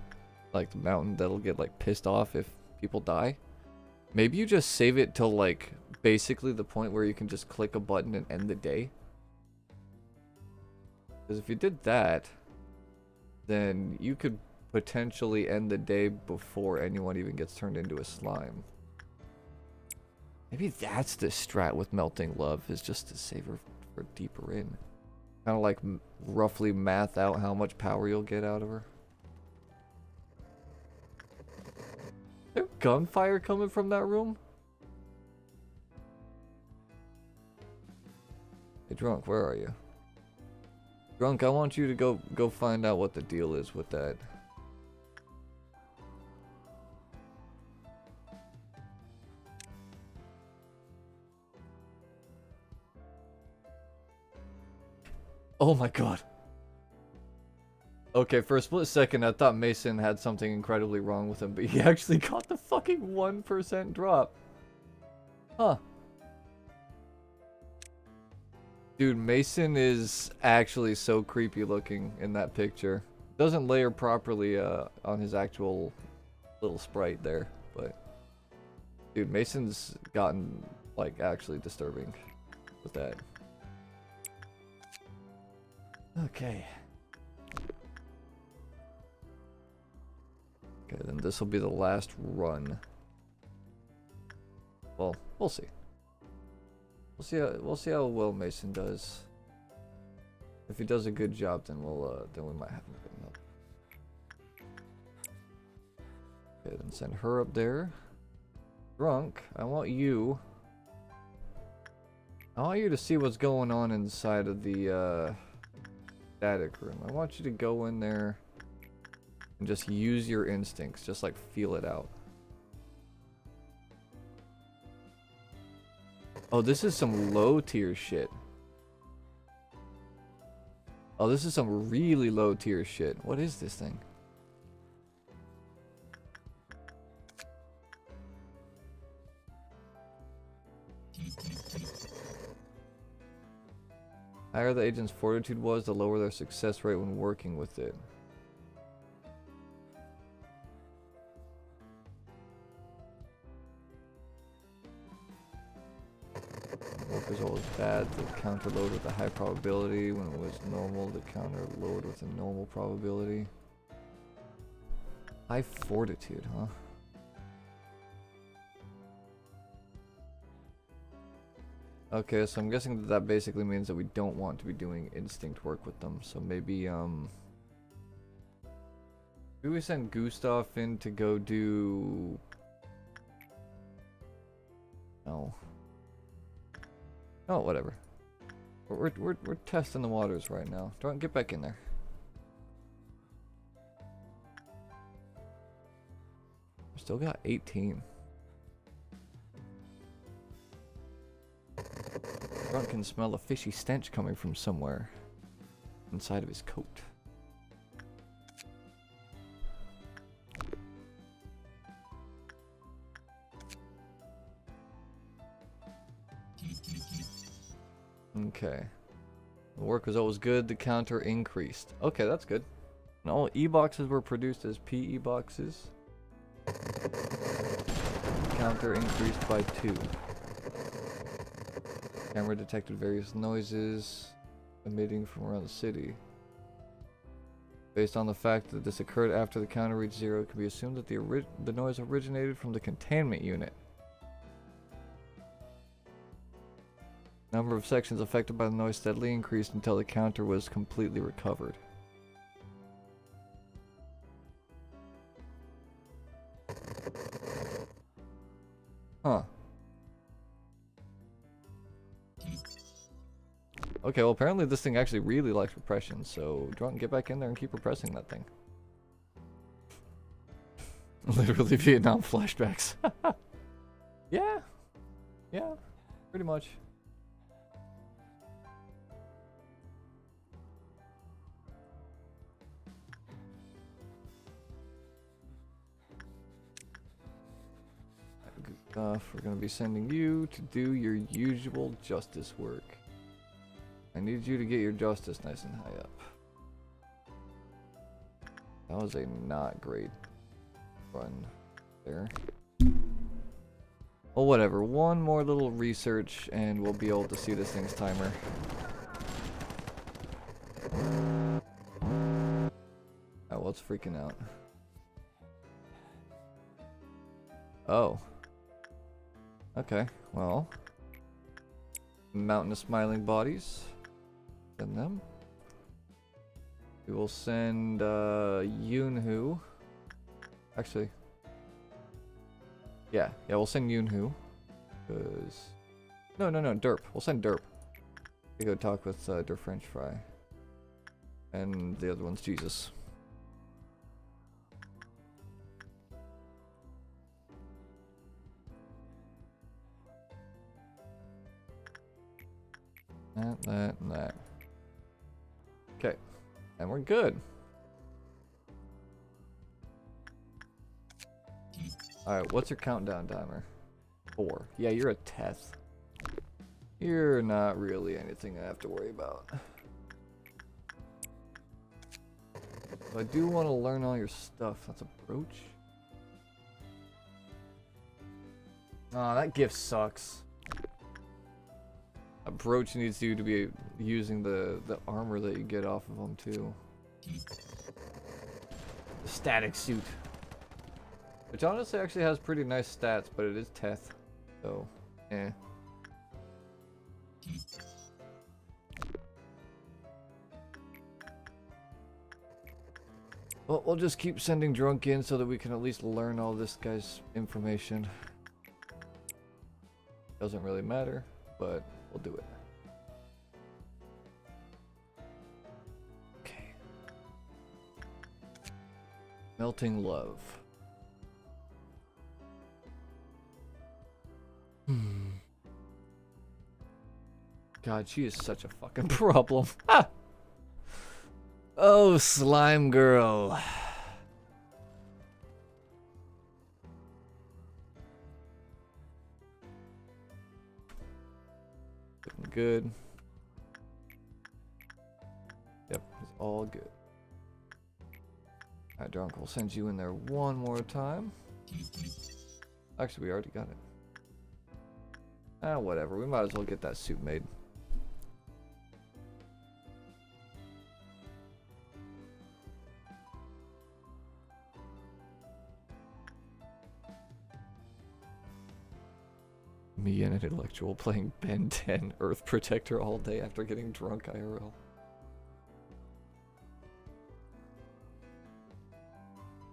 the mountain that'll get like pissed off if people die. Maybe you just save it till like basically the point where you can just click a button and end the day. Because if you did that, then you could potentially end the day before anyone even gets turned into a slime. Maybe that's the strat with Melting Love, is just to save her for deeper in. Kind of like roughly math out how much power you'll get out of her. Is there gunfire coming from that room? Hey Drunk, where are you? Drunk, I want you to go find out what the deal is with that. Oh my god. Okay, for a split second I thought Mason had something incredibly wrong with him, but he actually got the fucking 1% drop. Huh. Dude, Mason is actually so creepy looking in that picture. Doesn't layer properly on his actual little sprite there, but... Dude, Mason's gotten, like, actually disturbing with that. Okay. Okay, then this will be the last run. Well, we'll see. We'll see how well Mason does. If he does a good job, then we might have him good enough. Okay, then send her up there. Drunk, I want you to see what's going on inside of the static room. I want you to go in there and just use your instincts. Just like feel it out. Oh, this is some low tier shit. Oh, this is some really low tier shit. What is this thing? The higher the agent's fortitude was, the lower their success rate when working with it. Work is always bad. The counter load with a high probability. When it was normal, the counter load with a normal probability. High fortitude, huh? Okay, so I'm guessing that that basically means that we don't want to be doing instinct work with them. So maybe, maybe we send Gustav in to go do... No. Oh, whatever. We're testing the waters right now. Don't get back in there. We still got 18. Grunt can smell a fishy stench coming from somewhere inside of his coat. Okay. The work was always good, the counter increased. Okay, that's good. And all E-boxes were produced as PE boxes. Counter increased by 2. Camera detected various noises emitting from around the city. Based on the fact that this occurred after the counter reached 0, it can be assumed that the noise originated from the containment unit. Number of sections affected by the noise steadily increased until the counter was completely recovered. Huh. Okay, well apparently this thing actually really likes repression, so Drunk, get back in there and keep repressing that thing. Literally Vietnam flashbacks. Yeah. Yeah, pretty much. We're gonna be sending you to do your usual justice work. I need you to get your justice nice and high up. That was a not great run there. Well, whatever. One more little research and we'll be able to see this thing's timer. Oh, what's freaking out? Oh. Okay, well. Mountain of smiling bodies. Send them. We will send Yunhu. Actually. Yeah, we'll send Yunhu. Cause no, Derp. We'll send Derp. To go talk with Der French Fry. And the other one's Jesus. That, and that. Okay. And we're good. Alright, what's your countdown timer? 4. Yeah, you're a test. You're not really anything I have to worry about. But I do want to learn all your stuff. That's a brooch. Aw, that gift sucks. A brooch needs you to be using the armor that you get off of them too. The static suit. Which honestly actually has pretty nice stats, but it is Teth. So, eh. Well, we'll just keep sending Drunk in so that we can at least learn all this guy's information. Doesn't really matter, but we'll do it. Melting love. God, she is such a fucking problem. Ah! Oh, slime girl. Looking good. Yep, it's all good. Alright, Drunk, we'll send you in there one more time. Actually, we already got it. Ah, whatever. We might as well get that suit made. Me and an intellectual playing Ben 10 Earth Protector all day after getting drunk IRL.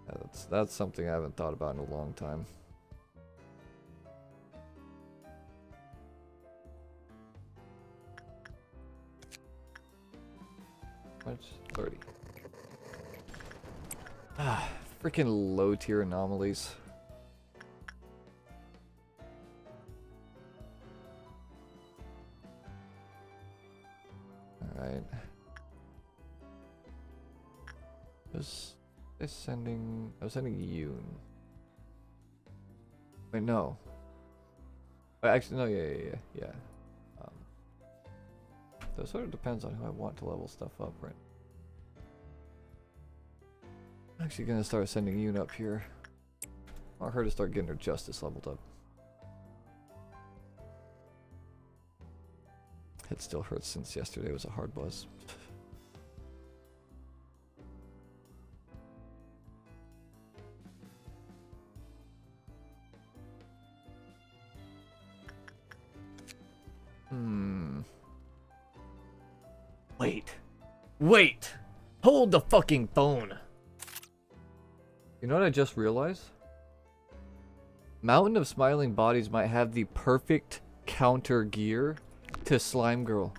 Yeah, that's something I haven't thought about in a long time. What's 30? Ah, freaking low tier anomalies. Alright. I was sending Yoon. Wait, no. Actually, no, yeah. So it sort of depends on who I want to level stuff up, right? I'm actually gonna start sending Yoon up here. I want her to start getting her justice leveled up. It still hurts since yesterday was a hard buzz. Wait! Hold the fucking phone! You know what I just realized? Mountain of Smiling Bodies might have the perfect counter gear to Slime Girl.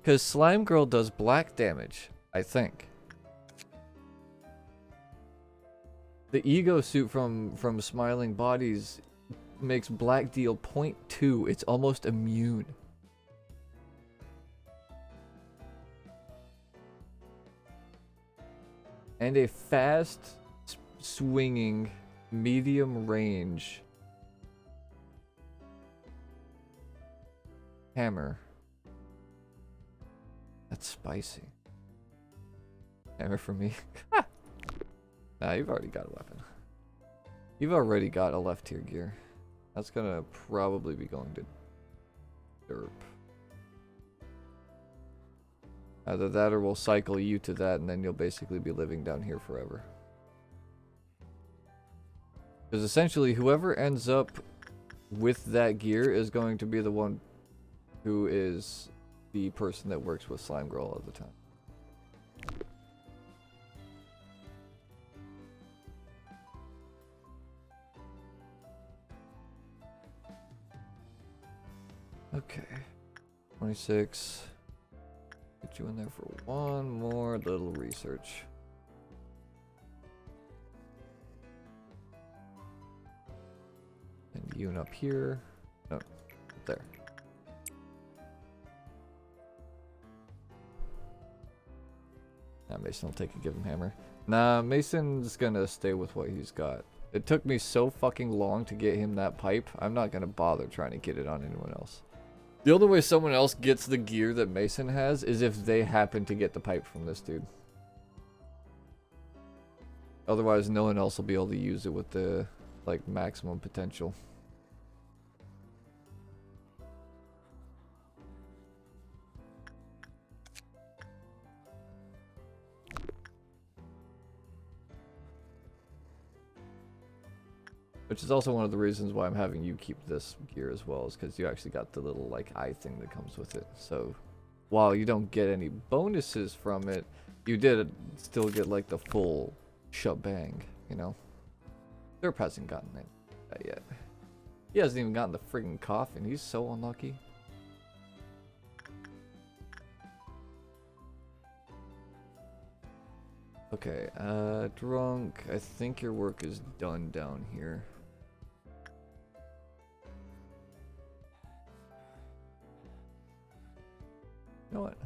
Because Slime Girl does black damage, I think. The Ego Suit from Smiling Bodies makes black deal 0.2. It's almost immune. And a fast swinging medium range hammer. That's spicy. Hammer for me. Nah, you've already got a weapon. You've already got a left tier gear. That's gonna probably be going to derp. Either that or we'll cycle you to that and then you'll basically be living down here forever. Because essentially whoever ends up with that gear is going to be the one who is the person that works with Slime Girl all the time. Okay. 26. Get you in there for one more little research. And you up here. No, up there. Nah, Mason will take a give him hammer. Nah, Mason's gonna stay with what he's got. It took me so fucking long to get him that pipe. I'm not gonna bother trying to get it on anyone else. The only way someone else gets the gear that Mason has is if they happen to get the pipe from this dude. Otherwise, no one else will be able to use it with the, like, maximum potential. Which is also one of the reasons why I'm having you keep this gear as well, is because you actually got the little, like, eye thing that comes with it. So, while you don't get any bonuses from it, you did still get, like, the full shebang, you know? Derp hasn't gotten that yet. He hasn't even gotten the friggin' coffin. He's so unlucky. Okay, drunk. I think your work is done down here. You know what?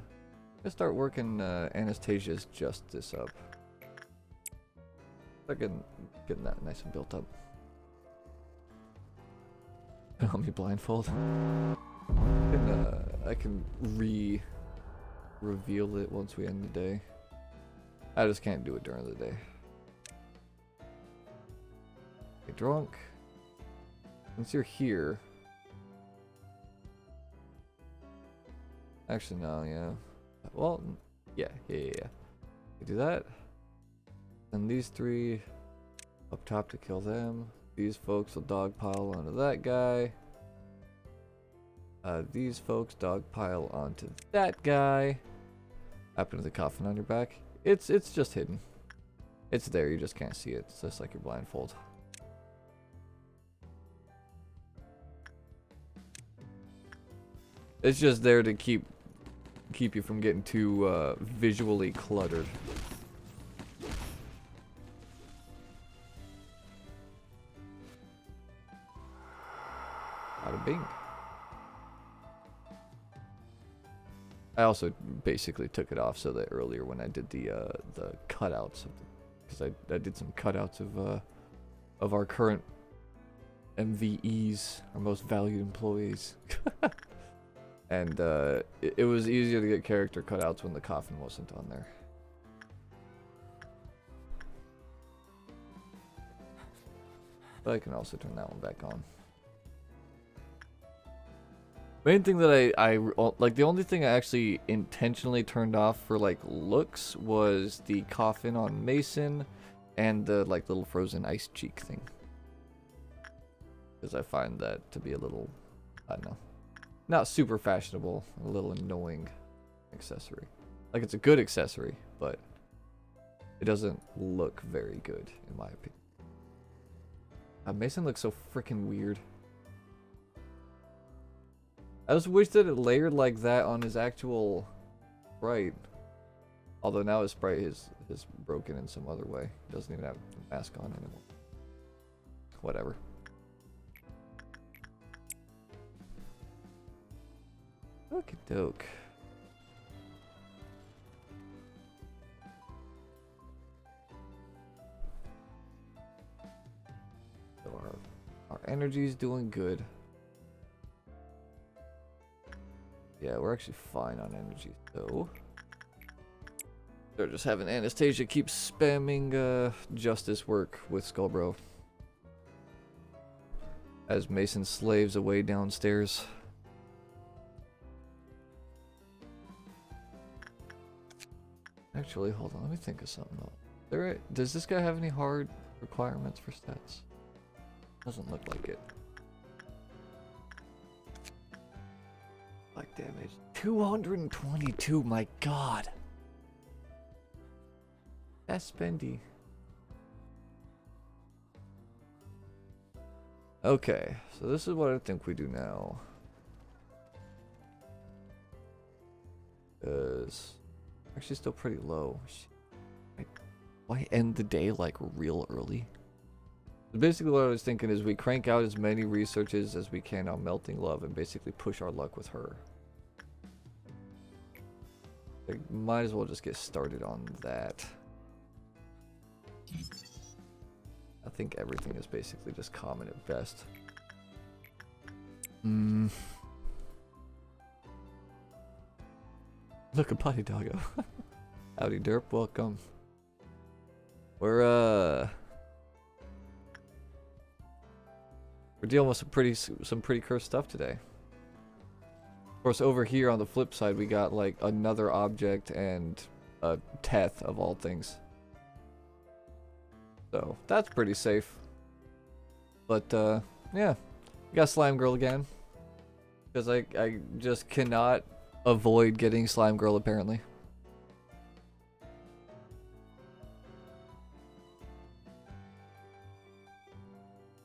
Let's start working Anastasia's justice up. Getting that nice and built up. Help me blindfold. I can reveal it once we end the day. I just can't do it during the day. Okay, drunk. Since you're here. Actually, no, yeah. Well, yeah. You do that. And these three up top to kill them. These folks will dogpile onto that guy. These folks dogpile onto that guy. Happen to the coffin on your back. It's just hidden. It's there, you just can't see it. It's just like your blindfold. It's just there to keep you from getting too visually cluttered. Bada bing. I also basically took it off so that earlier when I did the cutouts, because I did some cutouts of our current MVEs, our most valued employees, and it was easier to get character cutouts when the coffin wasn't on there. But I can also turn that one back on. Main thing that I like, the only thing I actually intentionally turned off for like looks was the coffin on Mason and the like little frozen ice cheek thing, because I find that to be a little, I don't know, not super fashionable, a little annoying accessory. Like, it's a good accessory, but it doesn't look very good in my opinion. Mason looks so freaking weird. I just wish that it layered like that on his actual sprite. Although now his sprite is broken in some other way. He doesn't even have the mask on anymore. Whatever. Okie doke. So our energy's doing good. Yeah, we're actually fine on energy, so they're just having Anastasia keep spamming justice work with Skullbro as Mason slaves away downstairs. Actually, hold on, let me think of something else. Does this guy have any hard requirements for stats? Doesn't look like it. Like damage 222, my god. That's spendy. Okay, so this is what I think we do now. Is actually still pretty low. Why end the day like real early? So basically what I was thinking is we crank out as many researches as we can on Melting Love and basically push our luck with her. Like, might as well just get started on that. I think everything is basically just common at best. Look, a potty doggo. Howdy derp, welcome. We're dealing with some pretty cursed stuff today. Of course, over here on the flip side, we got like another object and a Teth of all things. So that's pretty safe. But yeah, we got Slime Girl again, because I just cannot avoid getting Slime Girl apparently.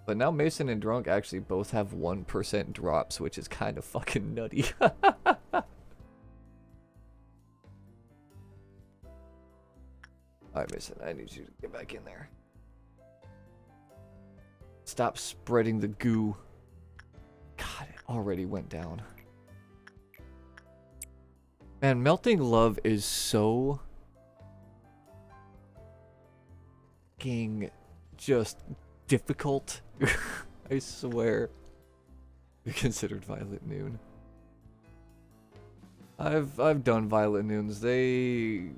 But now Mason and Drunk actually both have 1% drops, which is kind of fucking nutty. Alright, Mason, I need you to get back in there. Stop spreading the goo. God, it already went down. Man, Melting Love is so... fucking just difficult. I swear. You considered Violet Noon. I've done Violet Noons. They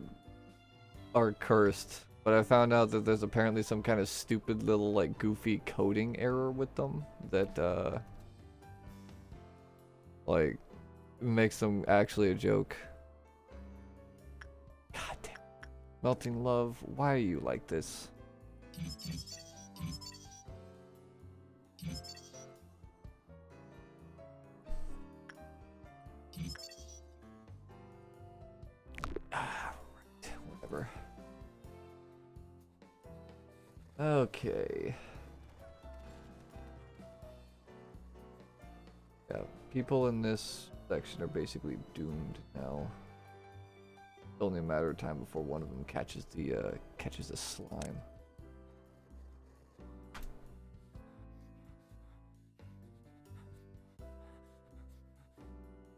are cursed, but I found out that there's apparently some kind of stupid little like goofy coding error with them that like makes them actually a joke. God damn. Melting Love, why are you like this? Whatever. Okay. Yeah, people in this section are basically doomed now. It's only a matter of time before one of them catches the slime.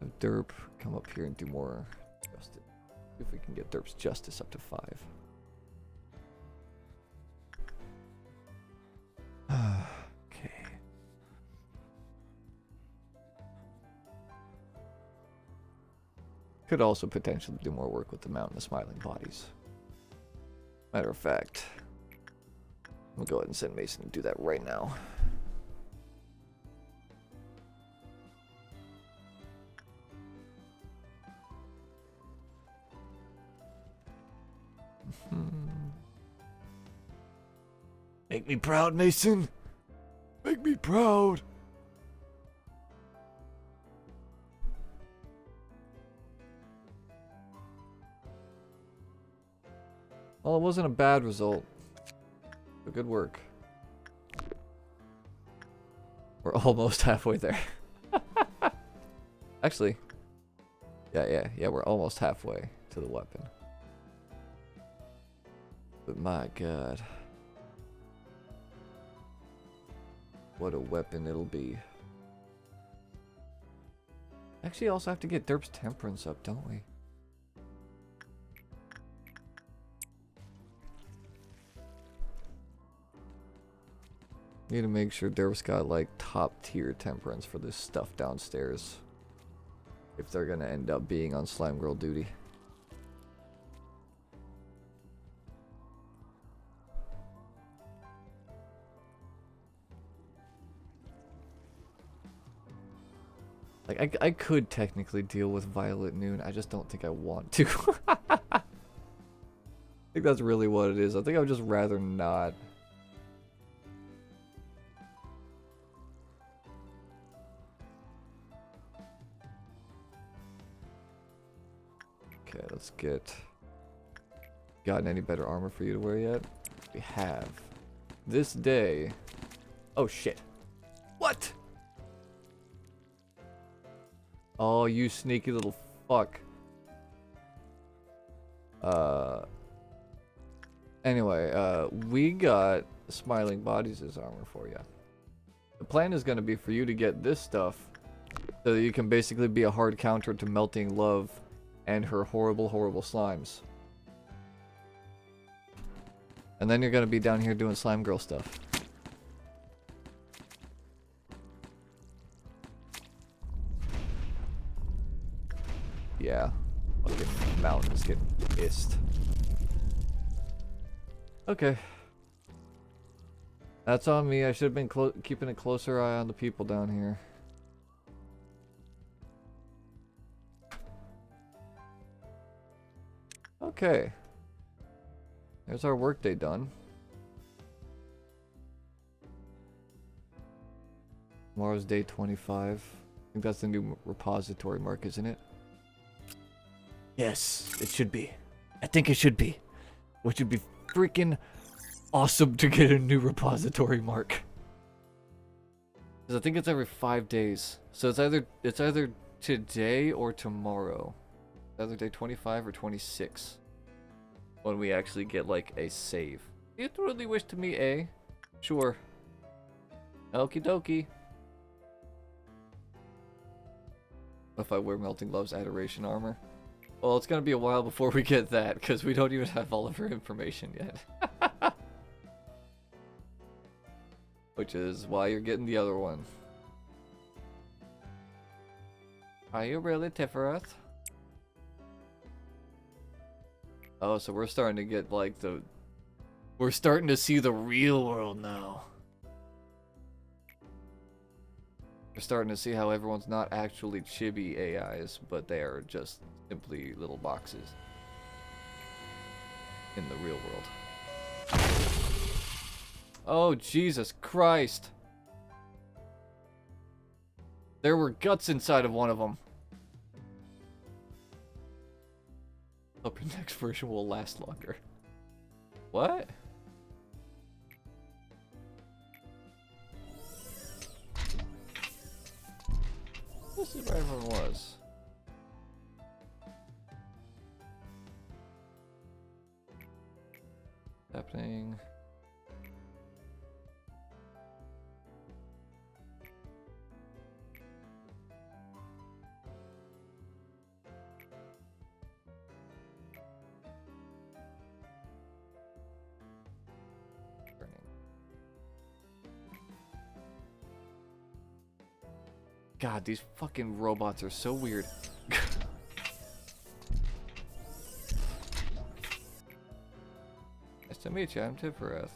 Have Derp come up here and do more justice. See if we can get Derp's justice up to 5. Okay. Could also potentially do more work with the Mountain of Smiling Bodies. Matter of fact, we'll go ahead and send Mason to do that right now. Make me proud, Mason. Make me proud. Well, it wasn't a bad result. But good work. We're almost halfway there. Actually, yeah, we're almost halfway to the weapon. But my God. What a weapon it'll be. Actually, also have to get Derp's temperance up, don't we? Need to make sure Derp's got like top tier temperance for this stuff downstairs. If they're gonna end up being on Slime Girl duty. Like, I could technically deal with Violet Noon, I just don't think I want to. I think that's really what it is. I think I would just rather not. Okay, let's get... Gotten any better armor for you to wear yet? We have. This day... Oh shit. What? Oh, you sneaky little fuck. Anyway, we got Smiling Bodies as armor for you. The plan is going to be for you to get this stuff so that you can basically be a hard counter to Melting Love and her horrible, horrible slimes. And then you're going to be down here doing Slime Girl stuff. Yeah, fucking mountains get pissed. Okay. That's on me. I should have been keeping a closer eye on the people down here. Okay. There's our workday done. Tomorrow's day 25. I think that's the new repository mark, isn't it? Yes, it should be. I think it should be. Which would be freaking awesome to get a new repository mark. Because I think it's every 5 days. So it's either today or tomorrow. Either day 25 or 26. when we actually get like a save. Do you truly wish to meet A? Sure. Okie dokie. If I wear Melting Glove's Adoration armor? Well, it's gonna be a while before we get that, because we don't even have all of her information yet. Which is why you're getting the other one. Are you really Tifereth? Oh, so we're starting to get like the... We're starting to see the real world now. We're starting to see how everyone's not actually chibi AIs, but they are just simply little boxes in the real world. Oh, Jesus Christ. There were guts inside of one of them. Hope your next version will last longer. What? This is where everyone was. Happening. God, these fucking robots are so weird. Nice to meet you, I'm Tifereth.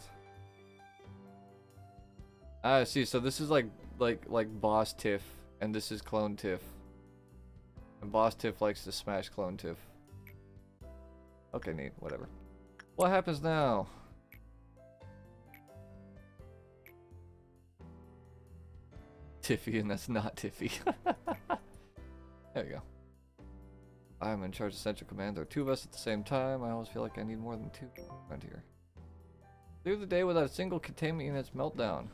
Ah, see, so this is like Boss Tiff, and this is Clone Tiff. And Boss Tiff likes to smash Clone Tiff. Okay, neat, whatever. What happens now? Tiffy, and that's not Tiffy. There you go. I'm in charge of Central Command. There are two of us at the same time. I always feel like I need more than two around here. Leave the day without a single containment unit's meltdown.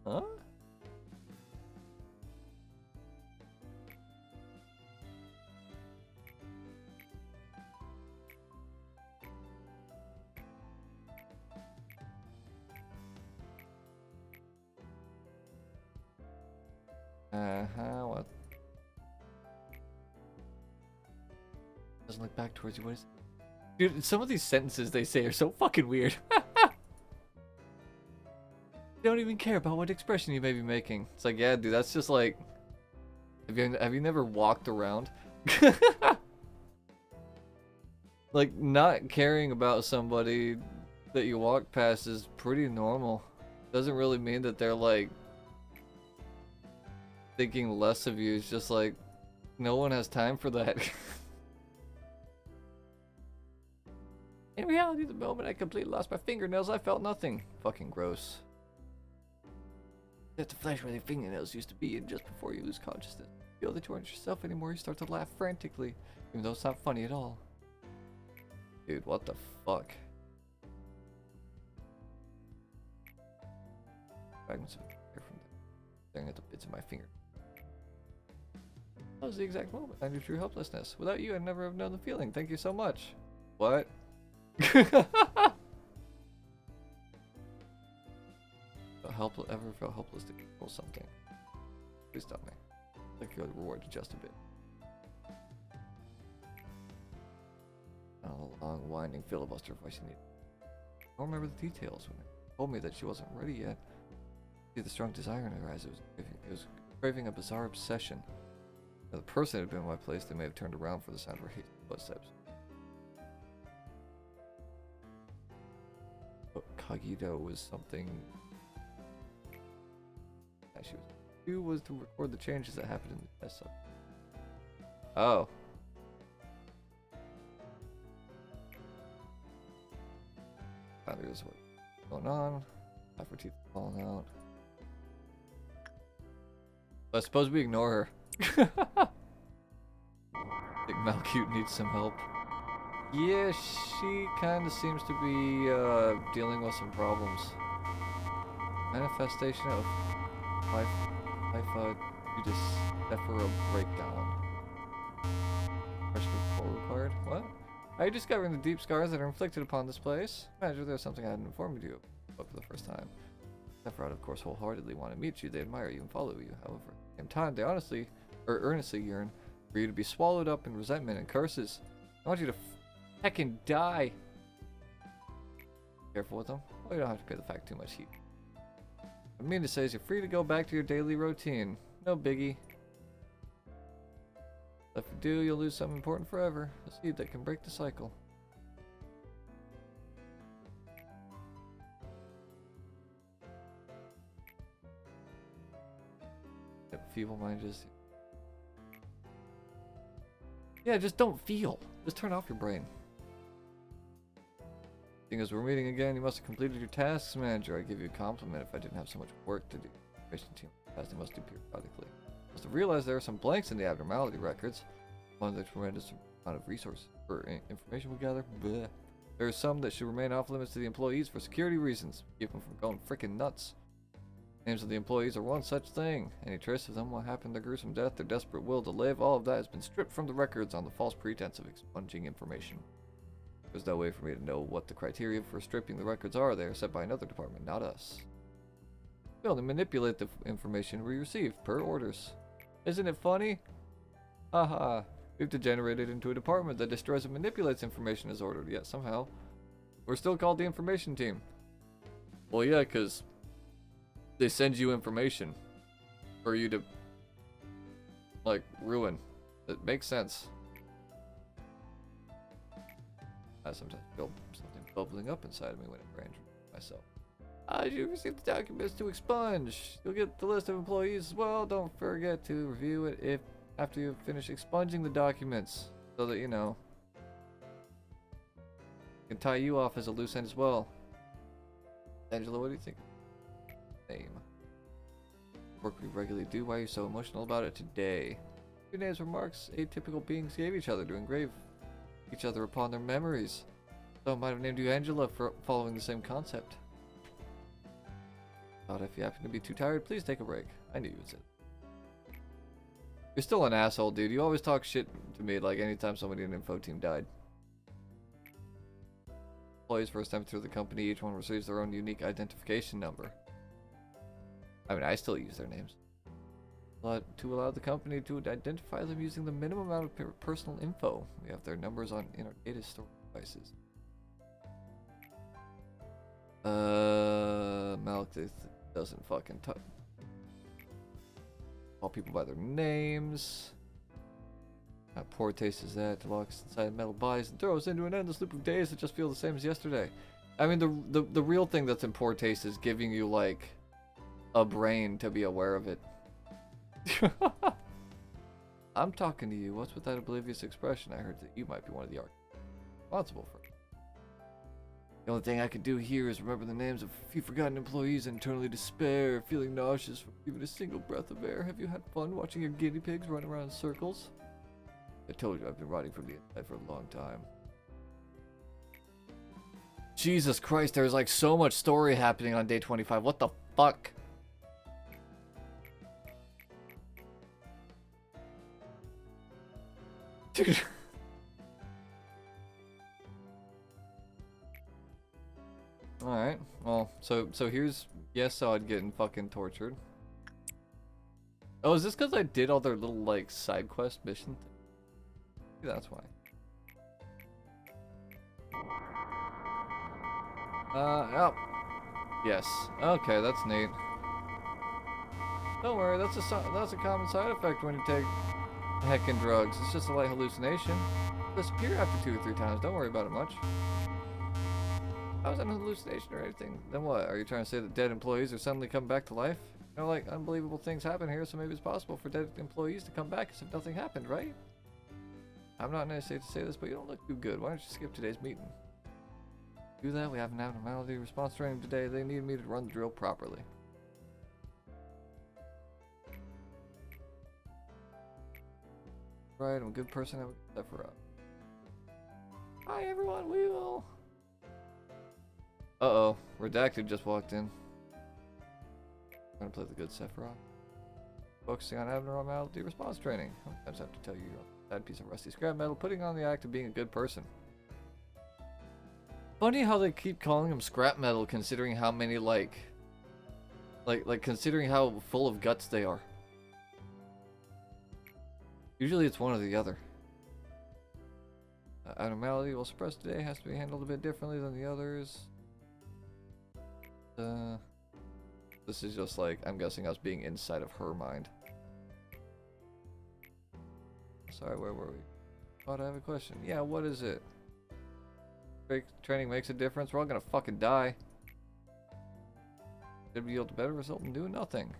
Huh? What? Doesn't look back towards you. What is it? Dude, some of these sentences they say are so fucking weird. They don't even care about what expression you may be making. It's like, yeah, dude, that's just like... Have you never walked around? Like, not caring about somebody that you walk past is pretty normal. Doesn't really mean that they're like... thinking less of you. It's just like, no one has time for that. In reality, the moment I completely lost my fingernails, I felt nothing. Fucking gross. That's the flesh where the fingernails used to be, and just before you lose consciousness, you feel that you aren't yourself anymore, you start to laugh frantically, even though it's not funny at all. Dude, what the fuck? Fragments of hair from staring at the bits of my finger. That was the exact moment I knew true helplessness. Without you, I'd never have known the feeling. Thank you so much. What? Ever felt helpless to control something? Please tell me. Like you're rewarded just a bit. A long, winding filibuster voice you need. I don't remember the details when it told me that she wasn't ready yet. See the strong desire in her eyes. It was craving a bizarre obsession. Now, the person had been in my place, they may have turned around for the sound of her hasty footsteps. But Kagito was something. She was to record the changes that happened in the test sub. Oh. There's what's going on. Half her teeth falling out. I suppose we ignore her. I think Malcute needs some help. Yeah, she kind of seems to be dealing with some problems. Manifestation of life due to Sephora breakdown. Are you discovering the deep scars that are inflicted upon this place? Imagine there's something I hadn't informed you of for the first time. Sephiroth, of course, wholeheartedly want to meet you. They admire you and follow you. However, at the same time, they earnestly yearn for you to be swallowed up in resentment and curses. I want you to heckin' die. Careful with them. Well, you don't have to pay the fact too much heat. What I mean to say is you're free to go back to your daily routine. No biggie. If you do, you'll lose something important forever. A seed that can break the cycle. Yep, feeble-minded. Yeah, just don't feel. Just turn off your brain. Seeing as we're meeting again, you must have completed your tasks, manager. I'd give you a compliment if I didn't have so much work to do. Information team as they must do periodically. Must have realized there are some blanks in the abnormality records. One of the tremendous amount of resources for information we gather. Bleh. There are some that should remain off limits to the employees for security reasons. Keep them from going freaking nuts. Names of the employees are one such thing. Any trace of them, what happened, their gruesome death, their desperate will to live, all of that has been stripped from the records on the false pretense of expunging information. There's no way for me to know what the criteria for stripping the records are. They are set by another department, not us. We only manipulate the information we receive, per orders. Isn't it funny? Haha. We've degenerated into a department that destroys and manipulates information as ordered, yet somehow we're still called the information team. Well, yeah, because they send you information for you to, like, ruin. It makes sense. I sometimes feel something bubbling up inside of me when I range myself. As you receive the documents to expunge, you'll get the list of employees as well. Don't forget to review it after you finish expunging the documents, so that, you know, can tie you off as a loose end as well. Angela, what do you think? Name. Work we regularly do. Why are you so emotional about it today? Your names were marks atypical beings gave each other to engrave each other upon their memories. So I might have named you Angela for following the same concept. Thought if you happen to be too tired, please take a break. I knew you would say that. You're still an asshole, dude. You always talk shit to me like anytime somebody in the info team died. Employees first time through the company, each one receives their own unique identification number. I mean, I still use their names. But to allow the company to identify them using the minimum amount of personal info. We have their numbers in our data storage devices. Malik doesn't fucking call people by their names. How poor taste is that? Locks inside metal bodies and throws into an endless loop of days that just feel the same as yesterday. I mean, the real thing that's in poor taste is giving you, like, a brain to be aware of it. I'm talking to you. What's with that oblivious expression? I heard that you might be one of the responsible for it. The only thing I can do here is remember the names of a few forgotten employees and internally despair, feeling nauseous from even a single breath of air. Have you had fun watching your guinea pigs run around in circles? I told you I've been rotting from the inside for a long time. Jesus Christ, there's like so much story happening on day 25. What the fuck? Dude. Alright, well, so here's Yesod getting fucking tortured. Oh, is this because I did all their little, like, side quest mission thing? Maybe that's why. Oh. Yes. Okay, that's neat. Don't worry, that's a common side effect when you take heckin' drugs. It's just a light hallucination. It'll disappear after 2 or 3 times. Don't worry about it much. How is that an hallucination or anything? Then what? Are you trying to say that dead employees are suddenly coming back to life? You know, like, unbelievable things happen here, so maybe it's possible for dead employees to come back as if nothing happened, right? I'm not necessary to say this, but you don't look too good. Why don't you skip today's meeting? Do that? We have an abnormality response training today. They need me to run the drill properly. Right, I'm a good person. I would get Sephiroth. Hi everyone, we will. Uh-oh, Redacted just walked in. Trying to play the good Sephiroth. Focusing on abnormality response training. I just have to tell you, that piece of rusty scrap metal, putting on the act of being a good person. Funny how they keep calling them scrap metal, considering how many considering how full of guts they are. Usually it's one or the other. Abnormality while suppressed today has to be handled a bit differently than the others. This is just like, I'm guessing us being inside of her mind. Sorry, where were we? Oh, I have a question. Yeah, what is it? Training makes a difference. We're all gonna fucking die. Should yield a better result than doing nothing.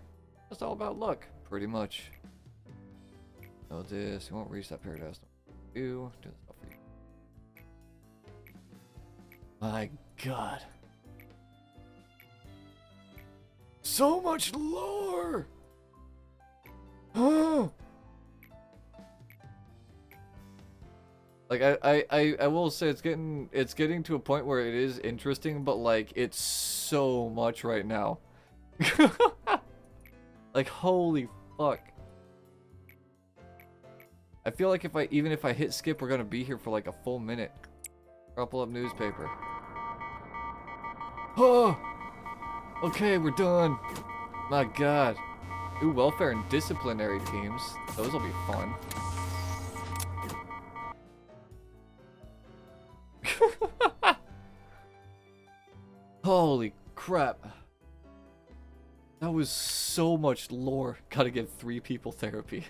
It's all about luck, pretty much. Know this. You won't reach that paradise. Do this stuff for you. My God. So much lore. Like I will say it's getting to a point where it is interesting, but like it's so much right now. Like holy fuck. I feel like even if I hit skip, we're gonna be here for like a full minute. Pull up newspaper. Oh! Okay, we're done. My God. Ooh, welfare and disciplinary teams. Those will be fun. Holy crap. That was so much lore. Gotta give 3 people therapy.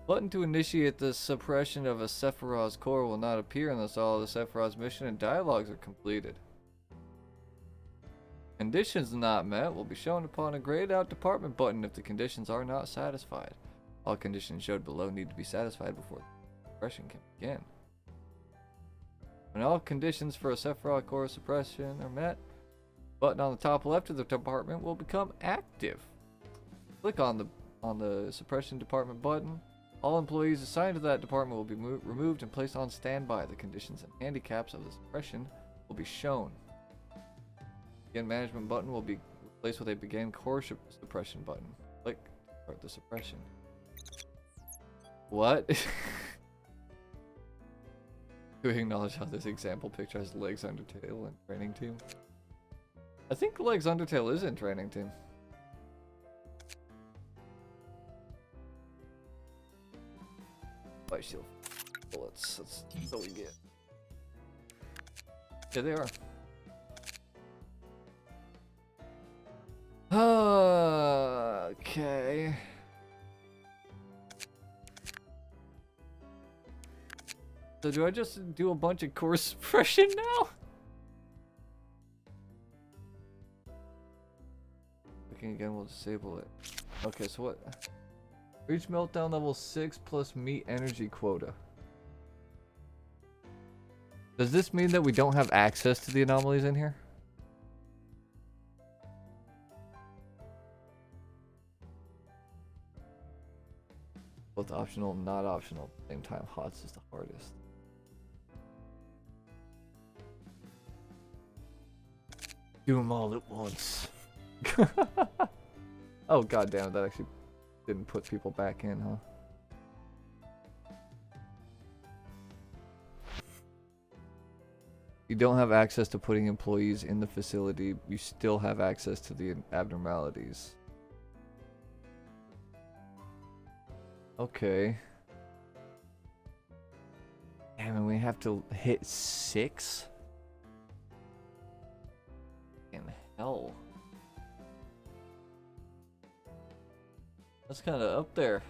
Button to initiate the suppression of a Sephiroth's core will not appear unless all of the Sephiroth's mission and dialogues are completed. Conditions not met will be shown upon a grayed out department button if the conditions are not satisfied. All conditions showed below need to be satisfied before the suppression can begin. When all conditions for a Sephiroth core suppression are met, the button on the top left of the department will become active. Click on the suppression department button. All employees assigned to that department will be removed and placed on standby. The conditions and handicaps of the suppression will be shown. Begin management button will be replaced with a begin core suppression button. Click to start the suppression. What? To acknowledge how this example picture has Legs Undertale and training team. I think Legs Undertale is in training team. Light shield bullets. That's what we get. Yeah, they are. Okay. So do I just do a bunch of core suppression now? Looking again, we'll disable it. Okay, so what? Reach meltdown level 6 plus meet energy quota. Does this mean that we don't have access to the anomalies in here? Both optional and not optional at the same time. HOTS is the hardest. Do them all at once. Oh god damn it, that actually didn't put people back in, huh? You don't have access to putting employees in the facility. You still have access to the abnormalities. Okay. Damn, and we have to hit 6? In hell. That's kind of up there.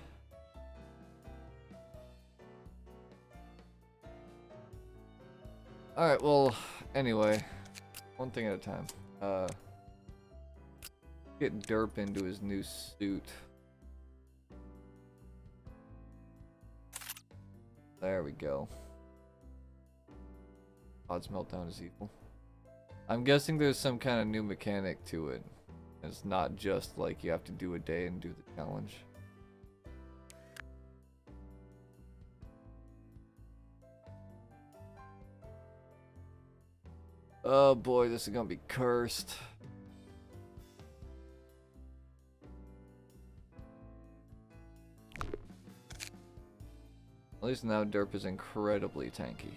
Alright, well, anyway. One thing at a time. Get Derp into his new suit. There we go. Odds meltdown is evil. I'm guessing there's some kind of new mechanic to it. It's not just like you have to do a day and do the challenge. Oh boy, this is gonna be cursed. At least now Derp is incredibly tanky.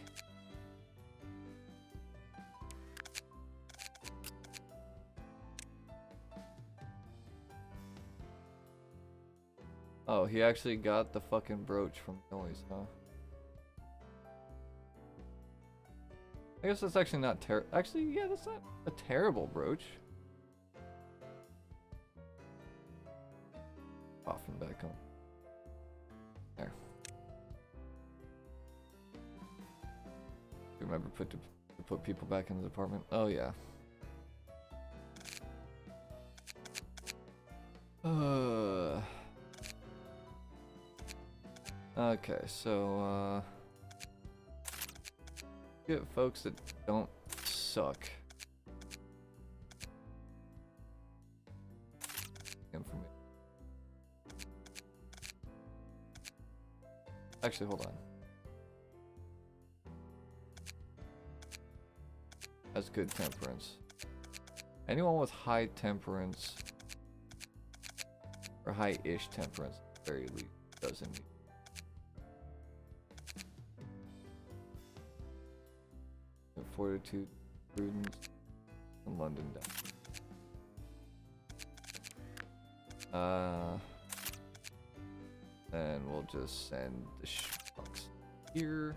Oh, he actually got the fucking brooch from Noise, huh? I guess that's actually not actually, yeah, that's not a terrible brooch. Off and back home. There. Remember to put people back in the apartment? Oh yeah. Okay, so get folks that don't suck. Information. Actually, hold on. That's good temperance. Anyone with high temperance or high-ish temperance, at the very least, doesn't need. Fortitude, prudence, and London down. Then we'll just send the schmucks here.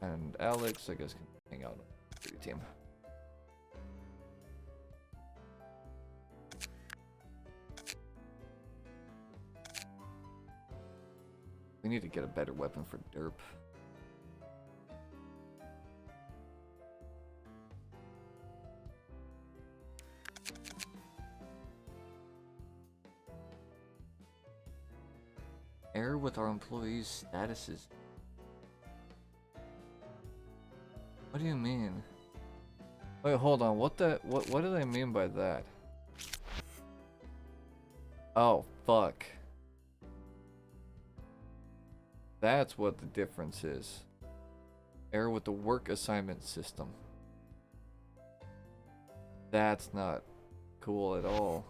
And Alex, I guess, can hang out on the security team. We need to get a better weapon for Derp. Error with our employees' statuses. What do you mean? Wait, hold on. What do they mean by that? Oh, fuck. That's what the difference is. Error with the work assignment system. That's not cool at all.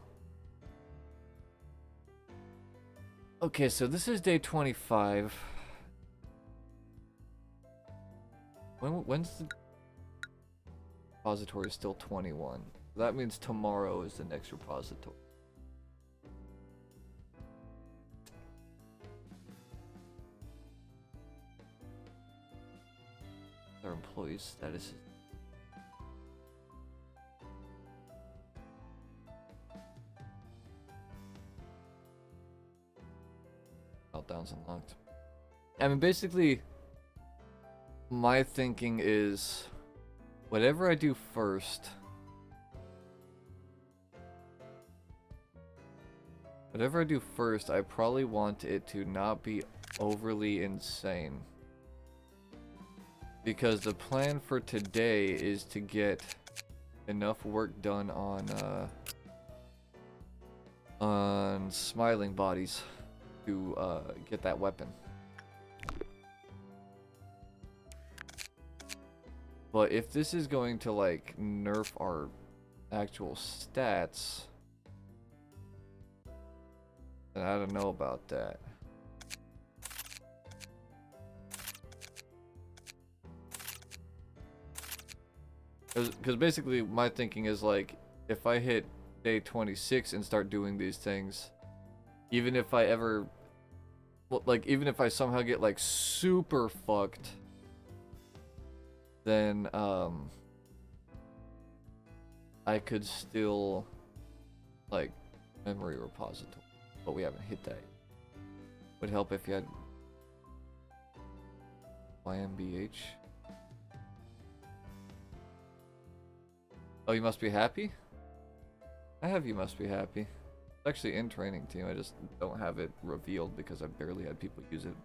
Okay, so this is day 25. When's the repository still 21? That means tomorrow is the next repository. Our employees' status is meltdowns unlocked. I mean, basically, my thinking is whatever I do first, I probably want it to not be overly insane. Because the plan for today is to get enough work done on smiling bodies to get that weapon. But if this is going to like nerf our actual stats, then I don't know about that. Because basically my thinking is like, if I hit day 26 and start doing these things, even if I ever, like, even if I somehow get like super fucked, then I could still like memory repository, but we haven't hit that. Would help if you had YMBH. Oh, you must be happy? I have you must be happy. It's actually in training team, I just don't have it revealed because I barely had people use it.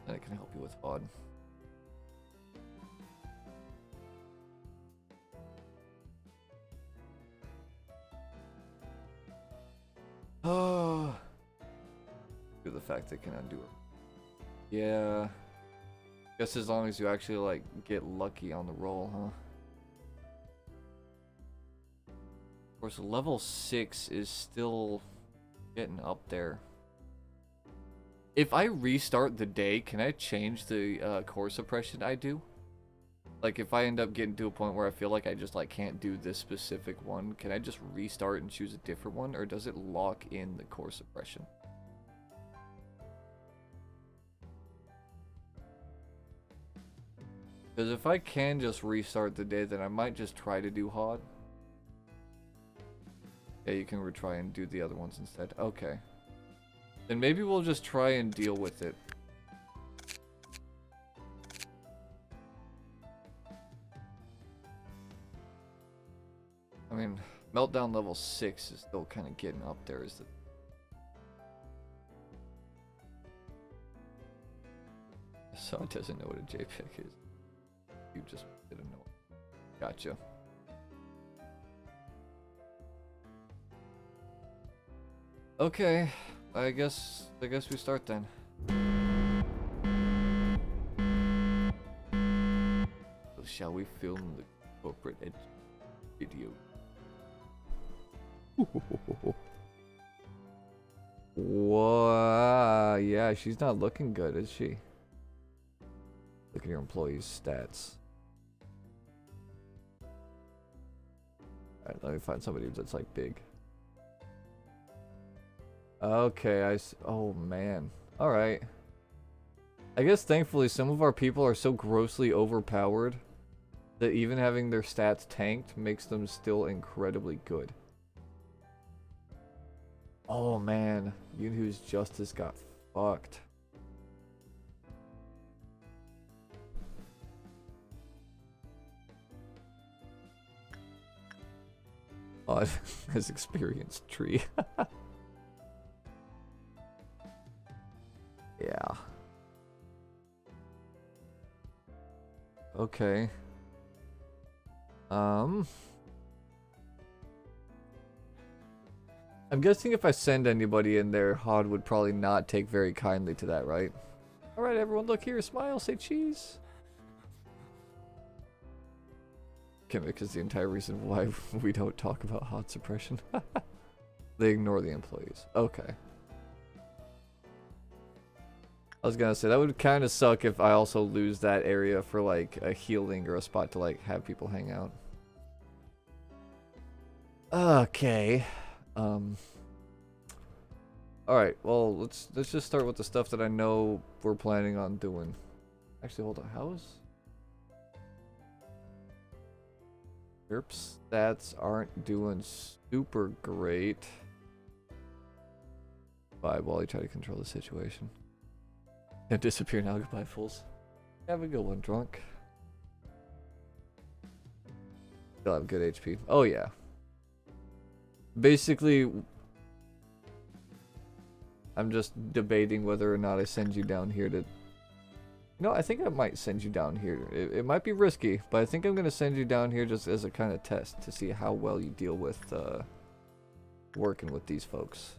And it can help you with VOD. Oh, the fact they can undo it. Yeah. Guess as long as you actually like get lucky on the roll, huh? Of course, level 6 is still getting up there. If I restart the day, can I change the core suppression I do? Like, if I end up getting to a point where I feel like I just, like, can't do this specific one, can I just restart and choose a different one? Or does it lock in the core suppression? Because if I can just restart the day, then I might just try to do HOD. Yeah, you can retry and do the other ones instead. Okay. Then maybe we'll just try and deal with it. I mean, Meltdown level 6 is still kind of getting up there. Is the so it doesn't know what a JPEG is. You just didn't know. Gotcha. Okay, I guess we start then. Shall we film the corporate edge video? Wow, yeah, she's not looking good, is she? Look at your employees' stats. Alright, let me find somebody that's like big. Okay, oh man. Alright. I guess thankfully some of our people are so grossly overpowered that even having their stats tanked makes them still incredibly good. Oh man, Yunhu's justice got fucked. Oh, his experience tree. Yeah. Okay. I'm guessing if I send anybody in there, HOD would probably not take very kindly to that, right? Alright, everyone, look here, smile, say cheese. Gimmick is the entire reason why we don't talk about HOD suppression. They ignore the employees. Okay. I was gonna say, that would kind of suck if I also lose that area for like a healing or a spot to like have people hang out. Okay. Alright, well, let's just start with the stuff that I know we're planning on doing. Actually, hold on, how's... Derp stats aren't doing super great. Bye, Wally, try to control the situation. And disappear now, goodbye, fools. Have a good one, drunk. Still have good HP. Oh, yeah. Basically, I'm just debating whether or not I send you down here to... No, I think I might send you down here. It might be risky, but I think I'm going to send you down here just as a kind of test to see how well you deal with working with these folks.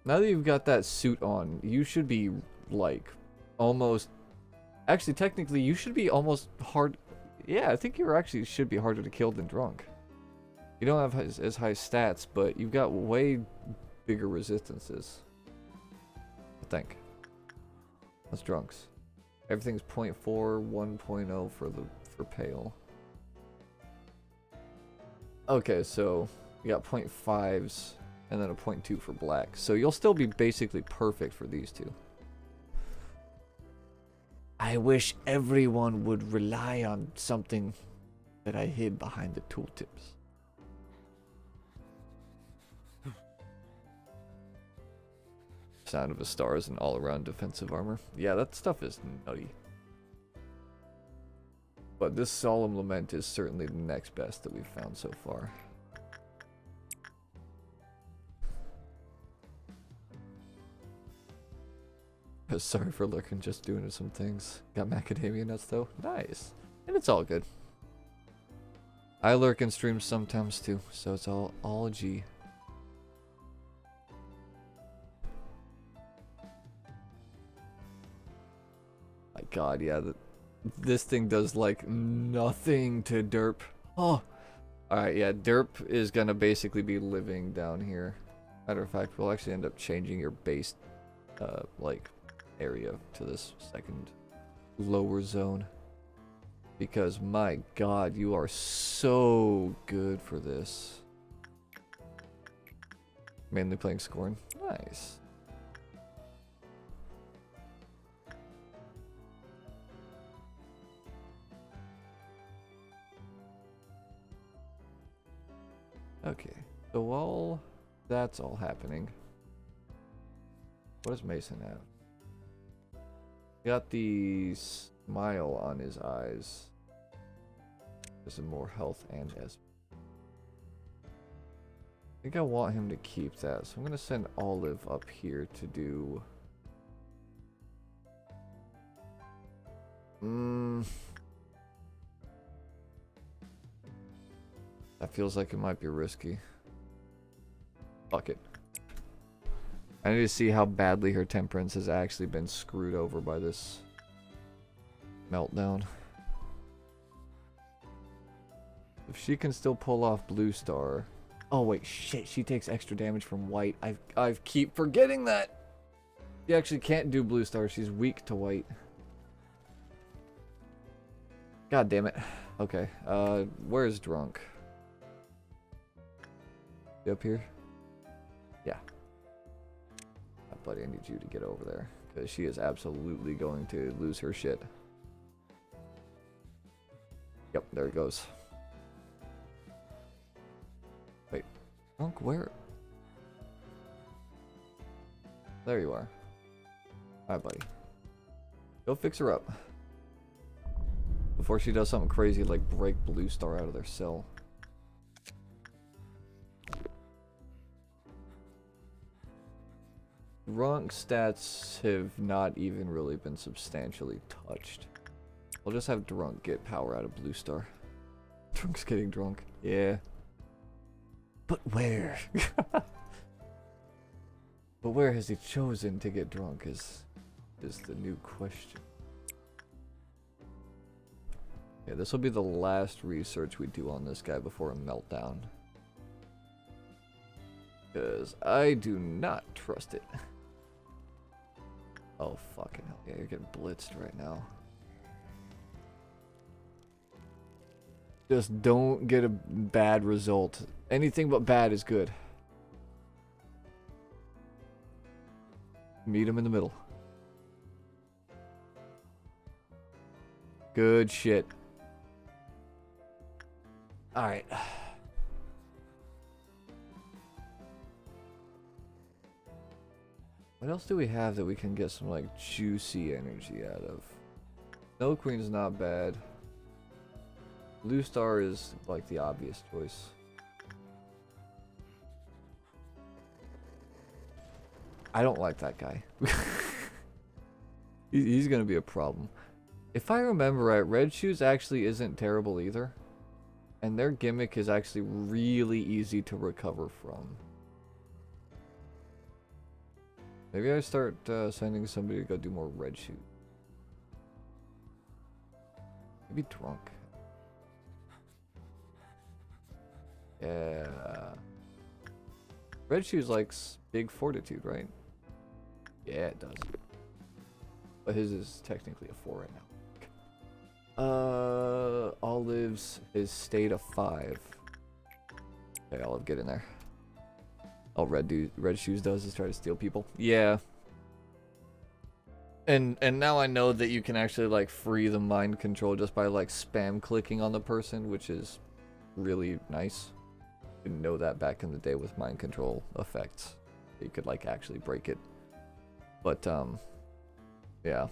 Now that you've got that suit on, you should be, like, almost... Actually, technically, you should be almost hard... Yeah, I think you actually should be harder to kill than drunk. You don't have as high stats, but you've got way bigger resistances. I think. That's drunks. Everything's 0.4, 1.0 for pale. Okay, so you got 0.5s and then a 0.2 for black. So you'll still be basically perfect for these two. I wish everyone would rely on something that I hid behind the tooltips. Sound of a star is an all-around defensive armor. Yeah, that stuff is nutty. But this Solemn Lament is certainly the next best that we've found so far. Sorry for lurking, just doing some things. Got macadamia nuts though? Nice. And it's all good. I lurk in streams sometimes too, so it's all G. My god, yeah, this thing does like nothing to derp. Oh, alright, yeah, derp is gonna basically be living down here. Matter of fact, we'll actually end up changing your base, like, area to this second lower zone. Because, my god, you are so good for this. Mainly playing Scorn. Nice. Okay, so while that's all happening, what does Mason have? He got the smile on his eyes. There's more health and SP. I think I want him to keep that, so I'm gonna send Olive up here to do... That feels like it might be risky. Fuck it. I need to see how badly her temperance has actually been screwed over by this meltdown. If she can still pull off Blue Star... Oh wait, shit, she takes extra damage from white. I keep forgetting that! She actually can't do Blue Star, she's weak to white. God damn it. Okay, where's Drunk? You up here? Yeah. Buddy, I need you to get over there. Because she is absolutely going to lose her shit. Yep, there it goes. Wait. Drunk, where? There you are. Alright, buddy. Go fix her up. Before she does something crazy like break Blue Star out of their cell. Drunk stats have not even really been substantially touched. I'll just have Drunk get power out of Blue Star. Drunk's getting drunk. Yeah. But where? But where has he chosen to get drunk is the new question. Yeah, this will be the last research we do on this guy before a meltdown. Because I do not trust it. Oh, fucking hell. Yeah, you're getting blitzed right now. Just don't get a bad result. Anything but bad is good. Meet him in the middle. Good shit. Alright. What else do we have that we can get some, like, juicy energy out of? Snow Queen's not bad. Blue Star is, like, the obvious choice. I don't like that guy. He's gonna be a problem. If I remember right, Red Shoes actually isn't terrible either. And their gimmick is actually really easy to recover from. Maybe I start sending somebody to go do more Red Shoes. Maybe Drunk. Yeah. Red Shoes likes big fortitude, right? Yeah, it does. But his is technically a 4 right now. Olive's is stayed a 5. Okay, Olive, get in there. All Red Shoes does is try to steal people. Yeah. And now I know that you can actually like free the mind control just by like spam clicking on the person, which is really nice. Didn't know that back in the day with mind control effects. You could like actually break it. But yeah.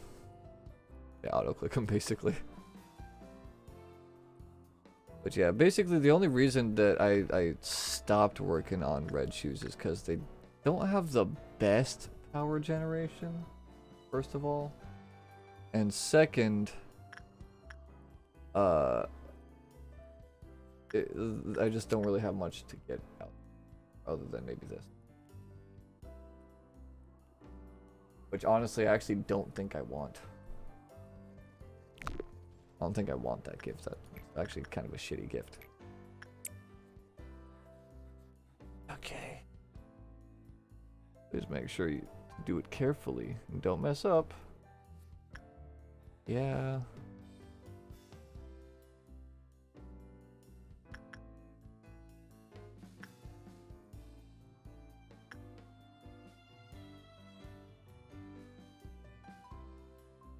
Yeah, auto click them basically. But yeah, basically the only reason that I stopped working on Red Shoes is because they don't have the best power generation, first of all. And second, I just don't really have much to get out, other than maybe this. Which honestly, I actually don't think I want. I don't think I want that gift. That's actually kind of a shitty gift. Okay. Please make sure you do it carefully and don't mess up. Yeah.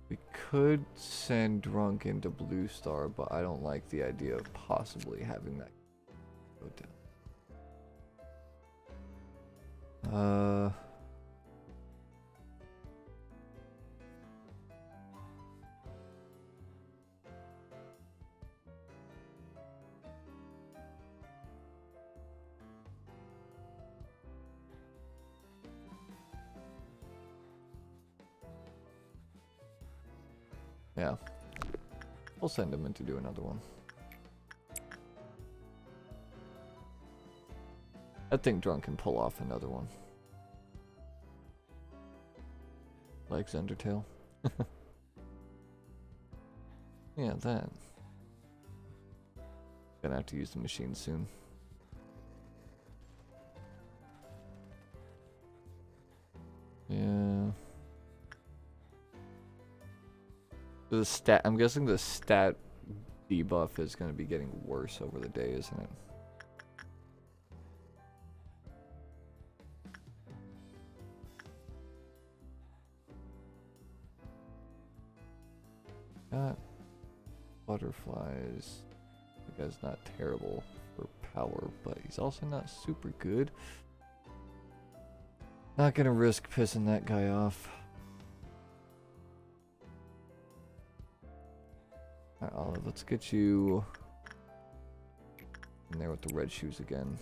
We could send Drunk into Blue Star, but I don't like the idea of possibly having that go down. Yeah. We'll send him in to do another one. I think Drunk can pull off another one. Like Zendertail. Yeah, that. Gonna have to use the machine soon. Yeah. The stat, I'm guessing the stat debuff is going to be getting worse over the day, isn't it? Got butterflies. The guy's not terrible for power, but he's also not super good. Not gonna risk pissing that guy off. Alright, Olive, let's get you in there with the red shoes again.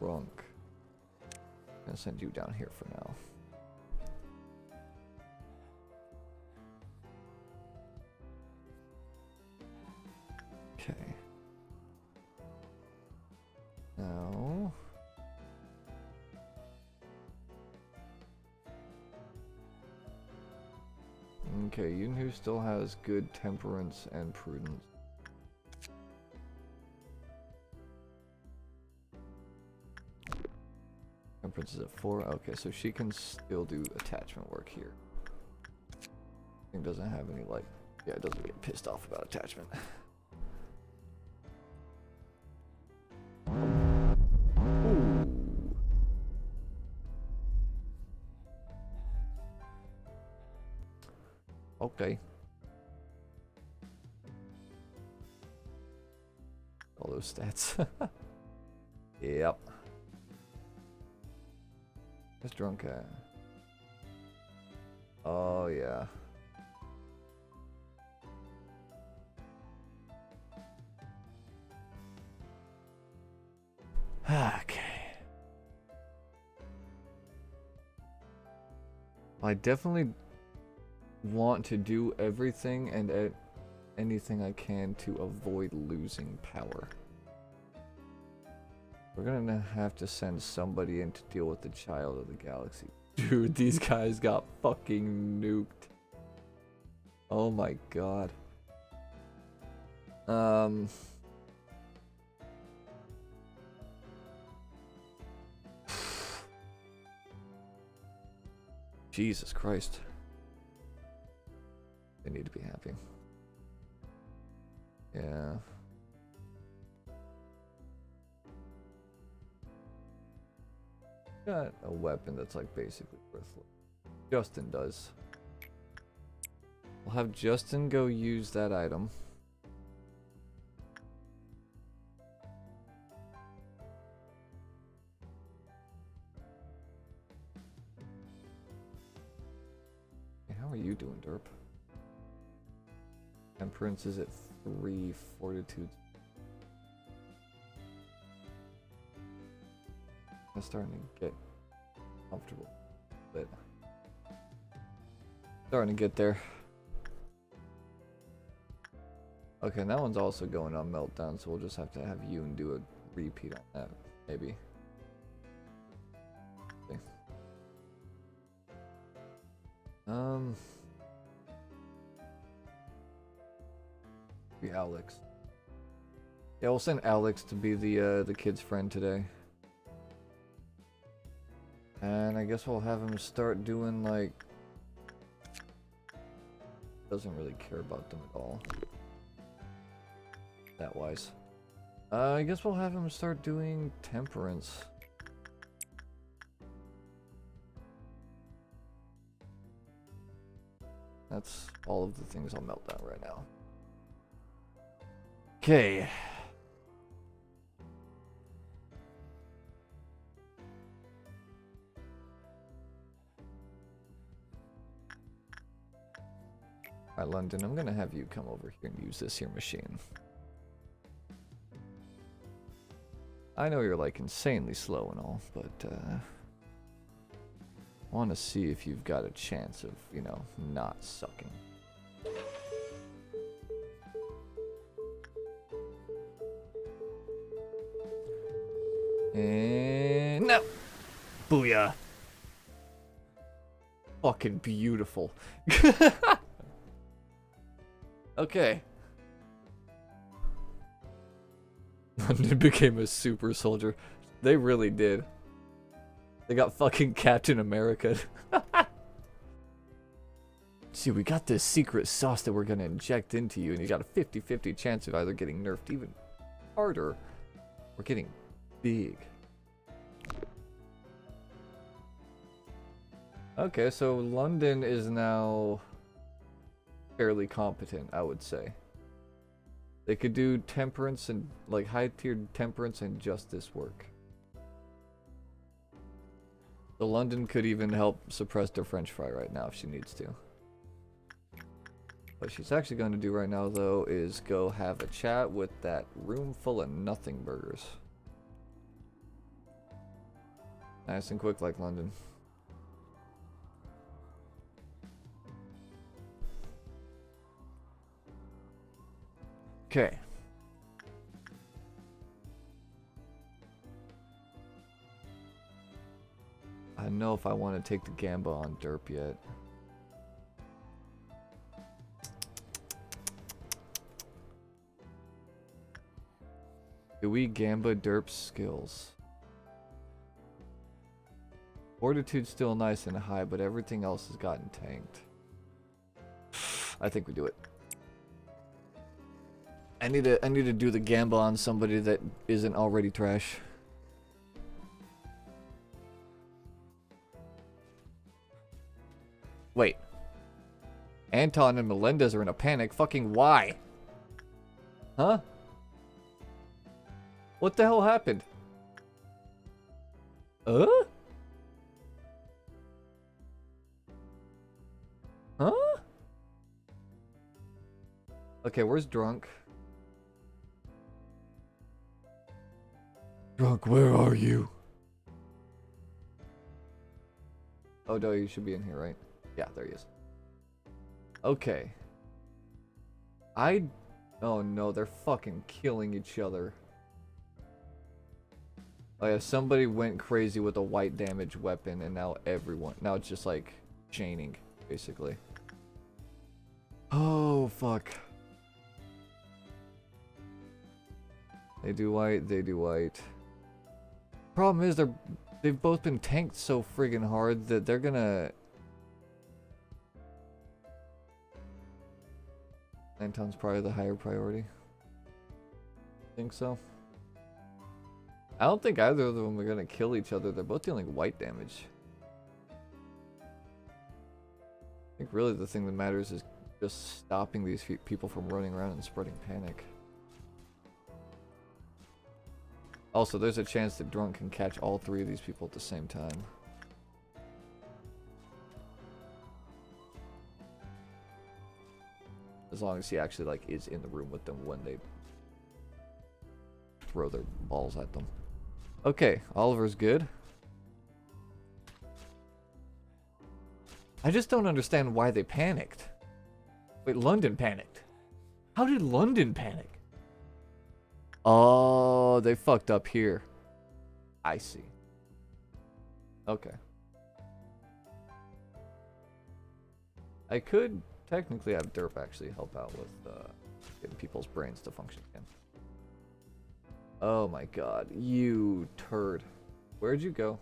Drunk. Gonna send you down here for now. Okay. Now. Okay, Yunhu still has good temperance and prudence. Temperance is at 4. Okay, so she can still do attachment work here. It doesn't have any, like, yeah, it doesn't get pissed off about attachment. Ooh. Okay. All those stats. Yep. Where's Drunk at? Oh, yeah. Okay. I definitely want to do everything and anything I can to avoid losing power. We're gonna have to send somebody in to deal with the Child of the Galaxy. Dude, these guys got fucking nuked. Oh my god. Jesus Christ. They need to be happy. Yeah. Got a weapon that's like basically worthless. Justin does. We'll have Justin go use that item. Hey, how are you doing, Derp? Temperance is at 3, Fortitude. I'm starting to get comfortable, but starting to get there. Okay, and that one's also going on Meltdown, so we'll just have to have you and do a repeat on that, maybe. Okay. Be Alex. Yeah, we'll send Alex to be the kid's friend today. And I guess we'll have him start doing like... Doesn't really care about them at all. That wise. I guess we'll have him start doing temperance. That's all of the things I'll melt down right now. Okay. Alright, London, I'm gonna have you come over here and use this here machine. I know you're like insanely slow and all, but I want to see if you've got a chance of, you know, not sucking. And no! Booyah! Fucking beautiful. Okay. London became a super soldier. They really did. They got fucking Captain America. See, we got this secret sauce that we're gonna inject into you, and you got a 50-50 chance of either getting nerfed even harder or getting big. Okay, so London is now fairly competent, I would say. They could do temperance and, like, high-tiered temperance and justice work. So London could even help suppress their French fry right now if she needs to. What she's actually going to do right now, though, is go have a chat with that room full of nothing burgers. Nice and quick like London. Okay. I don't know if I want to take the Gamba on Derp yet. Do we Gamba Derp skills? Fortitude's still nice and high, but everything else has gotten tanked. I think we do it. I need to do the Gamba on somebody that isn't already trash. Wait. Anton and Melendez are in a panic. Fucking why? Huh? What the hell happened? Huh? Okay, where's Drunk? Drunk, where are you? Oh, no, you should be in here, right? Yeah, there he is. Okay. Oh no, they're fucking killing each other. Oh yeah, somebody went crazy with a white damage weapon, and now it's just like chaining, basically. Oh, fuck. They do white, they do white. Problem is, they've both been tanked so friggin' hard that they're gonna... Anton's probably the higher priority. Think so? I don't think either of them are gonna kill each other. They're both dealing white damage. I think really the thing that matters is just stopping these people from running around and spreading panic. Also, there's a chance that Drunk can catch all three of these people at the same time. As long as he actually, like, is in the room with them when they throw their balls at them. Okay, Oliver's good. I just don't understand why they panicked. Wait, London panicked. How did London panic? Oh, they fucked up here. I see. Okay. I could technically have Derp actually help out with getting people's brains to function again. Oh my god, you turd. Where'd you go?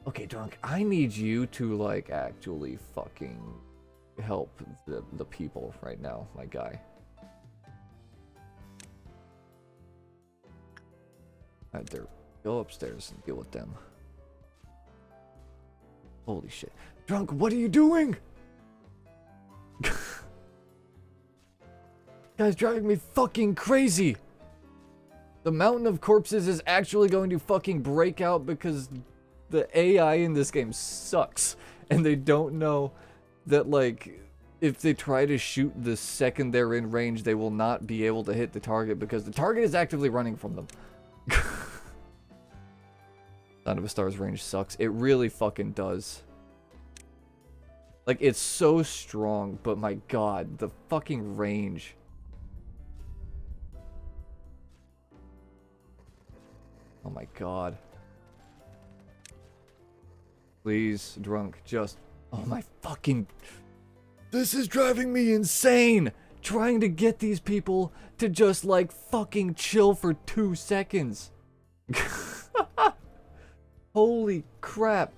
Okay, Drunk, I need you to, like, actually fucking help the people right now, my guy. Alright, there. Go upstairs and deal with them. Holy shit. Drunk, what are you doing? Guy's driving me fucking crazy. The mountain of corpses is actually going to fucking break out because the AI in this game sucks. And they don't know that, like, if they try to shoot the second they're in range, they will not be able to hit the target because the target is actively running from them. Son of a Star's range sucks. It really fucking does. Like, it's so strong, but my god, the fucking range. Oh my god. Please, Drunk, just... Oh my fucking... This is driving me insane! Trying to get these people to just, like, fucking chill for 2 seconds. Holy crap.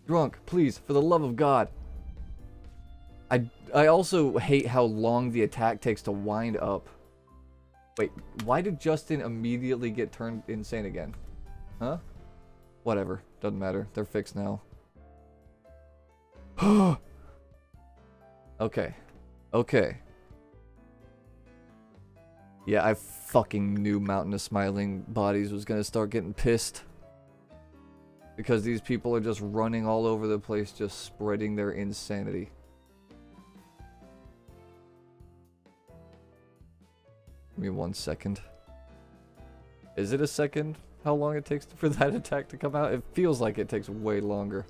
Drunk, please, for the love of God. I also hate how long the attack takes to wind up. Wait, why did Justin immediately get turned insane again? Huh? Whatever, doesn't matter. They're fixed now. Okay. Okay. Yeah, I fucking knew Mountain of Smiling Bodies was gonna start getting pissed. Because these people are just running all over the place, just spreading their insanity. Give me 1 second. Is it a second? How long it takes for that attack to come out? It feels like it takes way longer.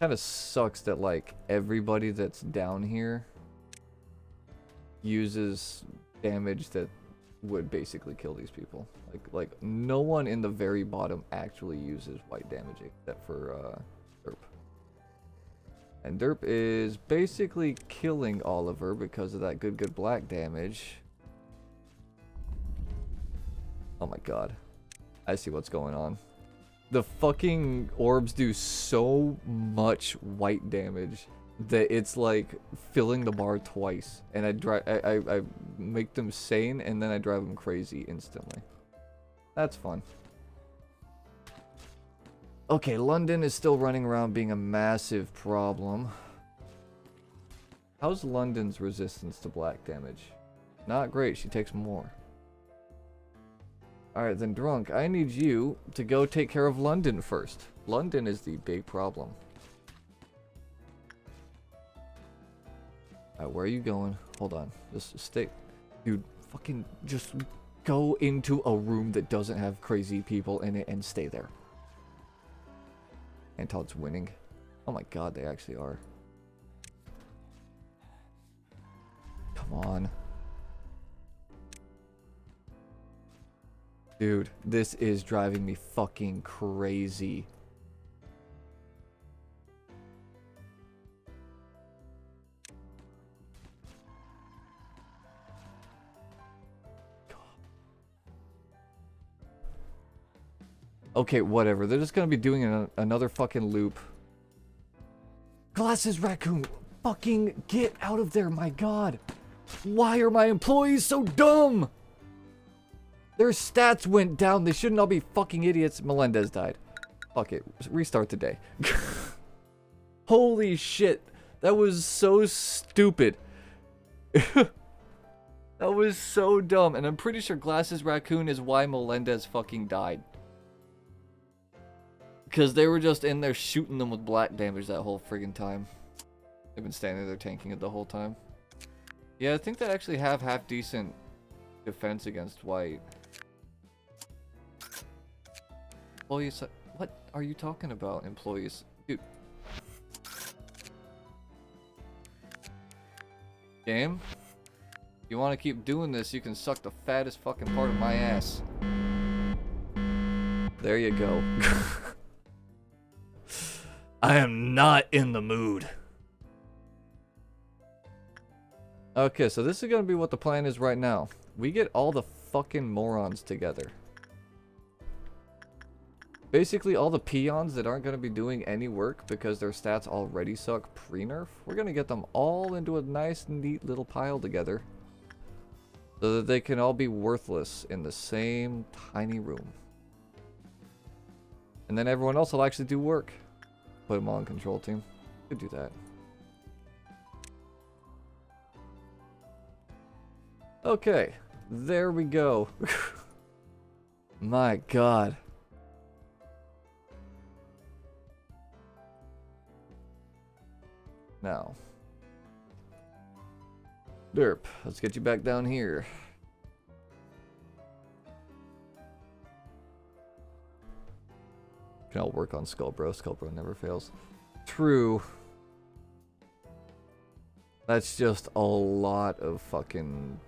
Kind of sucks that, like, everybody that's down here uses damage that would basically kill these people. Like no one in the very bottom actually uses white damage except for Derp. And Derp is basically killing Oliver because of that good black damage. Oh my god. I see what's going on. The fucking orbs do so much white damage that it's like filling the bar twice, and I make them sane and then I drive them crazy instantly. That's fun. Okay, London is still running around being a massive problem. How's London's resistance to black damage? Not great, she takes more. Alright, then Drunk, I need you to go take care of London first. London is the big problem. Alright, where are you going? Hold on. Just stay. Dude, fucking just go into a room that doesn't have crazy people in it and stay there. Until it's winning. Oh my god, they actually are. Come on. Dude, this is driving me fucking crazy. Okay, whatever. They're just gonna be doing another fucking loop. Glasses Raccoon! Fucking get out of there, my god! Why are my employees so dumb? Their stats went down. They shouldn't all be fucking idiots. Melendez died. Fuck it. Restart the day. Holy shit. That was so stupid. That was so dumb. And I'm pretty sure Glasses Raccoon is why Melendez fucking died. Because they were just in there shooting them with black damage that whole friggin' time. They've been standing there tanking it the whole time. Yeah, I think they actually have half decent defense against white. Employees, what are you talking about, employees? Dude. Game? You want to keep doing this, you can suck the fattest fucking part of my ass. There you go. I am not in the mood. Okay, so this is gonna be what the plan is right now. We get all the fucking morons together. Basically, all the peons that aren't gonna be doing any work because their stats already suck pre-nerf, we're gonna get them all into a nice, neat little pile together. So that they can all be worthless in the same tiny room. And then everyone else will actually do work. Put them all in control team. Could do that. Okay, there we go. My god. Now. Derp, let's get you back down here. Can all work on Skullbro. Skullbro never fails. True. That's just a lot of fucking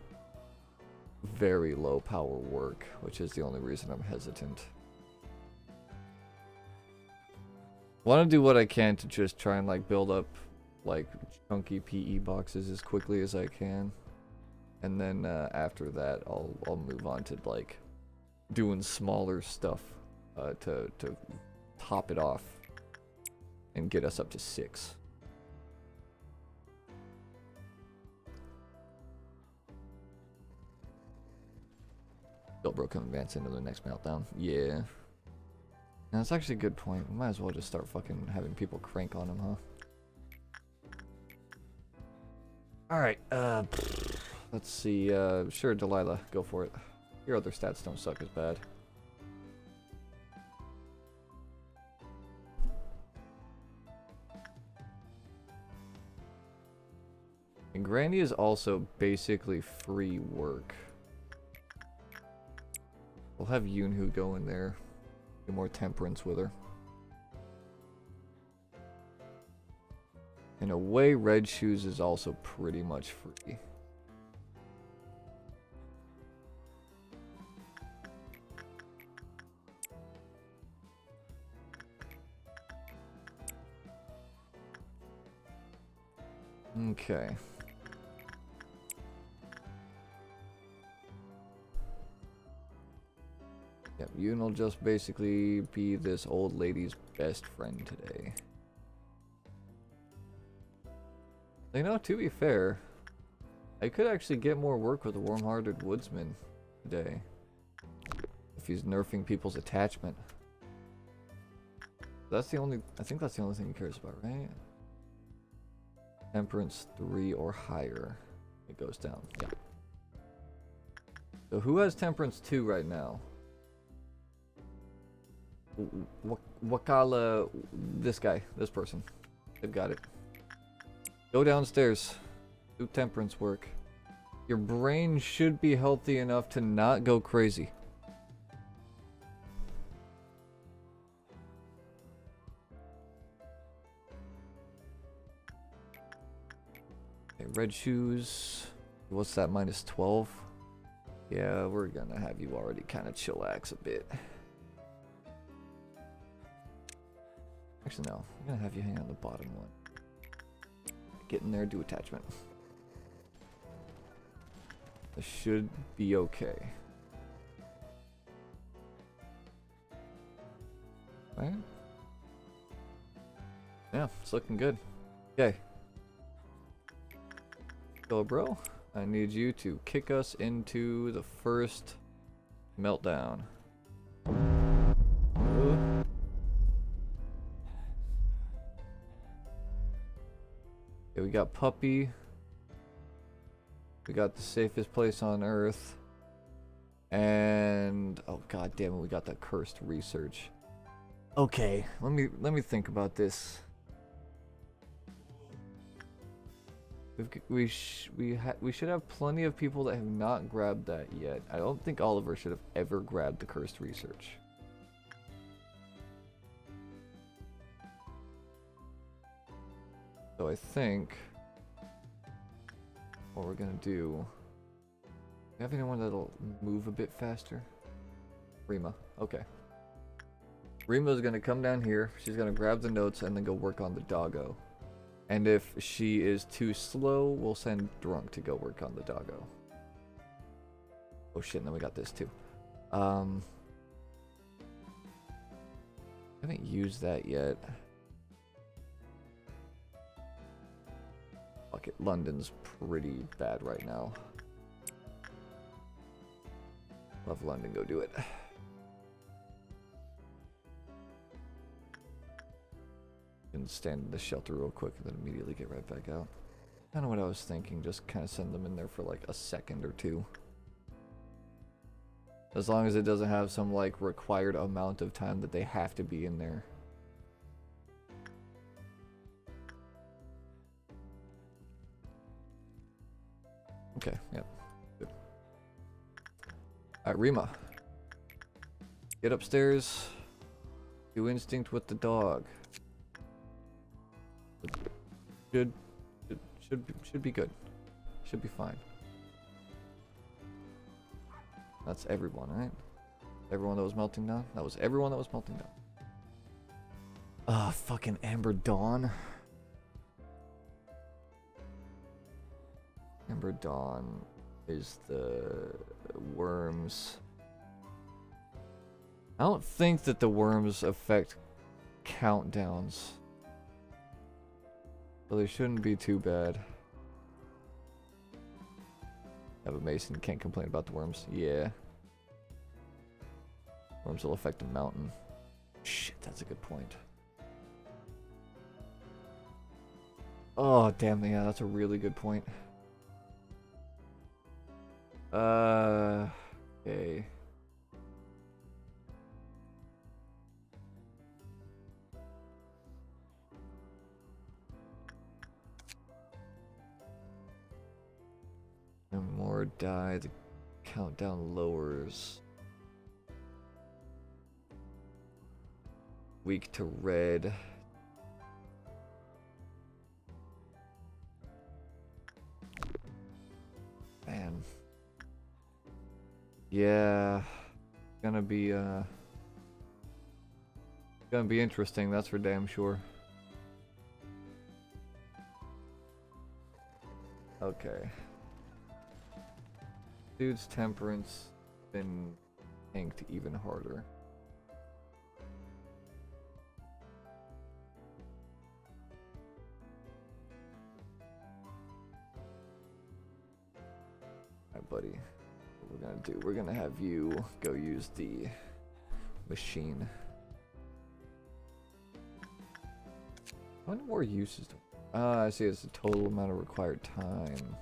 very low power work, which is the only reason I'm hesitant. Want to do what I can to just try and like build up like chunky PE boxes as quickly as I can, and then after that I'll move on to like doing smaller stuff to top it off and get us up to 6. Skullbro can advance into the next meltdown. Yeah. Now, that's actually a good point. We might as well just start fucking having people crank on him, huh? Alright, let's see, sure, Delilah, go for it. Your other stats don't suck as bad. And Granny is also basically free work. We'll have Yunhu go in there. Do more temperance with her. In a way, Red Shoes is also pretty much free. Okay. Yep, Yoon will just basically be this old lady's best friend today. You know, to be fair, I could actually get more work with the Warm-Hearted Woodsman today. If he's nerfing people's attachment. That's the only, I think that's the only thing he cares about, right? Temperance 3 or higher. It goes down, yeah. So who has Temperance 2 right now? Wakala, this guy, this person. They've got it. Go downstairs. Do temperance work. Your brain should be healthy enough to not go crazy. Okay, Red Shoes. What's that, minus 12? Yeah, we're gonna have you already kind of chillax a bit. Actually, no. I'm gonna have you hang on the bottom one. Get in there, do attachment. This should be okay. Right? Yeah, it's looking good. Okay. So, bro, I need you to kick us into the first meltdown. Okay, we got Puppy. We got the safest place on Earth. And oh god damn it, we got that cursed research. Okay, let me think about this. We should have plenty of people that have not grabbed that yet. I don't think Oliver should have ever grabbed the cursed research. So I think what we're gonna do. You have anyone that'll move a bit faster? Rima. Okay. Rima's gonna come down here. She's gonna grab the notes and then go work on the doggo. And if she is too slow, we'll send Drunk to go work on the doggo. Oh shit, and then we got this too. I haven't used that yet. Fuck it, London's pretty bad right now. Love London, go do it. Can stand in the shelter real quick and then immediately get right back out. Kind of what I was thinking, just kind of send them in there for like a second or two. As long as it doesn't have some like required amount of time that they have to be in there. Okay, yep. Good. Alright, Rima. Get upstairs. Do instinct with the dog. Should be good. Should be fine. That's everyone, right? Everyone that was melting down? That was everyone that was melting down. Ah, fucking Amber Dawn. Amber Dawn is the worms. I don't think that the worms affect countdowns. So they shouldn't be too bad. Yeah, but Mason can't complain about the worms. Yeah. Worms will affect the mountain. Shit, that's a good point. Oh, damn, yeah, that's a really good point. Okay. And more die, the countdown lowers. Weak to red. Man. Yeah. Gonna be interesting, that's for damn sure. Okay. Dude's temperance been tanked even harder. Alright, buddy. What we're gonna do, we're gonna have you go use the machine. How many more uses do I see it's the total amount of required time.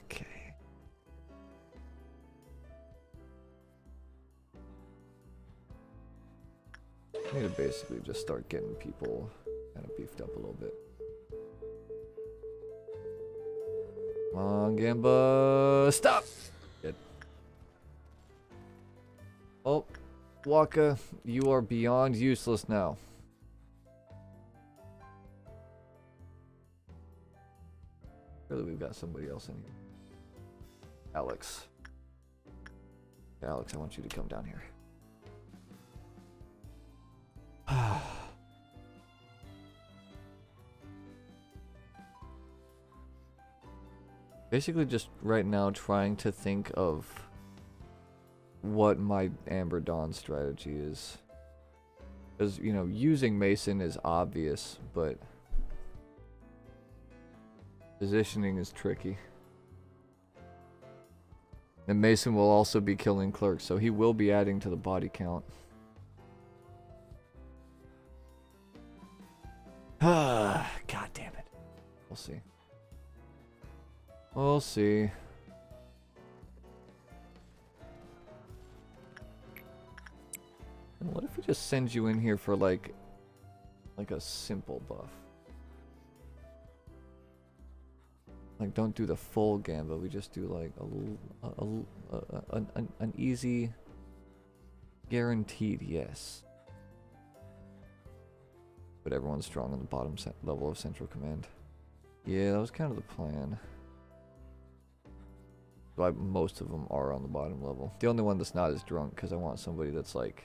Okay. I need to basically just start getting people kind of beefed up a little bit. Come on, Gamba, stop! Good. Oh, Waka, you are beyond useless now. Really, we've got somebody else in here. Alex. Alex, I want you to come down here. Basically just right now trying to think of what my Amber Dawn strategy is. Because, you know, using Mason is obvious, but positioning is tricky. And Mason will also be killing clerks, so he will be adding to the body count. God damn it. We'll see. We'll see. And what if we just send you in here for like a simple buff? Like, don't do the full Gamba, we just do like an easy guaranteed yes. But everyone's strong on the bottom level of Central Command. Yeah, that was kind of the plan. But most of them are on the bottom level. The only one that's not is drunk, because I want somebody that's like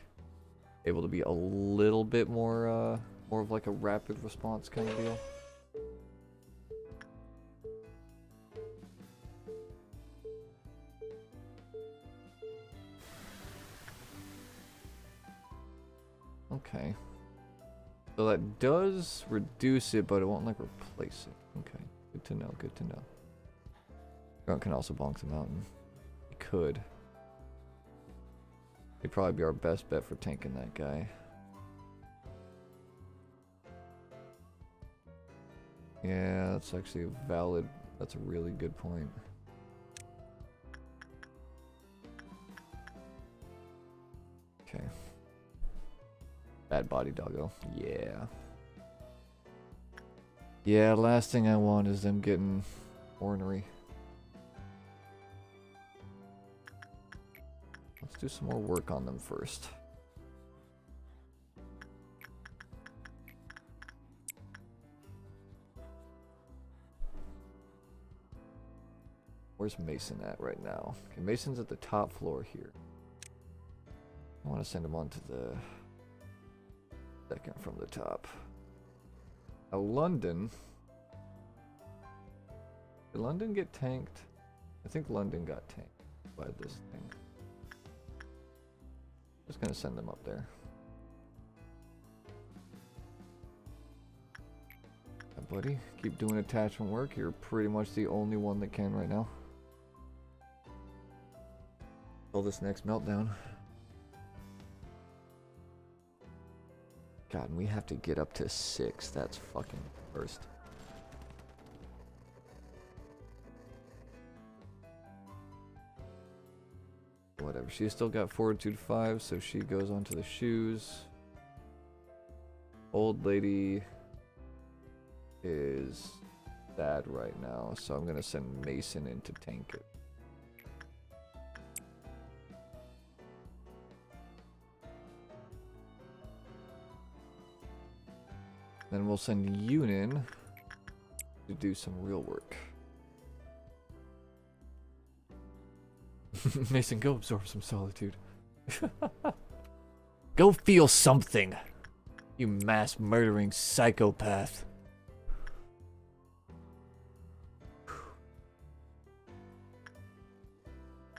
able to be a little bit more of like a rapid response kind of deal. Okay. So that does reduce it, but it won't like replace it. Okay. Good to know, good to know. Grunt can also bonk the mountain. He could. He'd probably be our best bet for tanking that guy. Yeah, that's actually a valid, that's a really good point. Okay. Bad body doggo. Yeah. Yeah, last thing I want is them getting ornery. Let's do some more work on them first. Where's Mason at right now? Okay, Mason's at the top floor here. I want to send him on to the second from the top. Now London. Did London get tanked? I think London got tanked by this thing. Just gonna send them up there. Yeah, buddy, keep doing attachment work. You're pretty much the only one that can right now. Till this next meltdown. God, and we have to get up to 6. That's fucking first. Whatever. She's still got fortitude 5, so she goes on to the shoes. Old lady is sad right now, so I'm gonna send Mason in to tank it. Then we'll send Yunin to do some real work. Mason, go absorb some solitude. Go feel something, you mass murdering psychopath.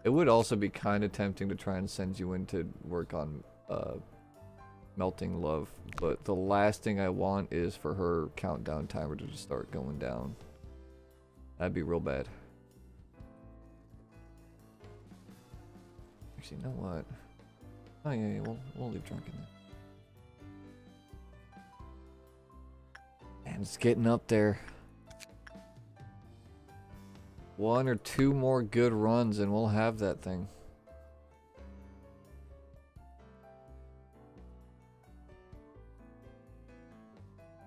It would also be kind of tempting to try and send you in to work on melting love, but the last thing I want is for her countdown timer to just start going down. That'd be real bad. Actually, you know what? Oh yeah, we'll leave drunk in there. And it's getting up there. 1 or 2 more good runs and we'll have that thing.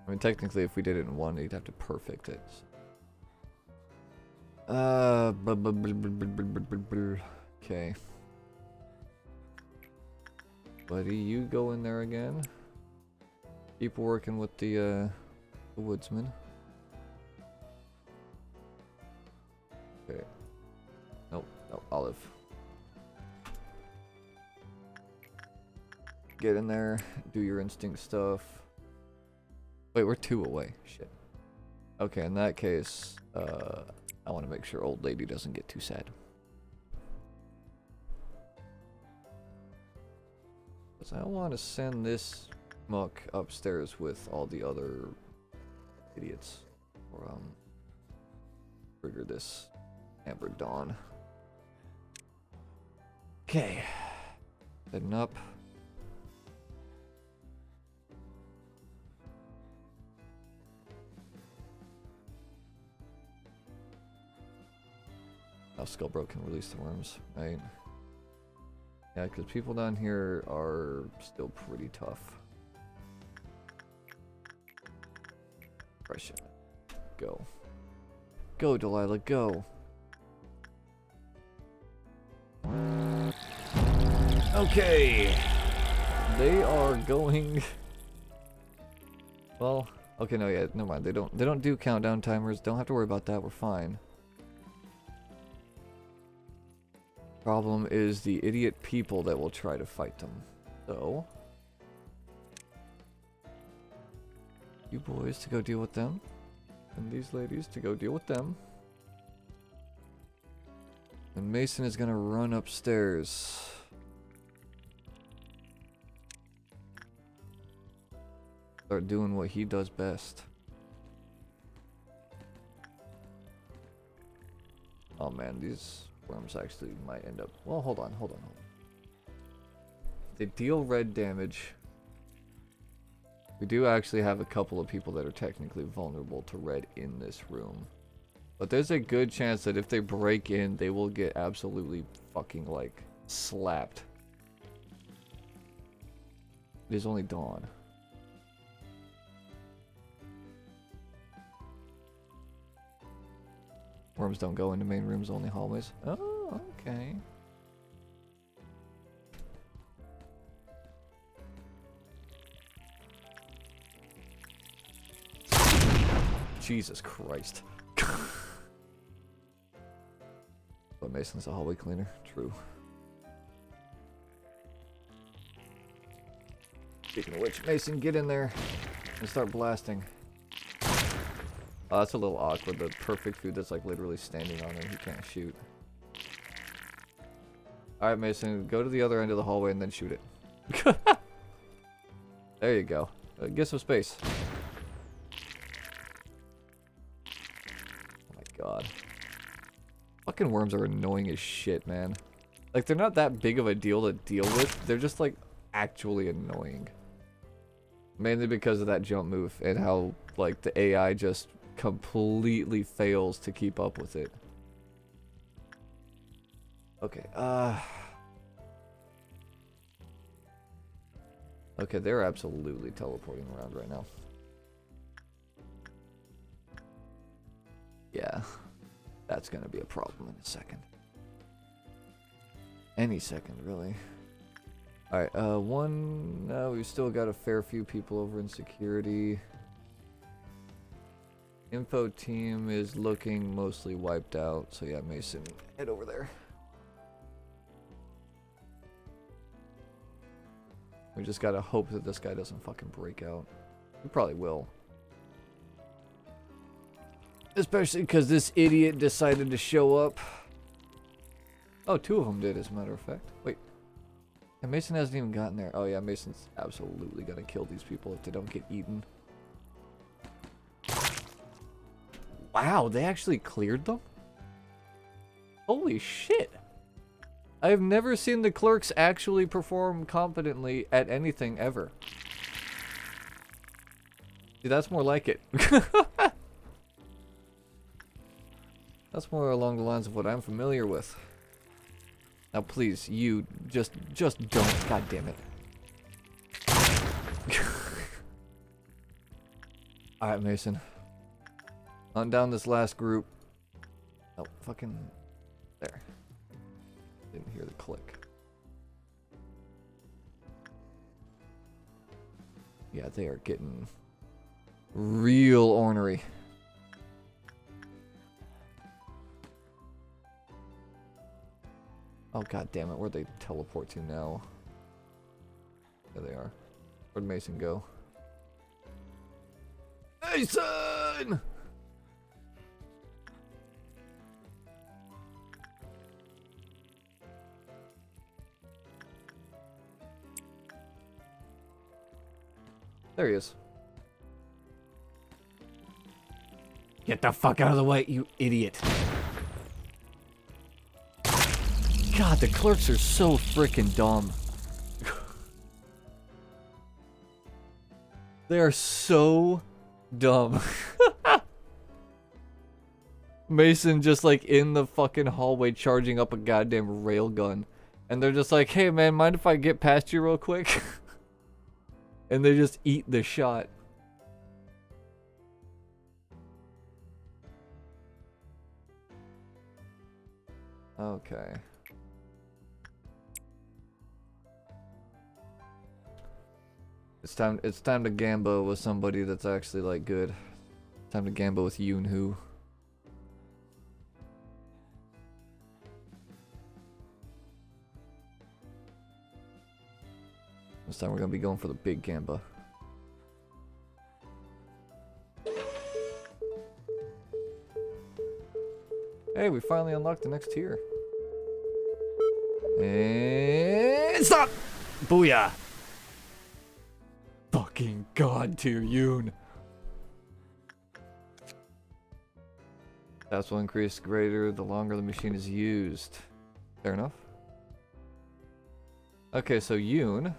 I mean, technically, if we did it in 1, you'd have to perfect it. Okay. Buddy, you go in there again. Keep working with the woodsman. Okay. Nope, Olive. Get in there, do your instinct stuff. Wait, we're 2 away. Shit. Okay, in that case, I want to make sure old lady doesn't get too sad. Because I want to send this muck upstairs with all the other idiots. Or, trigger this Amber Dawn. Okay. Heading up. Now Skullbro can release the worms, right? Yeah, because people down here are still pretty tough. Pressure. Go. Go, Delilah, go. Okay. They are going... Well, Okay, no, yeah, never mind. They don't do countdown timers. Don't have to worry about that. We're fine. Problem is the idiot people that will try to fight them. So, you boys to go deal with them, and these ladies to go deal with them. And Mason is gonna run upstairs. Start doing what he does best. Oh man, these worms actually might end up... Well, hold on. They deal red damage. We do actually have a couple of people that are technically vulnerable to red in this room. But there's a good chance that if they break in, they will get absolutely fucking, like, slapped. It is only dawn. Worms don't go into main rooms, only hallways. Oh, okay. Jesus Christ. But Mason's a hallway cleaner. True. Speaking of which, Mason, get in there and start blasting. Oh, that's a little awkward. The perfect food that's like literally standing on him. He can't shoot. Alright, Mason, go to the other end of the hallway and then shoot it. There you go. Get some space. Oh my god. Fucking worms are annoying as shit, man. Like, they're not that big of a deal to deal with. They're just, like, actually annoying. Mainly because of that jump move and how, like, the AI just completely fails to keep up with it. Okay, okay, they're absolutely teleporting around right now. Yeah, that's gonna be a problem in a second. Any second, really. Alright, we've still got a fair few people over in security. Info team is looking mostly wiped out, so yeah, Mason, head over there. We just gotta hope that this guy doesn't fucking break out. He probably will. Especially because this idiot decided to show up. Oh, two of them did, as a matter of fact. Wait. And Mason hasn't even gotten there. Oh yeah, Mason's absolutely gonna kill these people if they don't get eaten. Wow, they actually cleared them? Holy shit. I have never seen the clerks actually perform competently at anything ever. See, that's more like it. That's more along the lines of what I'm familiar with. Now please, you just don't. God damn it. Alright, Mason. Hunt down this last group. Oh, fucking... There. Didn't hear the click. Yeah, they are getting real ornery. Oh god damn it, where'd they teleport to now? There they are. Where'd Mason go? Mason! There he is. Get the fuck out of the way, you idiot. God, the clerks are so freaking dumb. They are so dumb. Mason just like in the fucking hallway charging up a goddamn railgun. And they're just like, hey man, mind if I get past you real quick? And they just eat the shot. Okay. It's time to gambo with somebody that's actually like good. Time to gambo with Yoon-Hoo. This time we're gonna be going for the big gamba. Hey, we finally unlocked the next tier. And stop! Booyah! Fucking god tier Yoon. Stats will increase greater the longer the machine is used. Fair enough. Okay, so Yoon.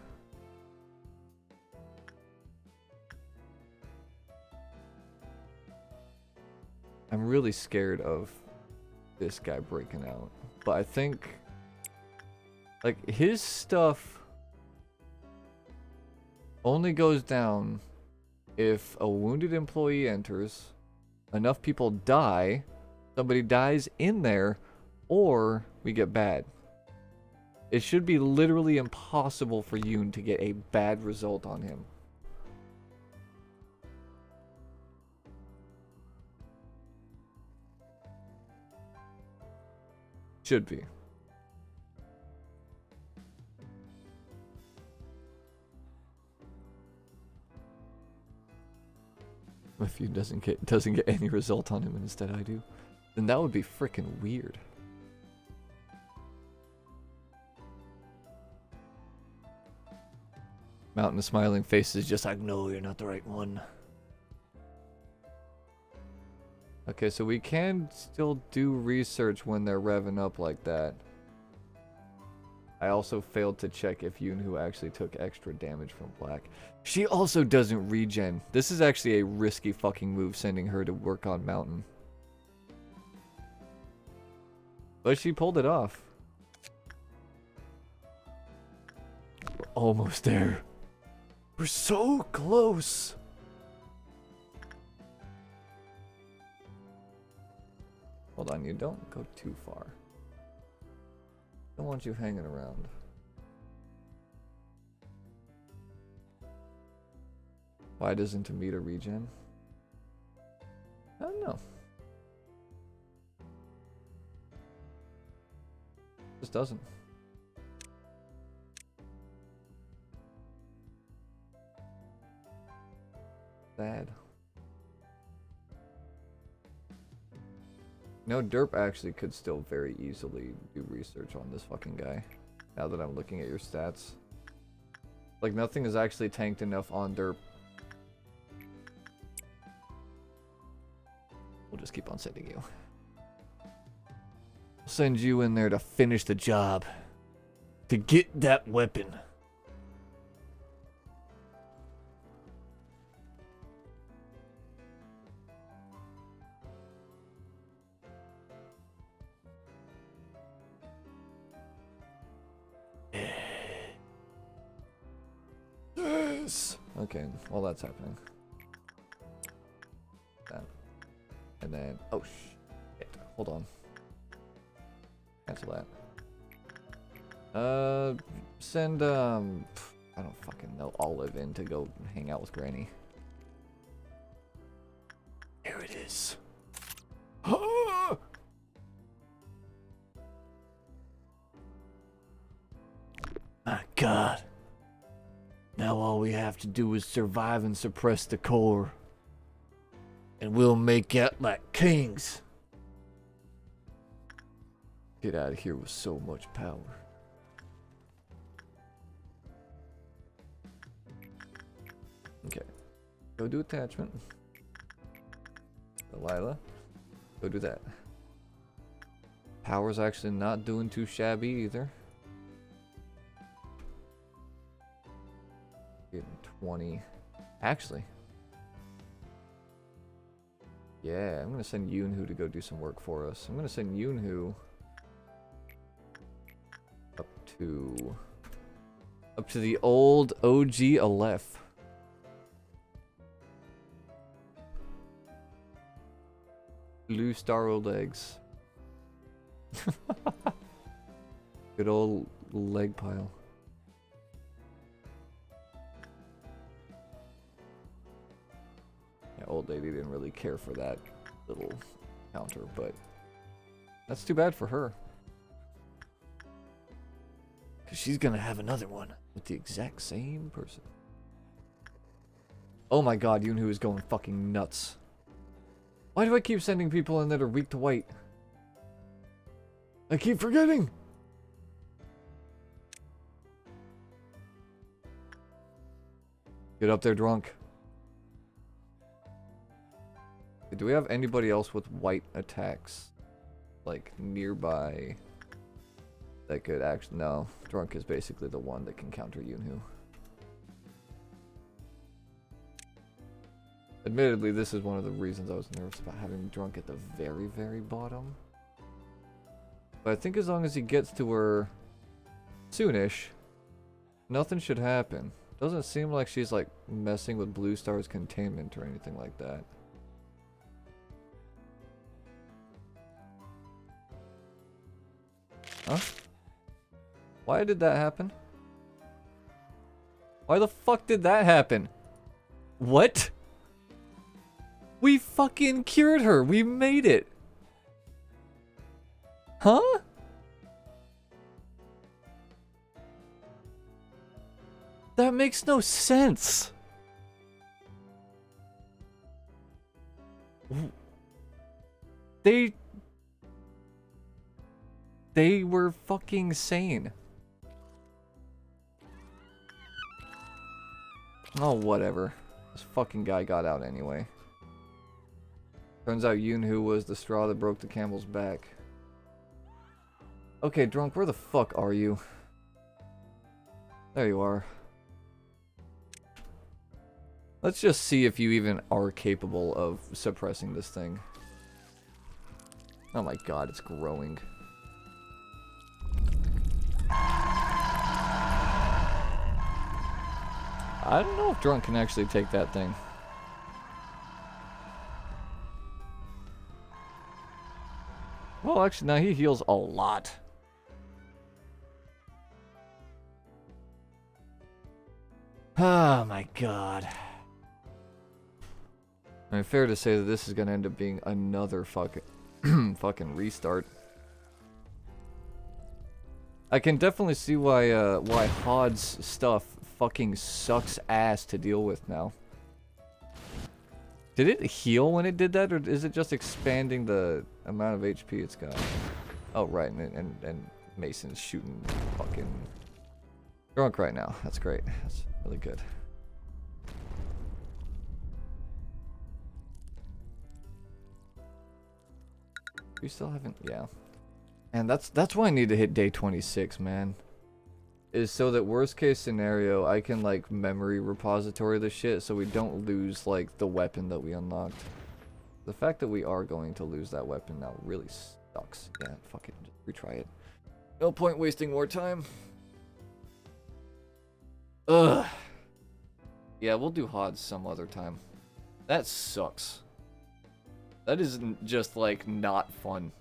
I'm really scared of this guy breaking out. But I think, like, his stuff only goes down if a wounded employee enters, enough people die, somebody dies in there, or we get bad. It should be literally impossible for Yoon to get a bad result on him. Should be. If he doesn't get any result on him and instead I do, then that would be freaking weird. Mountain smiling face is just like, no, you're not the right one. Okay, so we can still do research when they're revving up like that. I also failed to check if Yoon-Hoo actually took extra damage from Black. She also doesn't regen. This is actually a risky fucking move, sending her to work on Mountain. But she pulled it off. We're almost there. We're so close. Hold on, you don't go too far. Don't want you hanging around. Why doesn't Amita regen? I don't know. Just doesn't. Sad. No, Derp actually could still very easily do research on this fucking guy. Now that I'm looking at your stats. Like, nothing is actually tanked enough on Derp. We'll just keep on sending you. We'll send you in there to finish the job. To get that weapon. Yes! Okay, while that's happening. That. And then, oh shit, hold on. Cancel that. Send, I don't fucking know, Olive in to go hang out with Granny. Here it is. My God. Now all we have to do is survive and suppress the core. And we'll make out like kings. Get out of here with so much power. Okay. Go do attachment. Delilah. Go do that. Power's actually not doing too shabby either. Getting 20. Actually. Yeah, I'm gonna send Yoon-Hoo to go do some work for us. I'm gonna send Yoon-Hoo up to the old OG Aleph. Blue startled eggs. Good old leg pile. old lady didn't really care for that little counter, but that's too bad for her. Because she's gonna have another one with the exact same person. Oh my god, Yoonhoo is going fucking nuts. Why do I keep sending people in that are weak to white? I keep forgetting! Get up there, drunk. Do we have anybody else with white attacks? Like, nearby? That could actually... No. Drunk is basically the one that can counter Yoonhoo. Admittedly, this is one of the reasons I was nervous about having Drunk at the very, very bottom. But I think as long as he gets to her soonish, nothing should happen. Doesn't seem like she's like messing with Blue Star's containment or anything like that. Huh? Why did that happen? Why the fuck did that happen? What? We fucking cured her. We made it. Huh? That makes no sense. They were fucking sane. Oh, whatever. This fucking guy got out anyway. Turns out Yoonhoo was the straw that broke the camel's back. Okay, Drunk, where the fuck are you? There you are. Let's just see if you even are capable of suppressing this thing. Oh my god, it's growing. I don't know if Drunk can actually take that thing. Well, actually, no, he heals a lot. Oh my god. I mean, fair to say that this is gonna end up being another fucking restart. I can definitely see why Hod's stuff fucking sucks ass to deal with now. Did it heal when it did that, or is it just expanding the amount of HP it's got? Oh, right, and Mason's shooting fucking Drunk right now. That's great. That's really good. We still haven't, yeah. And that's why I need to hit day 26, man. Is so that worst case scenario, I can like memory repository the shit so we don't lose like the weapon that we unlocked. The fact that we are going to lose that weapon now really sucks. Yeah, fuck it, just retry it. No point wasting more time. Ugh. Yeah, we'll do HODs some other time. That sucks. That isn't just like not fun.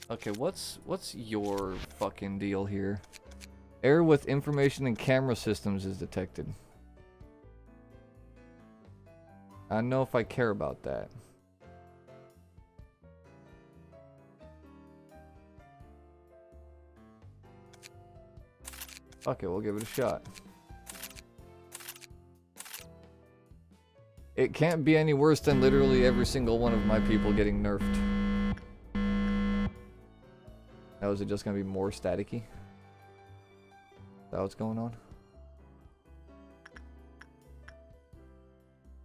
Okay, what's your fucking deal here? Error with information and camera systems is detected. I don't know if I care about that. Okay, we'll give it a shot. It can't be any worse than literally every single one of my people getting nerfed. Now, is it just gonna be more staticky? Is that what's going on?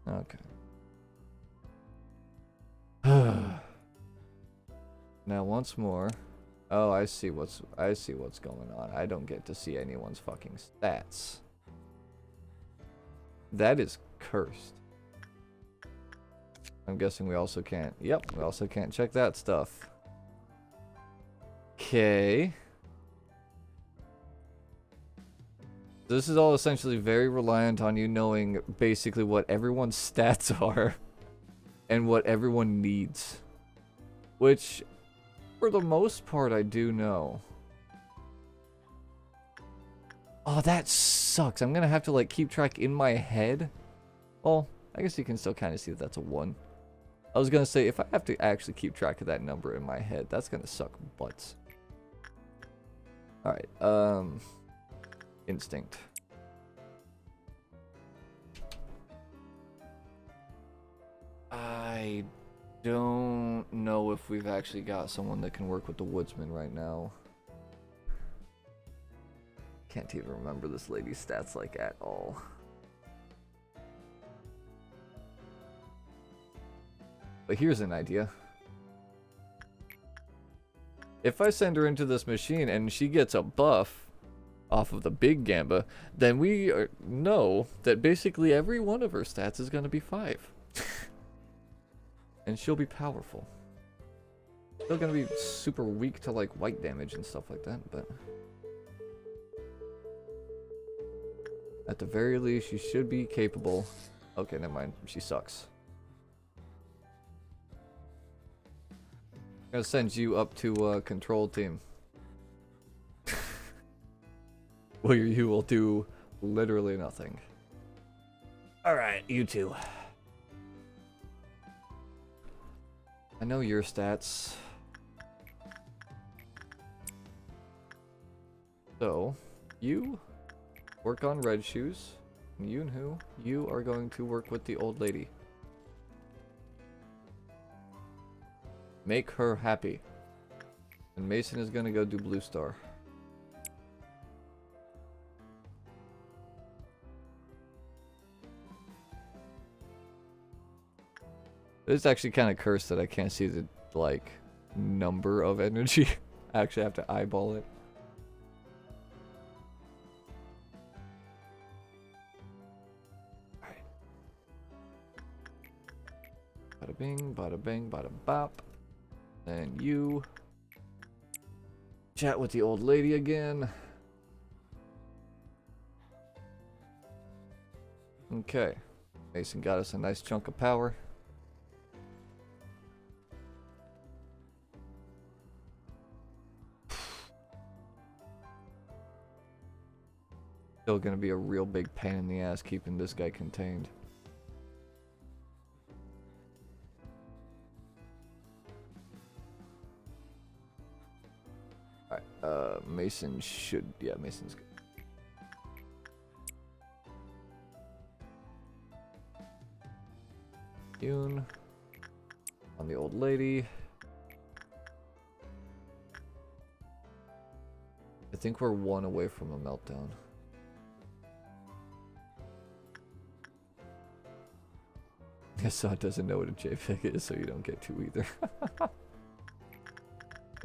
Okay. Now once more. Oh, I see what's going on. I don't get to see anyone's fucking stats. That is cursed. I'm guessing we also can't. Yep, we also can't check that stuff. Okay. This is all essentially very reliant on you knowing basically what everyone's stats are and what everyone needs. Which, for the most part, I do know. Oh, that sucks. I'm gonna have to like keep track in my head. Well, I guess you can still kind of see that that's a 1. I was gonna say, if I have to actually keep track of that number in my head, that's gonna suck butts. Alright, instinct. I don't know if we've actually got someone that can work with the woodsman right now. Can't even remember this lady's stats like at all. But here's an idea. If I send her into this machine and she gets a buff off of the big Gamba, then we know that basically every one of her stats is going to be 5. And she'll be powerful. Still going to be super weak to like white damage and stuff like that, but at the very least, she should be capable. Okay, never mind. She sucks. I'm gonna send you up to control team. Where you will do literally nothing. Alright, you two. I know your stats. So, you work on red shoes. And you and who? You are going to work with the old lady. Make her happy. And Mason is gonna go do Blue Star. It's actually kind of cursed that I can't see the, like, number of energy. I actually have to eyeball it. Alright. Bada bing, bada bang, bada bop. And you chat with the old lady again. Okay. Mason got us a nice chunk of power. Still gonna be a real big pain in the ass keeping this guy contained. Alright, Mason should, yeah, Mason's good. Yoon on the old lady. I think we're 1 away from a meltdown. Assad doesn't know what a JPEG is, so you don't get to either.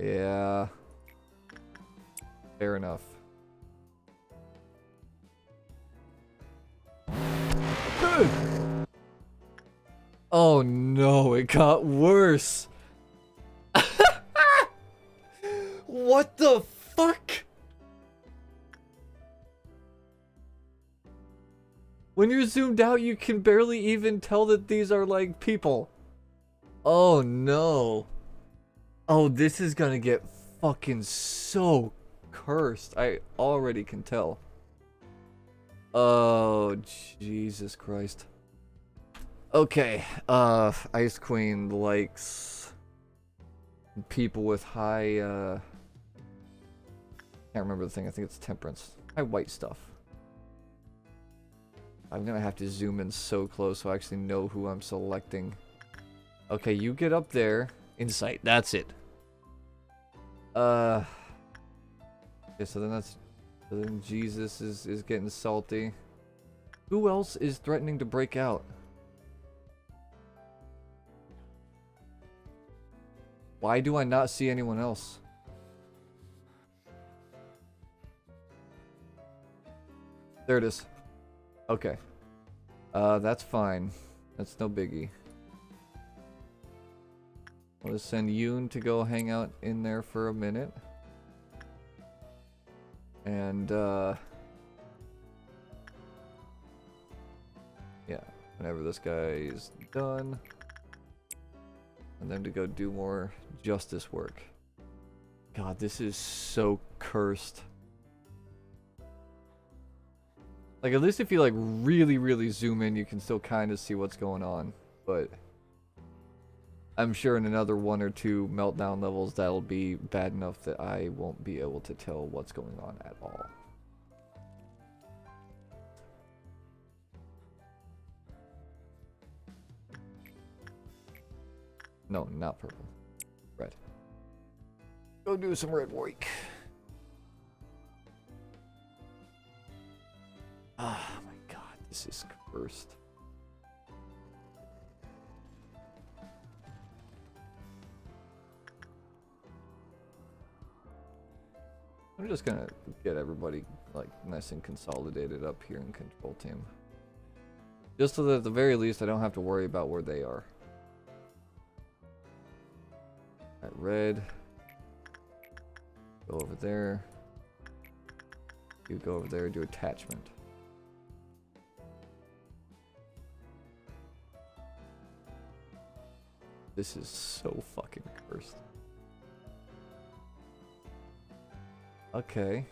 Yeah. Fair enough. Oh no, it got worse. What the fuck? When you're zoomed out, you can barely even tell that these are like people. Oh no. Oh, this is gonna get fucking so cursed. I already can tell. Oh, Jesus Christ. Okay, Ice Queen likes people with high, can't remember the thing, I think it's temperance. High white stuff. I'm gonna have to zoom in so close so I actually know who I'm selecting. Okay, you get up there. Insight, that's it. Okay, so then that's... So then Jesus is getting salty. Who else is threatening to break out? Why do I not see anyone else? There it is. Okay. That's fine. That's no biggie. I'll just send Yoon to go hang out in there for a minute. And, yeah, whenever this guy is done. And then to go do more justice work. God, this is so cursed. Like, at least if you, like, really, really zoom in, you can still kind of see what's going on. But I'm sure in another 1 or 2 meltdown levels, that'll be bad enough that I won't be able to tell what's going on at all. No, not purple. Red. Go do some red work. Ah, my god, this is cursed. I'm just gonna get everybody like nice and consolidated up here in control team. Just so that at the very least I don't have to worry about where they are. Alright, red. Go over there. You go over there, do attachment. This is so fucking cursed. Okay.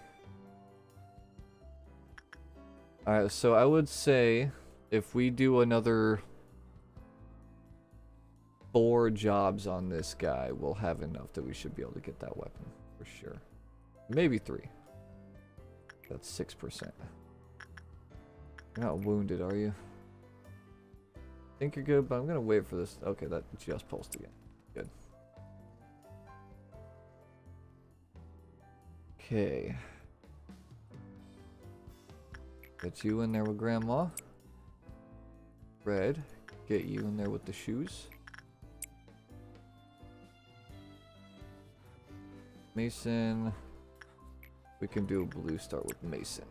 Alright, so I would say if we do another 4 jobs on this guy, we'll have enough that we should be able to get that weapon for sure. Maybe 3. That's 6%. You're not wounded, are you? Think you're good, but I'm gonna wait for this. Okay, that just pulsed again. Good. Okay. Get you in there with Grandma. Red, get you in there with the shoes. Mason. We can do a blue start with Mason.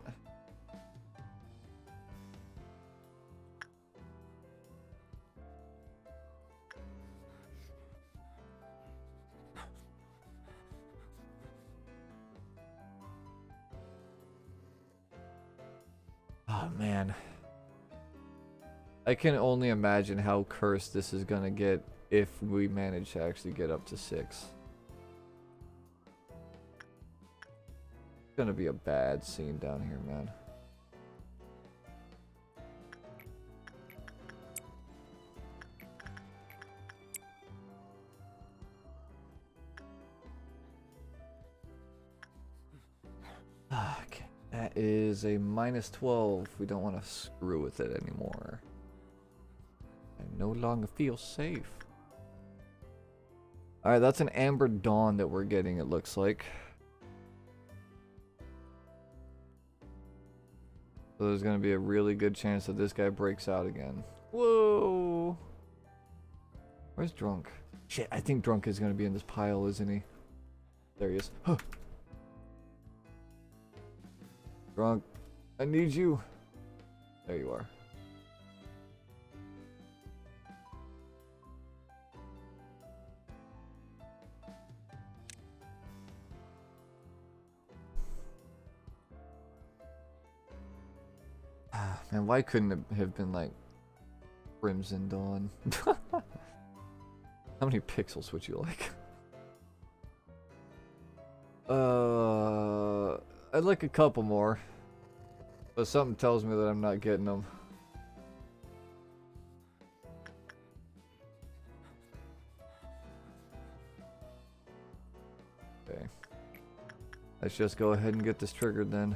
Oh man. I can only imagine how cursed this is gonna get if we manage to actually get up to 6. It's gonna be a bad scene down here, man. Okay. That is a -12. We don't want to screw with it anymore. I no longer feel safe. Alright, that's an Amber Dawn that we're getting, it looks like. So there's going to be a really good chance that this guy breaks out again. Whoa! Where's Drunk? Shit, I think Drunk is going to be in this pile, isn't he? There he is. Huh. Drunk, I need you. There you are. Ah, man, why couldn't it have been like Crimson Dawn? How many pixels would you like? I'd like a couple more. But something tells me that I'm not getting them. Okay. Let's just go ahead and get this triggered then.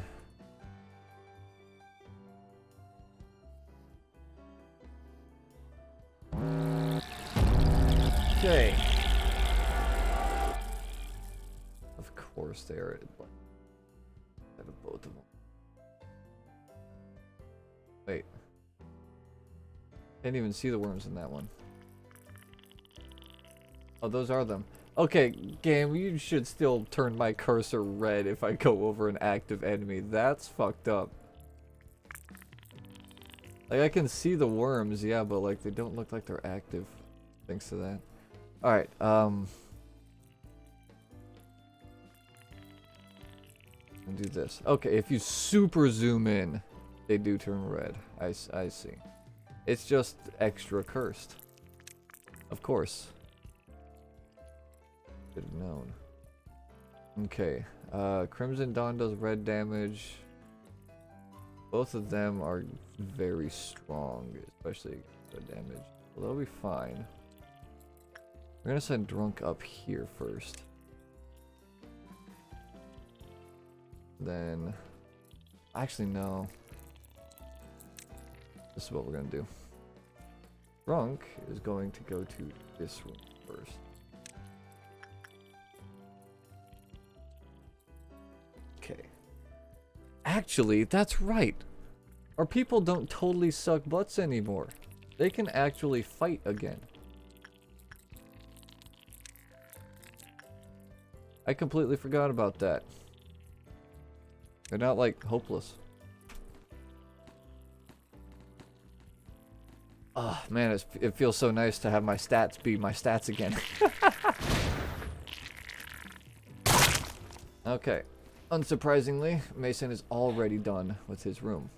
Okay. Of course they are out of both of them. Wait. Can't even see the worms in that one. Oh, those are them. Okay, game, you should still turn my cursor red if I go over an active enemy. That's fucked up. Like, I can see the worms, yeah, but like, they don't look like they're active. Thanks to that. Alright, I'll do this. Okay, if you super zoom in, they do turn red. I see. It's just extra cursed. Of course. Should have known. Okay, Crimson Dawn does red damage. Both of them are very strong, especially the damage. Well, they'll be fine. We're gonna send Drunk up here first. Then... Actually, no. This is what we're gonna do. Drunk is going to go to this room first. Okay. Actually, that's right. Our people don't totally suck butts anymore. They can actually fight again. I completely forgot about that. They're not, like, hopeless. Oh, man, it feels so nice to have my stats be my stats again. Okay. Unsurprisingly, Mason is already done with his room.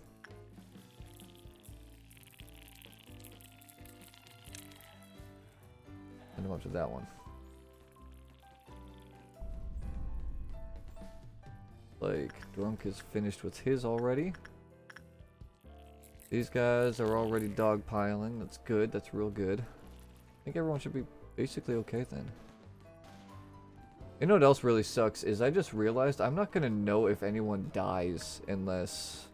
And how much of that one? Like, Drunk is finished with his already. These guys are already dogpiling. That's good. That's real good. I think everyone should be basically okay then. You know what else really sucks is I just realized I'm not gonna know if anyone dies unless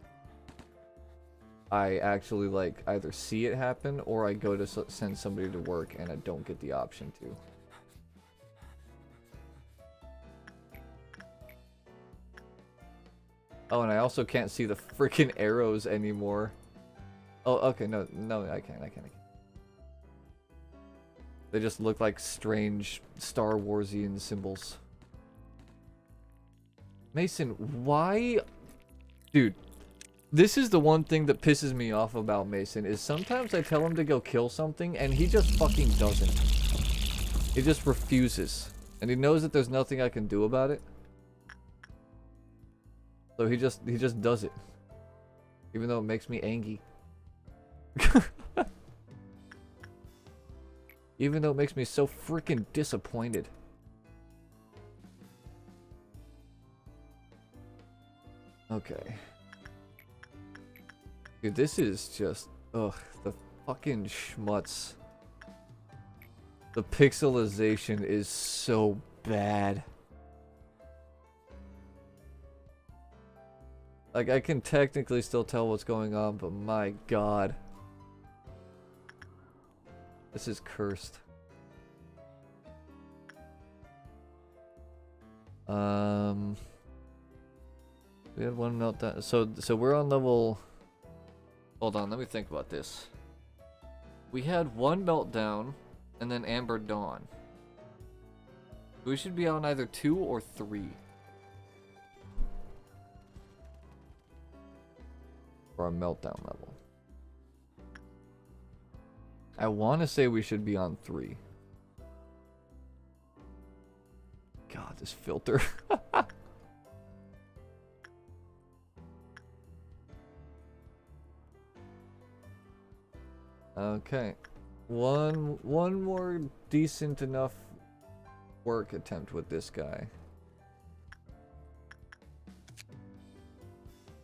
I actually like either see it happen or I go to send somebody to work and I don't get the option to. Oh, and I also can't see the freaking arrows anymore. Oh, okay, no, I can't. They just look like strange Star Warsian symbols. Mason, why? Dude, this is the one thing that pisses me off about Mason, is sometimes I tell him to go kill something and he just fucking doesn't. He just refuses. And he knows that there's nothing I can do about it. So he just does it. Even though it makes me angry. Even though it makes me so freaking disappointed. Okay. Dude, this is just... Ugh, the fucking schmutz. The pixelization is so bad. Like, I can technically still tell what's going on, but my god. This is cursed. We had one meltdown. So we're on level... Hold on, let me think about this. We had one meltdown, and then Amber Dawn. We should be on either 2 or 3. For our meltdown level. I want to say we should be on 3. God, this filter. Okay. One more decent enough work attempt with this guy.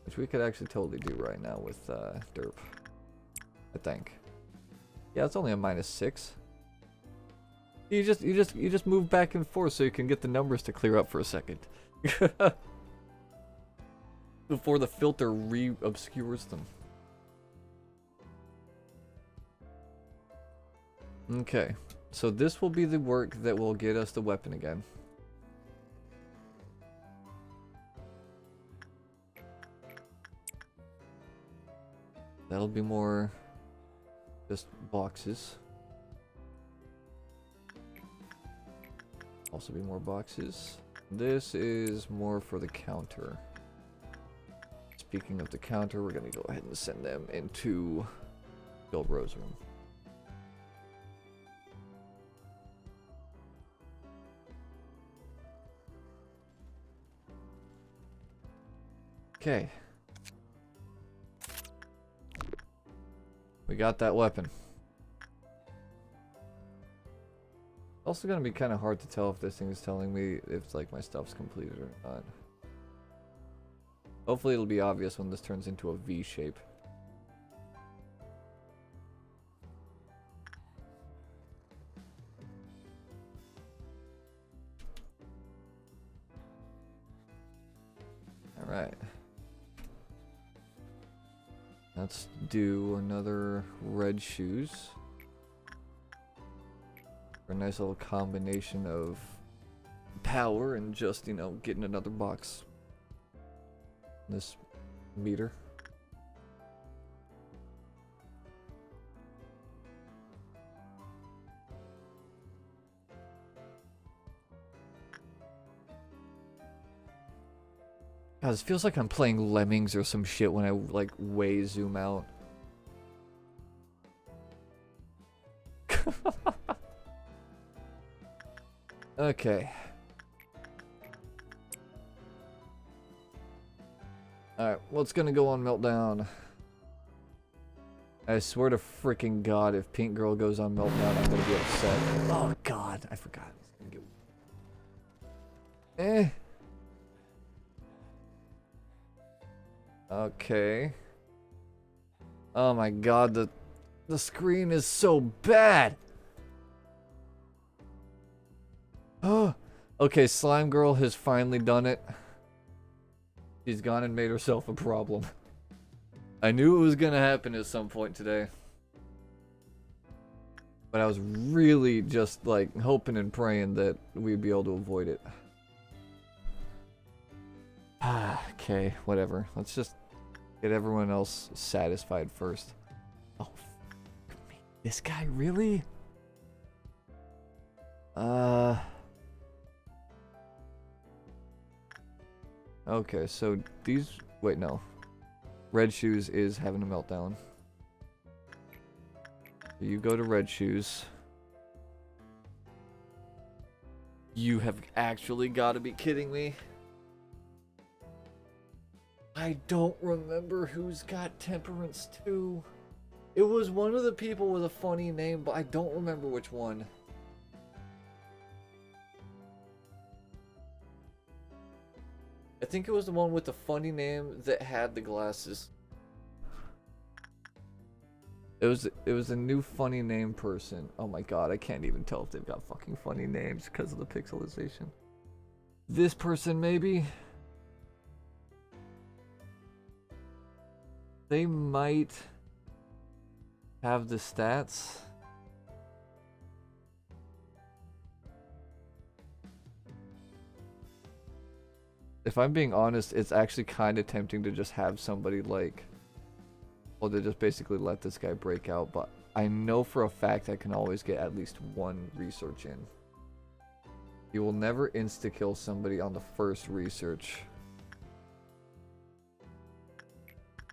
Which we could actually totally do right now with Derp. I think. Yeah, it's only a -6. You just move back and forth so you can get the numbers to clear up for a second. Before the filter re-obscures them. Okay, so this will be the work that will get us the weapon again. That'll be more just boxes. Also be more boxes. This is more for the counter. Speaking of the counter, we're gonna go ahead and send them into Bilbo's room. Okay. We got that weapon. Also gonna be kind of hard to tell if this thing is telling me if like my stuff's completed or not. Hopefully it'll be obvious when this turns into a V shape. Alright. Let's do another red shoes. For a nice little combination of power and just, you know, getting another box. This meter. God, this feels like I'm playing Lemmings or some shit when I, like, way zoom out. Okay. Alright, what's gonna go on Meltdown? I swear to freaking God, if Pink Girl goes on Meltdown, I'm gonna be upset. Oh God, I forgot. Okay. Oh my God, the screen is so bad. Oh. Okay, Slime Girl has finally done it. She's gone and made herself a problem. I knew it was gonna happen at some point today. But I was really just like hoping and praying that we'd be able to avoid it. Okay, whatever. Let's just get everyone else satisfied first. Oh, this guy really? Okay, so these... Wait, no. Red Shoes is having a meltdown. You go to Red Shoes. You have actually got to be kidding me. I don't remember who's got Temperance 2. It was one of the people with a funny name, but I don't remember which one. I think it was the one with the funny name that had the glasses. It was a new funny name person. Oh my God, I can't even tell if they've got fucking funny names because of the pixelization. This person maybe? They might have the stats. If I'm being honest, it's actually kind of tempting to just have somebody like... Well, to just basically let this guy break out, but I know for a fact I can always get at least one research in. You will never insta-kill somebody on the first research.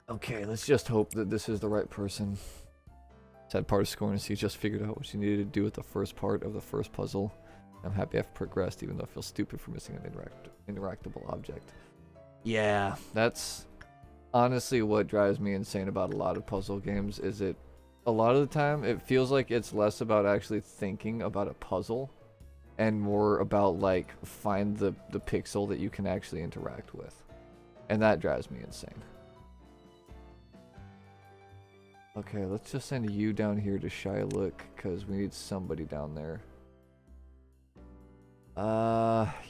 Okay, let's just hope that this is the right person. Sad part of scoring is he just figured out what she needed to do with the first part of the first puzzle. I'm happy I've progressed, even though I feel stupid for missing an interactable object. Yeah, that's honestly what drives me insane about a lot of puzzle games, is it a lot of the time it feels like it's less about actually thinking about a puzzle and more about like find the pixel that you can actually interact with. And that drives me insane. Okay, let's just send you down here to Shylook because we need somebody down there.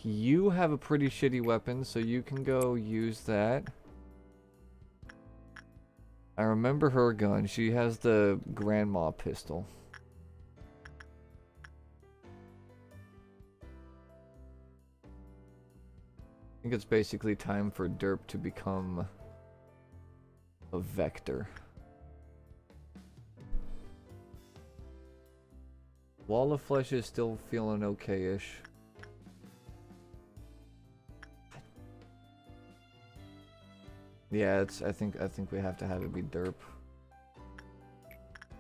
You have a pretty shitty weapon, so you can go use that. I remember her gun. She has the grandma pistol. I think it's basically time for Derp to become a vector. Wall of Flesh is still feeling okay-ish. Yeah, I think we have to have it be Derp.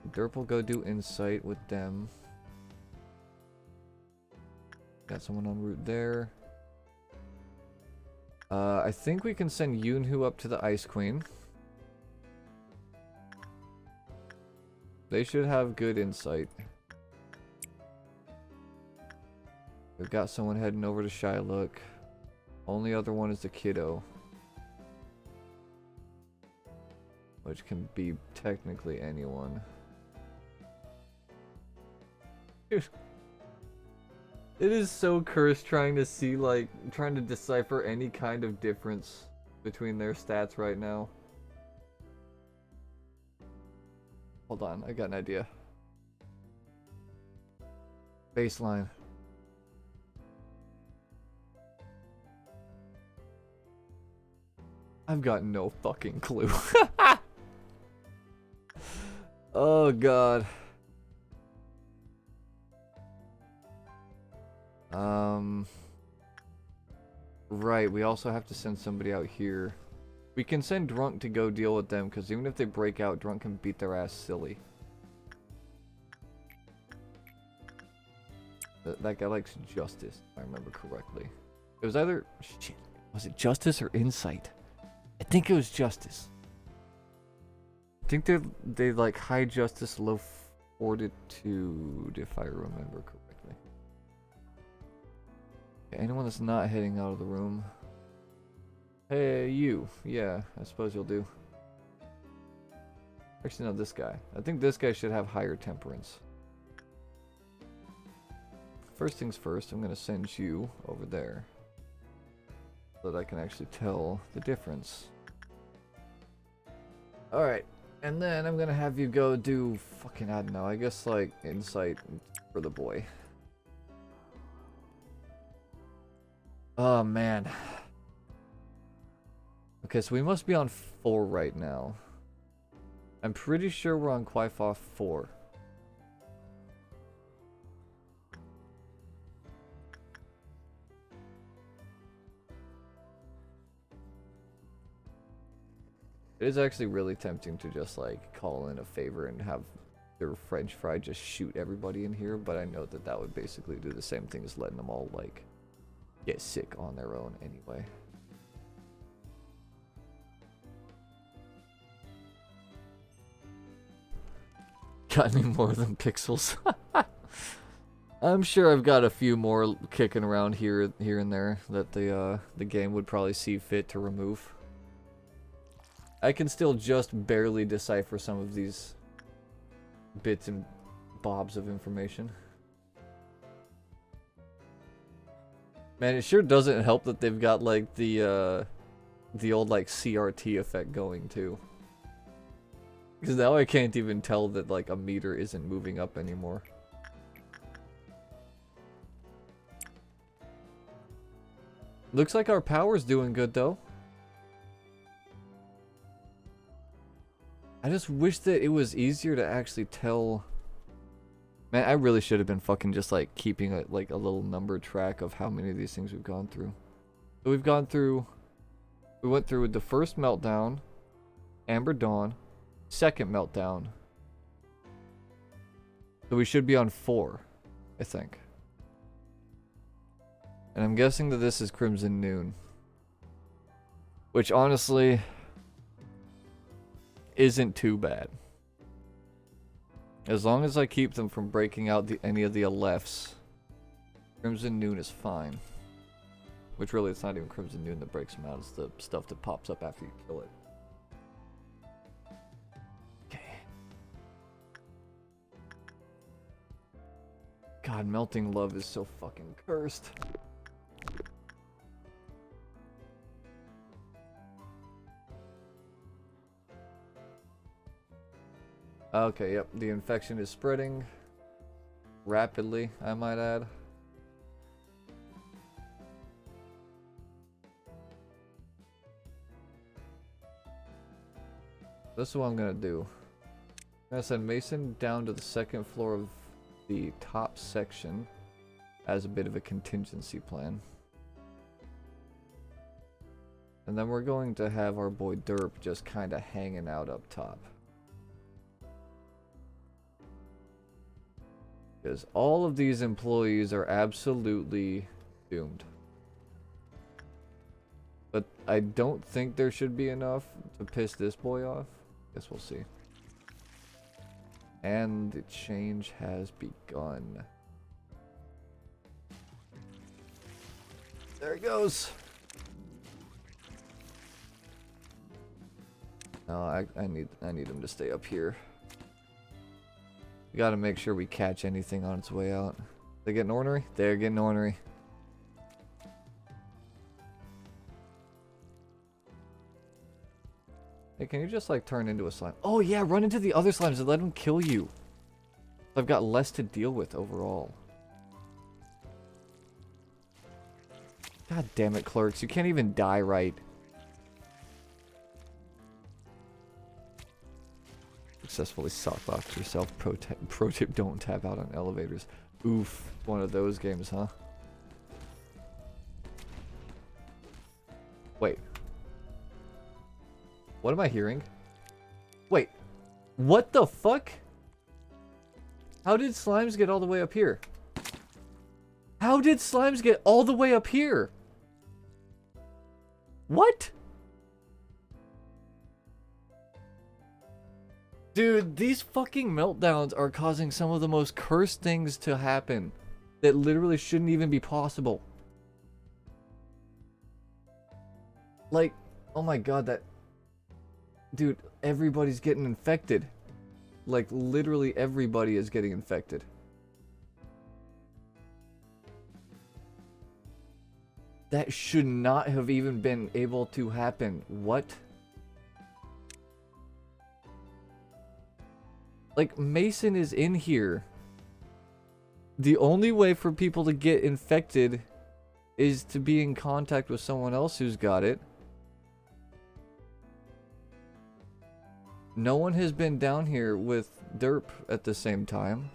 Derp will go do Insight with them. Got someone en route there. I think we can send Yunhu up to the Ice Queen. They should have good insight. We've got someone heading over to Shylook. Only other one is the kiddo. which can be technically anyone. Dude. It is so cursed trying to see, like, trying to decipher any kind of difference between their stats right now. Hold on, I got an idea. Baseline. I've got no fucking clue. Oh god. Right, we also have to send somebody out here. We can send Drunk to go deal with them, because even if they break out, Drunk can beat their ass silly. That guy likes Justice, if I remember correctly. It was either... Shit. Was it Justice or Insight? I think it was Justice. I think they like high Justice, low Fortitude, if I remember correctly. Okay, anyone that's not heading out of the room. Hey, you. Yeah, I suppose you'll do. Actually, no, this guy. I think this guy should have higher temperance. First things first, I'm going to send you over there. So that I can actually tell the difference. Alright, and then I'm going to have you go do fucking, I don't know, I guess like Insight for the boy. Oh man. Okay, so we must be on 4 right now. I'm pretty sure we're on Qyphoth 4. It is actually really tempting to just like call in a favor and have their French fry just shoot everybody in here, but I know that that would basically do the same thing as letting them all like get sick on their own anyway. Got any more than pixels? I'm sure I've got a few more kicking around here and there that the game would probably see fit to remove. I can still just barely decipher some of these bits and bobs of information. Man, it sure doesn't help that they've got like the old like CRT effect going too. Because now I can't even tell that like a meter isn't moving up anymore. Looks like our power's doing good though. I just wish that it was easier to actually tell. Man, I really should have been fucking just like keeping a little number track of how many of these things we've gone through. So we've gone through. We went through the first meltdown, Amber Dawn, second meltdown. So we should be on 4, I think. And I'm guessing that this is Crimson Noon. Which honestly isn't too bad. As long as I keep them from breaking out any of the Alephs, Crimson Noon is fine. Which really, it's not even Crimson Noon that breaks them out, it's the stuff that pops up after you kill it. Okay. God, Melting Love is so fucking cursed. Okay, yep, the infection is spreading rapidly, I might add. This is what I'm gonna do. I'm gonna send Mason down to the 2nd floor of the top section as a bit of a contingency plan. And then we're going to have our boy Derp just kind of hanging out up top. Because all of these employees are absolutely doomed. But I don't think there should be enough to piss this boy off. Guess we'll see. And the change has begun. There it goes. No, I need him to stay up here. We gotta make sure we catch anything on its way out. They getting ornery? They're getting ornery. Hey, can you just like turn into a slime? Oh yeah, run into the other slimes and let them kill you. I've got less to deal with overall. God damn it, clerks. You can't even die right. Successfully sockbox yourself. Pro tip, don't tap out on elevators. Oof. One of those games, huh? Wait. What am I hearing? Wait. What the fuck? How did slimes get all the way up here? How did slimes get all the way up here? What? Dude, these fucking meltdowns are causing some of the most cursed things to happen that literally shouldn't even be possible. Like, oh my god, that... Dude, everybody's getting infected. Like, literally everybody is getting infected. That should not have even been able to happen. What? Like, Mason is in here. The only way for people to get infected is to be in contact with someone else who's got it. No one has been down here with Derp at the same time.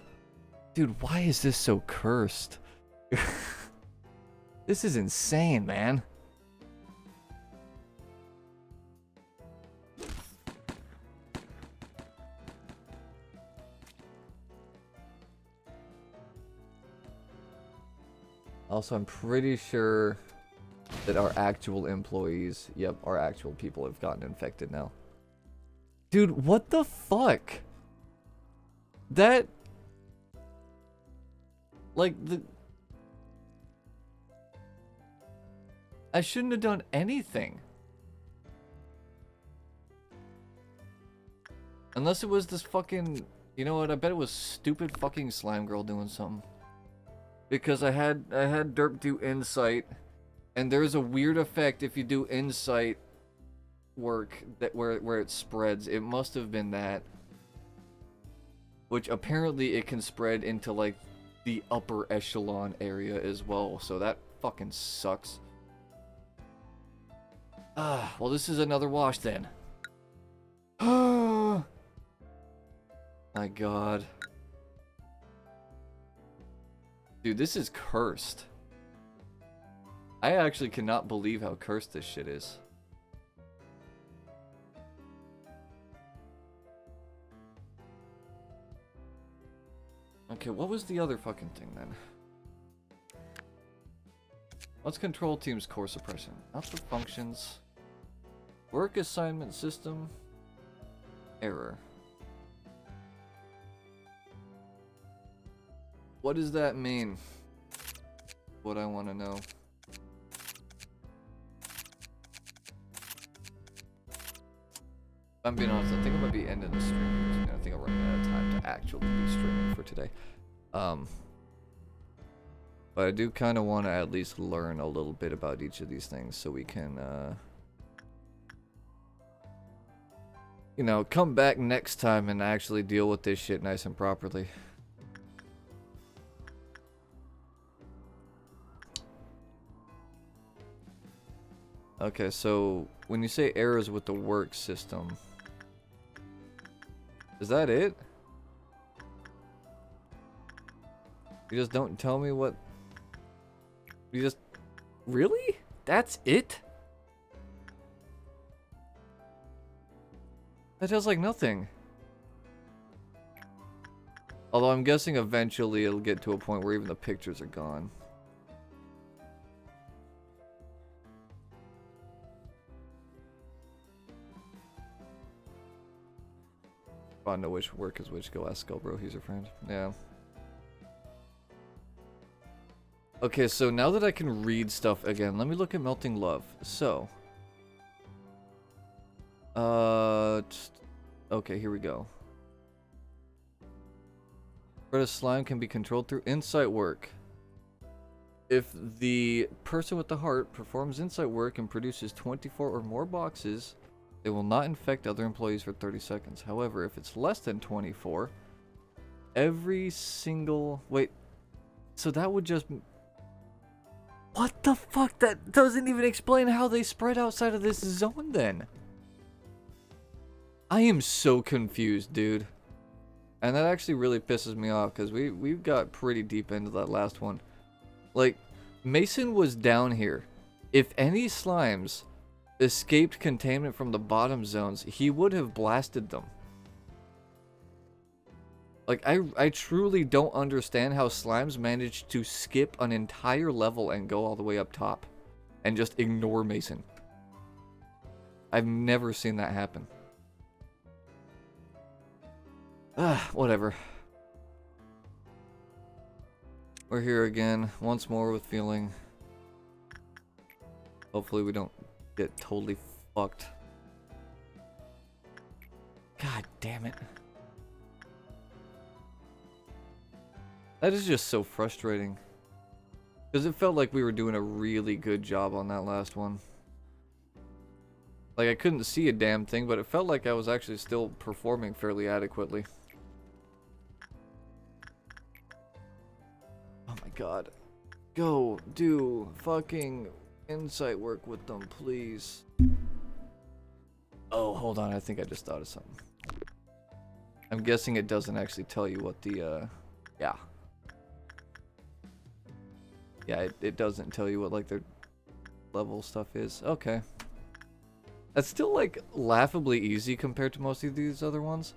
Dude, why is this so cursed? This is insane, man. Also, I'm pretty sure that our actual employees, yep, our actual people have gotten infected now. Dude, what the fuck? That... Like, the... I shouldn't have done anything. Unless it was this fucking... You know what, I bet it was stupid fucking slime girl doing something. Because I had Derp do insight, and there's a weird effect if you do insight work that where it spreads. It must have been that. Which apparently it can spread into like the upper echelon area as well, so that fucking sucks. Well, this is another wash then. My god. Dude, this is cursed. I actually cannot believe how cursed this shit is. Okay, what was the other fucking thing then? What's control team's core suppression? Not the functions. Work assignment system. Error. What does that mean? What I want to know. I'm being honest, I think I might be ending the stream. I think I'm running out of time to actually be streaming for today. But I do kind of want to at least learn a little bit about each of these things so we can, you know, come back next time and actually deal with this shit nice and properly. Okay, so when you say errors with the work system, is that it? You just don't tell me what... You just... Really? That's it? That feels like nothing. Although I'm guessing eventually it'll get to a point where even the pictures are gone. I know which work is which. Go ask Skullbro, he's your friend. Yeah. Okay, so now that I can read stuff again, let me look at Melting Love. So. Okay, here we go. Spread of slime can be controlled through insight work. If the person with the heart performs insight work and produces 24 or more boxes, they will not infect other employees for 30 seconds. However, if it's less than 24, every single... Wait, so that would just... What the fuck? That doesn't even explain how they spread outside of this zone then. I am so confused, dude. And that actually really pisses me off because we got pretty deep into that last one. Like, Mason was down here. If any slimes escaped containment from the bottom zones, he would have blasted them. Like, I truly don't understand how slimes managed to skip an entire level and go all the way up top and just ignore Mason. I've never seen that happen. Whatever. We're here again, once more with feeling. Hopefully we don't get totally fucked. God damn it. That is just so frustrating. Because it felt like we were doing a really good job on that last one. Like, I couldn't see a damn thing, but it felt like I was actually still performing fairly adequately. Oh my god. Go do fucking insight work with them, please. Oh, hold on. I think I just thought of something. I'm guessing it doesn't actually tell you what the, yeah. Yeah, it doesn't tell you what, like, their level stuff is. Okay. That's still, like, laughably easy compared to most of these other ones.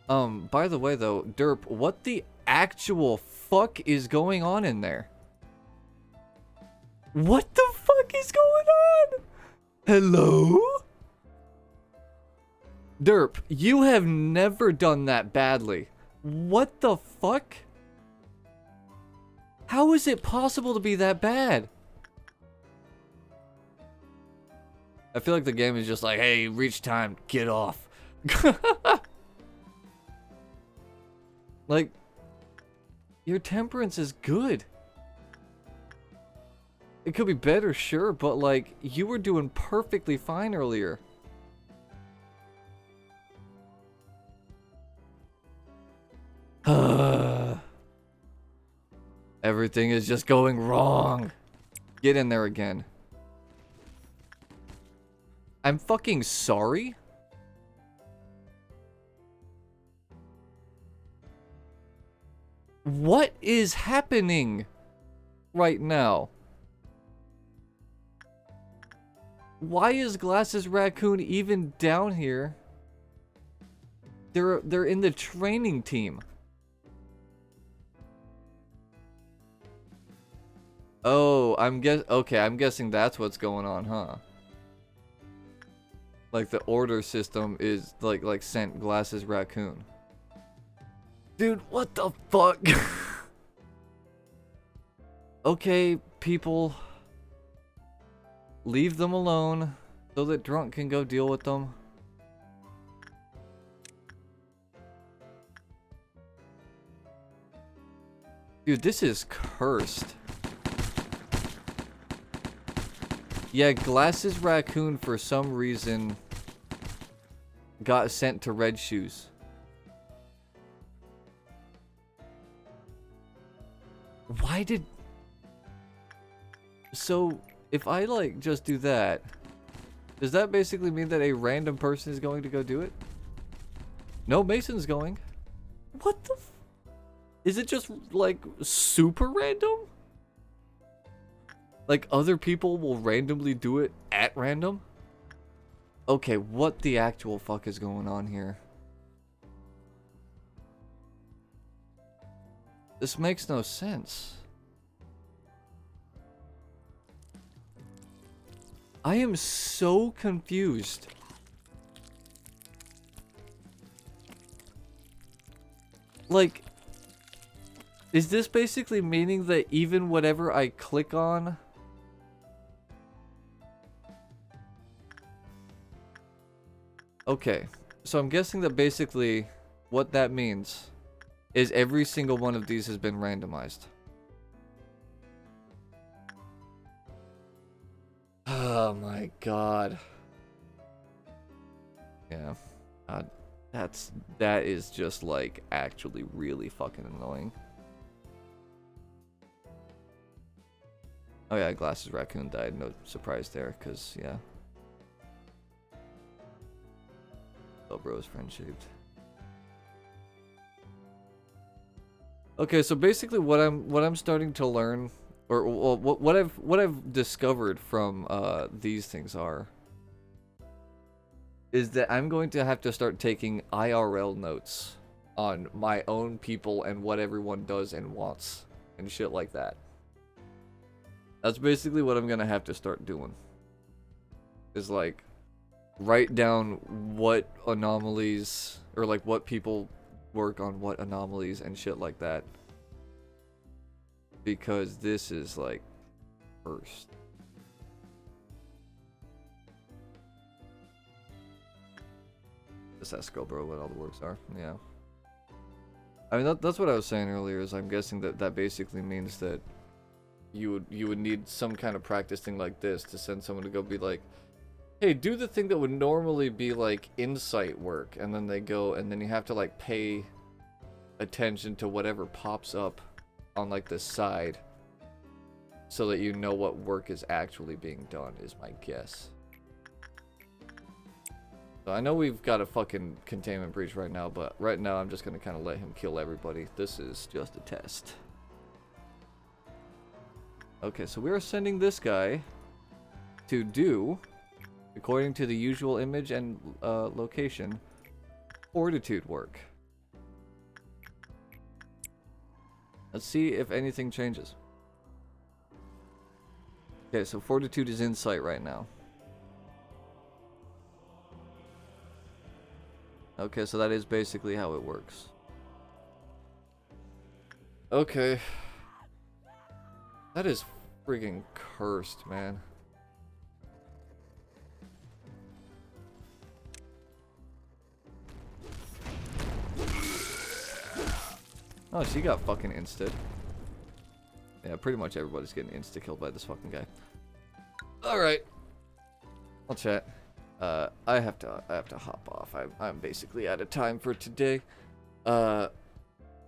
By the way, though, Derp, what the actual fuck is going on in there? What the fuck is going on? Hello? Derp, you have never done that badly. What the fuck? How is it possible to be that bad? I feel like the game is just like, hey, reach time, get off. Like, your temperance is good. It could be better, sure, but like, you were doing perfectly fine earlier. Everything is just going wrong. Get in there again. I'm fucking sorry? What is happening right now? Why is Glasses Raccoon even down here? They're in the training team. Oh, I'm guessing that's what's going on, huh? Like the order system is like sent Glasses Raccoon. Dude, what the fuck? Okay, people. Leave them alone so that Drunk can go deal with them. Dude, this is cursed. Yeah, Glasses Raccoon for some reason got sent to Red Shoes. Why did... So, if I, like, just do that, does that basically mean that a random person is going to go do it? No, Mason's going. What the f... Is it just, like, super random? Like, other people will randomly do it at random? Okay, what the actual fuck is going on here? This makes no sense. I am so confused. Like, is this basically meaning that even whatever I click on... Okay, so I'm guessing that basically what that means is every single one of these has been randomized. Oh my god. Yeah. That is just like actually really fucking annoying. Oh yeah, Glasses Raccoon died. No surprise there, cause yeah. Oh, bro is friend shaped. Okay, so basically what I'm starting to learn, or what I've discovered from these things is that I'm going to have to start taking IRL notes on my own people and what everyone does and wants and shit like that. That's basically what I'm gonna have to start doing. Is like write down what anomalies or like what people work on what anomalies and shit like that. Because this is like first. Just ask bro what all the works are. Yeah. I mean that's what I was saying earlier. Is I'm guessing that basically means that you would need some kind of practice thing like this to send someone to go be like, hey, do the thing that would normally be like insight work, and then they go and then you have to like pay attention to whatever pops up on like the side so that you know what work is actually being done is my guess. So I know we've got a fucking containment breach right now, but right now I'm just gonna kind of let him kill everybody. This is just a test. Okay, so we are sending this guy to do, according to the usual image and location, fortitude work. Let's see if anything changes. Okay, so fortitude is in sight right now. Okay, so that is basically how it works. Okay. That is freaking cursed, man. Oh, she got fucking insted. Yeah, pretty much everybody's getting insta-killed by this fucking guy. Alright. I'll chat. I have to hop off. I'm basically out of time for today. But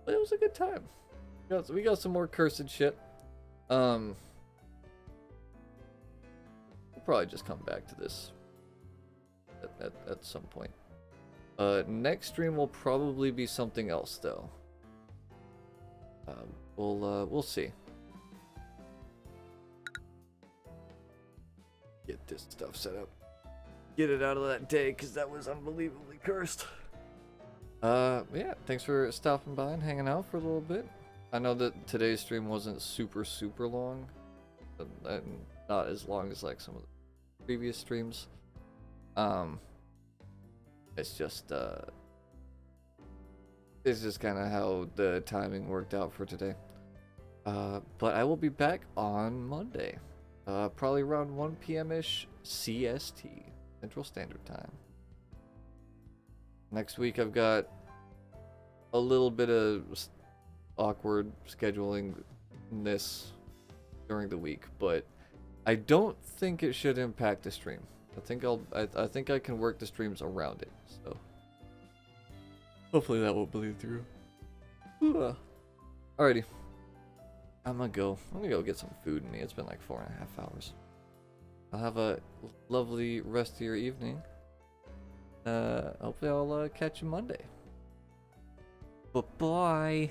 it was a good time. We got some more cursed shit. We'll probably just come back to this at some point. Next stream will probably be something else though. We'll see. Get this stuff set up. Get it out of that day, because that was unbelievably cursed. Yeah, thanks for stopping by and hanging out for a little bit. I know that today's stream wasn't super long, and not as long as like some of the previous streams. It's just kind of how the timing worked out for today. But I will be back on Monday, probably around 1 p.m.-ish CST, Central Standard Time. Next week I've got a little bit of awkward scheduling this during the week, but I don't think it should impact the stream. I think I can work the streams around it, so hopefully that will bleed through. Alrighty. I'm gonna go get some food in me. It's been like 4.5 hours. I'll have a lovely rest of your evening. Hopefully I'll catch you Monday. Bye-bye.